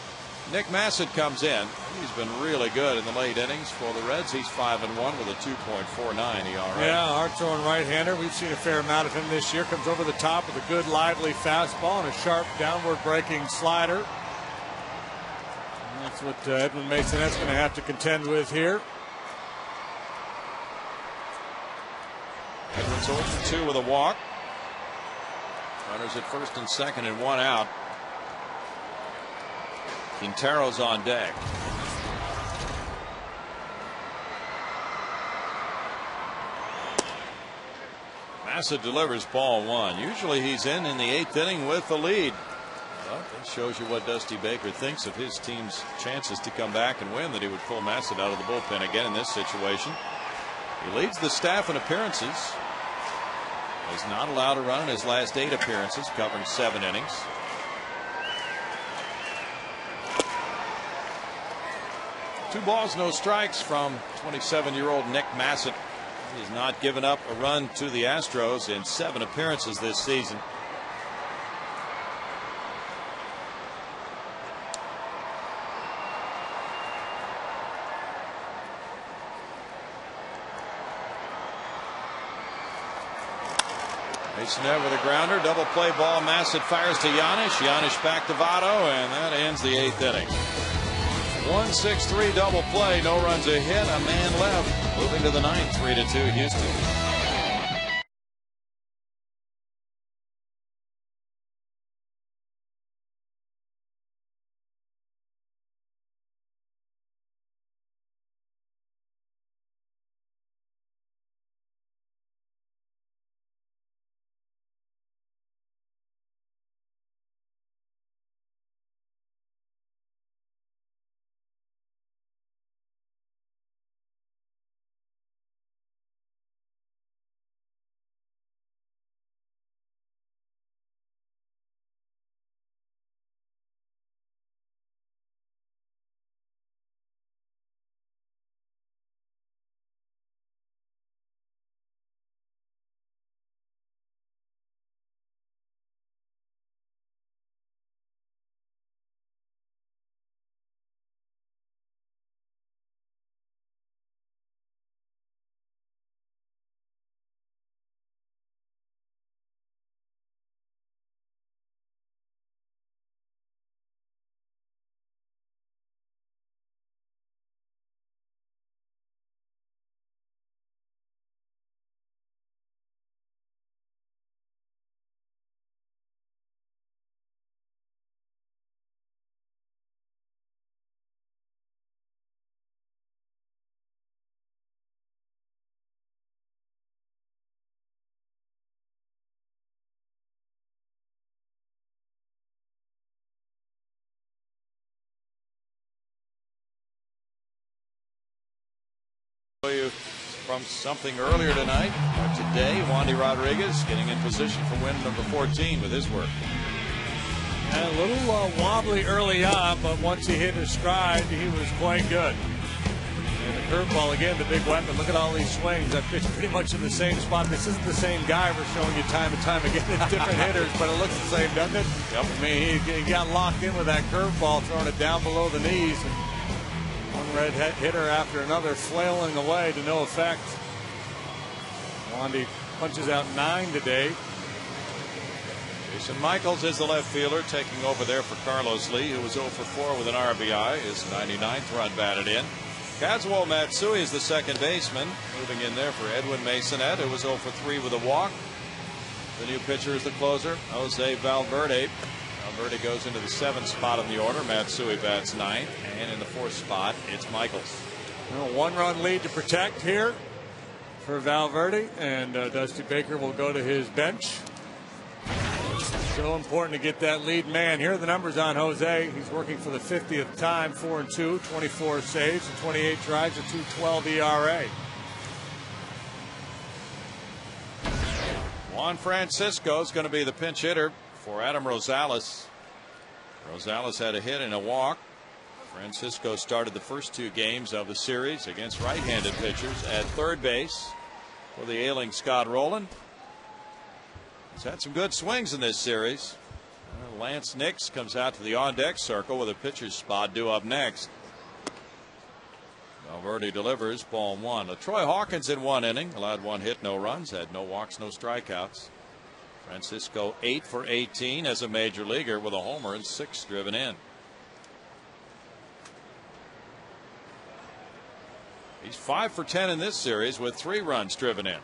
S1: Nick Massett comes in. He's been really good in the late innings for the Reds. He's 5-1 with a 2.49 ERA.
S2: Yeah, hard throwing right-hander. We've seen a fair amount of him this year. Comes over the top with a good lively fastball and a sharp downward breaking slider. And that's what Edwin Masonette's going to have to contend with here.
S1: Edwards 0-2 with a walk. Runners at first and second and 1 out. Quintero's on deck. Massett delivers ball 1. Usually he's in the 8th inning with the lead. Well, that shows you what Dusty Baker thinks of his team's chances to come back and win, that he would pull Massett out of the bullpen again in this situation. He leads the staff in appearances. Is not allowed to run in his last 8 appearances, covering 7 innings. Two balls, no strikes from 27-year-old Nick Massett. He's not given up a run to the Astros in 7 appearances this season. Masonette with a grounder, double play ball. Massett fires to Giannis. Giannis back to Votto, and that ends the 8th inning. 1-6-3 double play, no runs a hit, a man left. Moving to the 9th, 3-2 Houston. You from something earlier tonight. Today, Wandy Rodriguez getting in position for win number 14 with his work.
S2: And a little wobbly early on, but once he hit his stride, he was quite good. And the curveball, again, the big weapon. Look at all these swings. I pitched pretty much in the same spot. This isn't the same guy we're showing you time and time again. It's different hitters, but it looks the same, doesn't it?
S1: Yep.
S2: I mean, he got locked in with that curveball, throwing it down below the knees. And one red hitter after another flailing away to no effect. Wandy punches out 9 today.
S1: Jason Michaels is the left fielder, taking over there for Carlos Lee, who was 0 for 4 with an RBI. His 99th run batted in. Kazuo Matsui is the second baseman, moving in there for Edwin Masonette, who was 0 for 3 with a walk. The new pitcher is the closer, Jose Valverde. Valverde goes into the 7th spot in the order. Matsui bats 9th, and in the 4th spot, it's Michaels.
S2: Well, 1-run lead to protect here for Valverde, and Dusty Baker will go to his bench. So important to get that lead man. Here are the numbers on Jose. He's working for the 50th time, 4-2, 24 saves, and 28 drives, a 2.12 ERA.
S1: Juan Francisco is going to be the pinch hitter for Adam Rosales. Rosales had a hit and a walk. Francisco started the first 2 games of the series against right-handed pitchers at third base for the ailing Scott Rowland. He's had some good swings in this series. Lance Nix comes out to the on-deck circle with a pitcher's spot due up next. Valverde delivers, ball 1. Troy Hawkins in 1 inning, allowed 1 hit, no runs, had no walks, no strikeouts. Francisco 8 for 18 as a major leaguer with a homer and 6 driven in. He's 5 for 10 in this series with 3 runs driven in.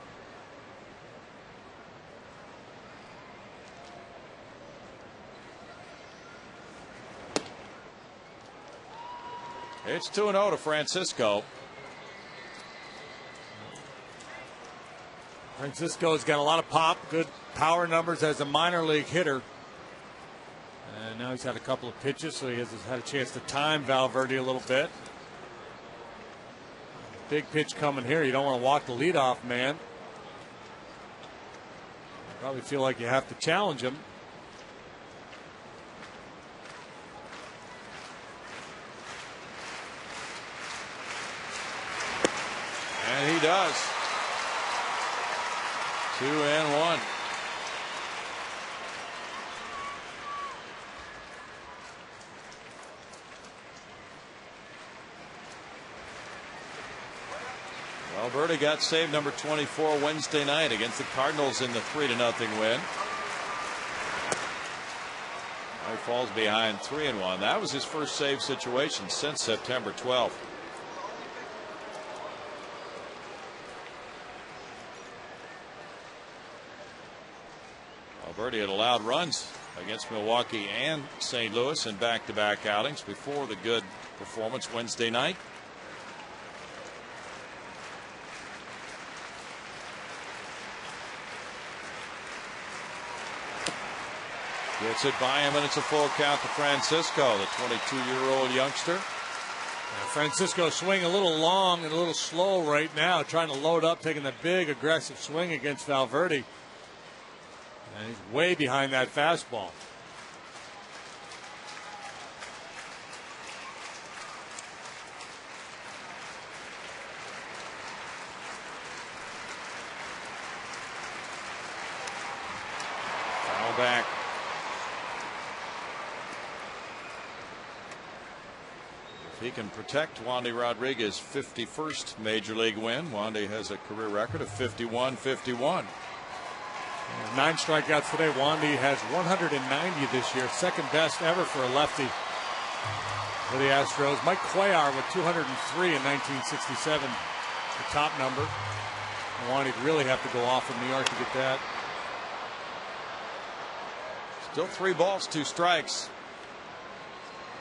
S1: It's 2-0 to Francisco.
S2: Francisco's got a lot of pop, good power numbers as a minor league hitter. And now he's had a couple of pitches, so he has had a chance to time Valverde a little bit. Big pitch coming here. You don't want to walk the leadoff man. Probably feel like you have to challenge him.
S1: And he does. 2-1. Valverde got save number 24 Wednesday night against the Cardinals in the 3-0 win. He falls behind 3-1. That was his first save situation since September 12th. Valverde had allowed runs against Milwaukee and St. Louis in back-to-back outings before the good performance Wednesday night. Gets it by him, and it's a full count to Francisco, the 22-year-old youngster.
S2: Francisco swing a little long and a little slow right now, trying to load up, taking a big aggressive swing against Valverde. And he's way behind that fastball.
S1: Foul back. If he can protect Wandy Rodriguez's 51st major league win, Wandy has a career record of 51-51.
S2: 9 strikeouts today. Wandy has 190 this year, second best ever for a lefty for the Astros. Mike Cuellar with 203 in 1967, the top number. Wandy'd really have to go off in New York to get that.
S1: Still 3 balls, 2 strikes.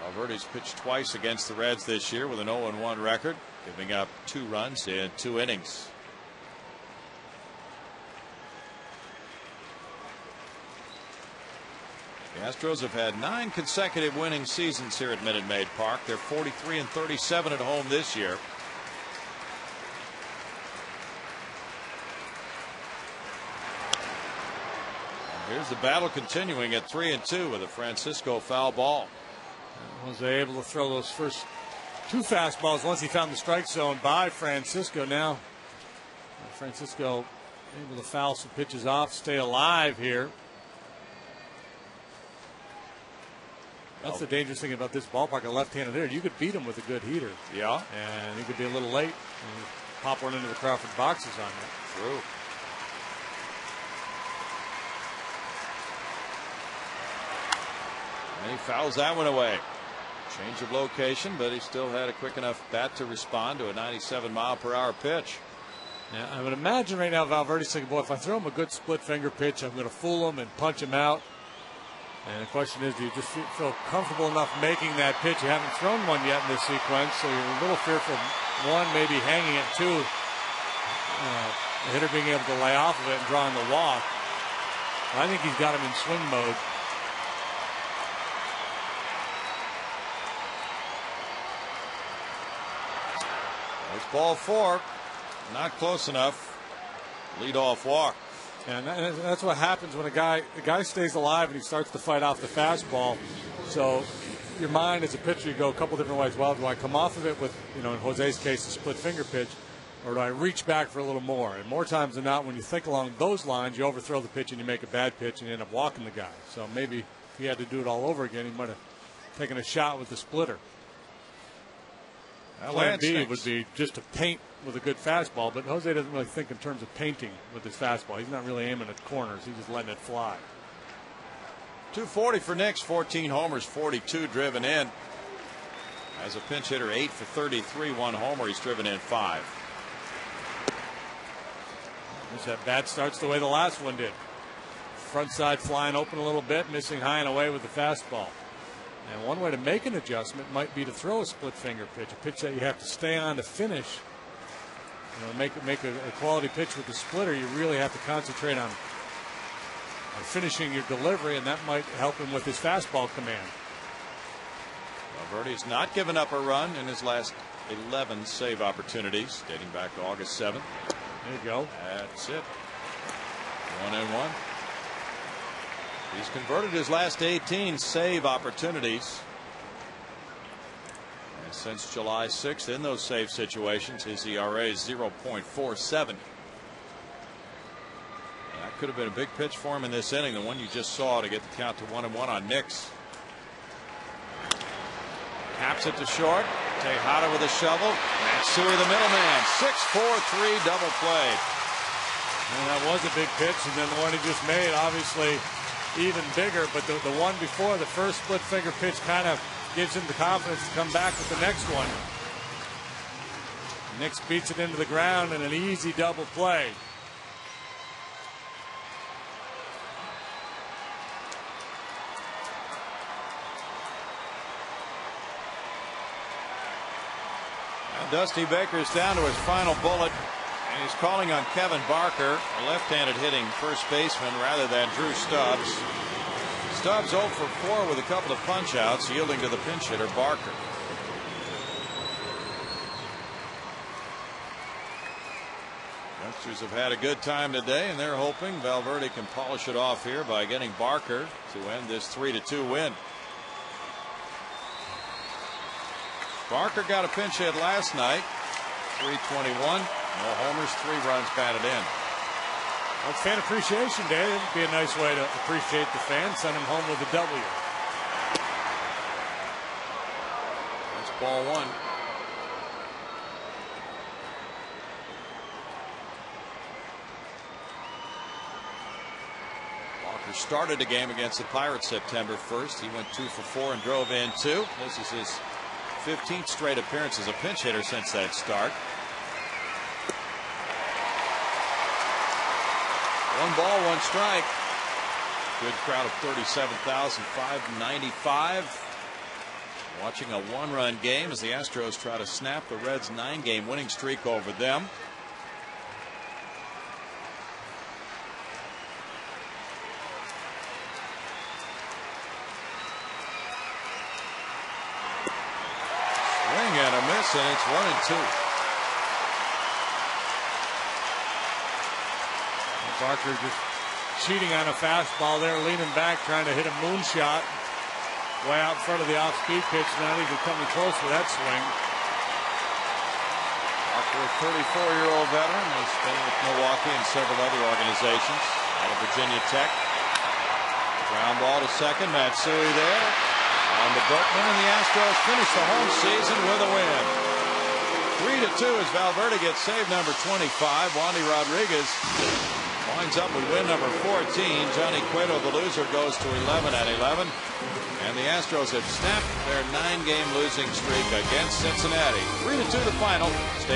S1: Valverde's pitched twice against the Reds this year with an 0-1 record, giving up 2 runs in 2 innings. The Astros have had 9 consecutive winning seasons here at Minute Maid Park. They're 43-37 at home this year. Here's the battle continuing at 3-2 with a Francisco foul ball.
S2: Was able to throw those first two fastballs once he found the strike zone by Francisco. Now Francisco able to foul some pitches off, stay alive here. That's the dangerous thing about this ballpark. A left-handed hitter, you could beat him with a good heater.
S1: Yeah.
S2: And he could be a little late and pop one into the Crawford boxes on that.
S1: True. And he fouls that one away. Change of location, but he still had a quick enough bat to respond to a 97-mile-per-hour pitch.
S2: Now, I would imagine right now Valverde's thinking, boy, if I throw him a good split finger pitch, I'm going to fool him and punch him out. And the question is, do you just feel comfortable enough making that pitch? You haven't thrown one yet in this sequence, so you're a little fearful. One, maybe hanging it. Two, the hitter being able to lay off of it and drawing the walk. I think he's got him in swing mode.
S1: It's ball 4. Not close enough. Lead-off walk.
S2: And that's what happens when the guy stays alive and he starts to fight off the fastball. So your mind as a pitcher, you go a couple different ways. Well, do I come off of it with, in Jose's case, a split finger pitch, or do I reach back for a little more? And more times than not, when you think along those lines, you overthrow the pitch and you make a bad pitch and you end up walking the guy. So maybe if he had to do it all over again, he might have taken a shot with the splitter. Plan B would be just to paint with a good fastball, but Jose doesn't really think in terms of painting with his fastball. He's not really aiming at corners. He's just letting it fly.
S1: 240 for Nix, 14 homers, 42 driven in. As a pinch hitter, 8 for 33, 1 homer. He's driven in 5.
S2: That bat starts the way the last one did. Front side flying open a little bit, missing high and away with the fastball. And one way to make an adjustment might be to throw a split finger pitch, a pitch that you have to stay on to finish. Make a quality pitch with the splitter. You really have to concentrate on finishing your delivery, and that might help him with his fastball command.
S1: Valverde has not given up a run in his last 11 save opportunities, dating back to August 7th.
S2: There you go.
S1: That's it. 1-1. He's converted his last 18 save opportunities. And since July 6th, in those save situations, his ERA is 0.47. That could have been a big pitch for him in this inning, the one you just saw to get the count to 1-1 on Nix. Taps it to short. Tejada with a shovel. Matsui the middleman. 6-4-3 double play.
S2: And that was a big pitch, and then the one he just made, obviously even bigger, but the one before, the first split finger pitch, kind of gives him the confidence to come back with the next one. Nix beats it into the ground in an easy double play.
S1: And Dusty Baker's down to his final bullet. And he's calling on Kevin Barker, a left-handed hitting first baseman, rather than Drew Stubbs. Stubbs 0 for 4 with a couple of punch-outs, yielding to the pinch hitter Barker. Youngsters have had a good time today, and they're hoping Valverde can polish it off here by getting Barker to end this 3-2 win. Barker got a pinch hit last night, 321. No homers, 3 runs batted in.
S2: Well, it's Fan Appreciation Day. It would be a nice way to appreciate the fans. Send them home with a W.
S1: That's ball 1. Walker started a game against the Pirates September 1st. He went 2 for 4 and drove in 2. This is his 15th straight appearance as a pinch hitter since that start. 1 ball, 1 strike. Good crowd of 37,595. Watching a 1-run game as the Astros try to snap the Reds' 9-game winning streak over them. Swing and a miss, and it's 1-2.
S2: Barker just cheating on a fastball there, leaning back, trying to hit a moonshot way out in front of the off-speed pitch, not even coming close to that swing.
S1: After a 34-year-old veteran, has been with Milwaukee and several other organizations. Out of Virginia Tech. Ground ball to second. Matsui there. On the Berkman, and the Astros finish the home season with a win. 3-2 as Valverde gets save number 25. Wandy Rodriguez winds up with win number 14. Johnny Cueto, the loser, goes to 11-11. And the Astros have snapped their 9-game losing streak against Cincinnati. 3-2 the final. Stay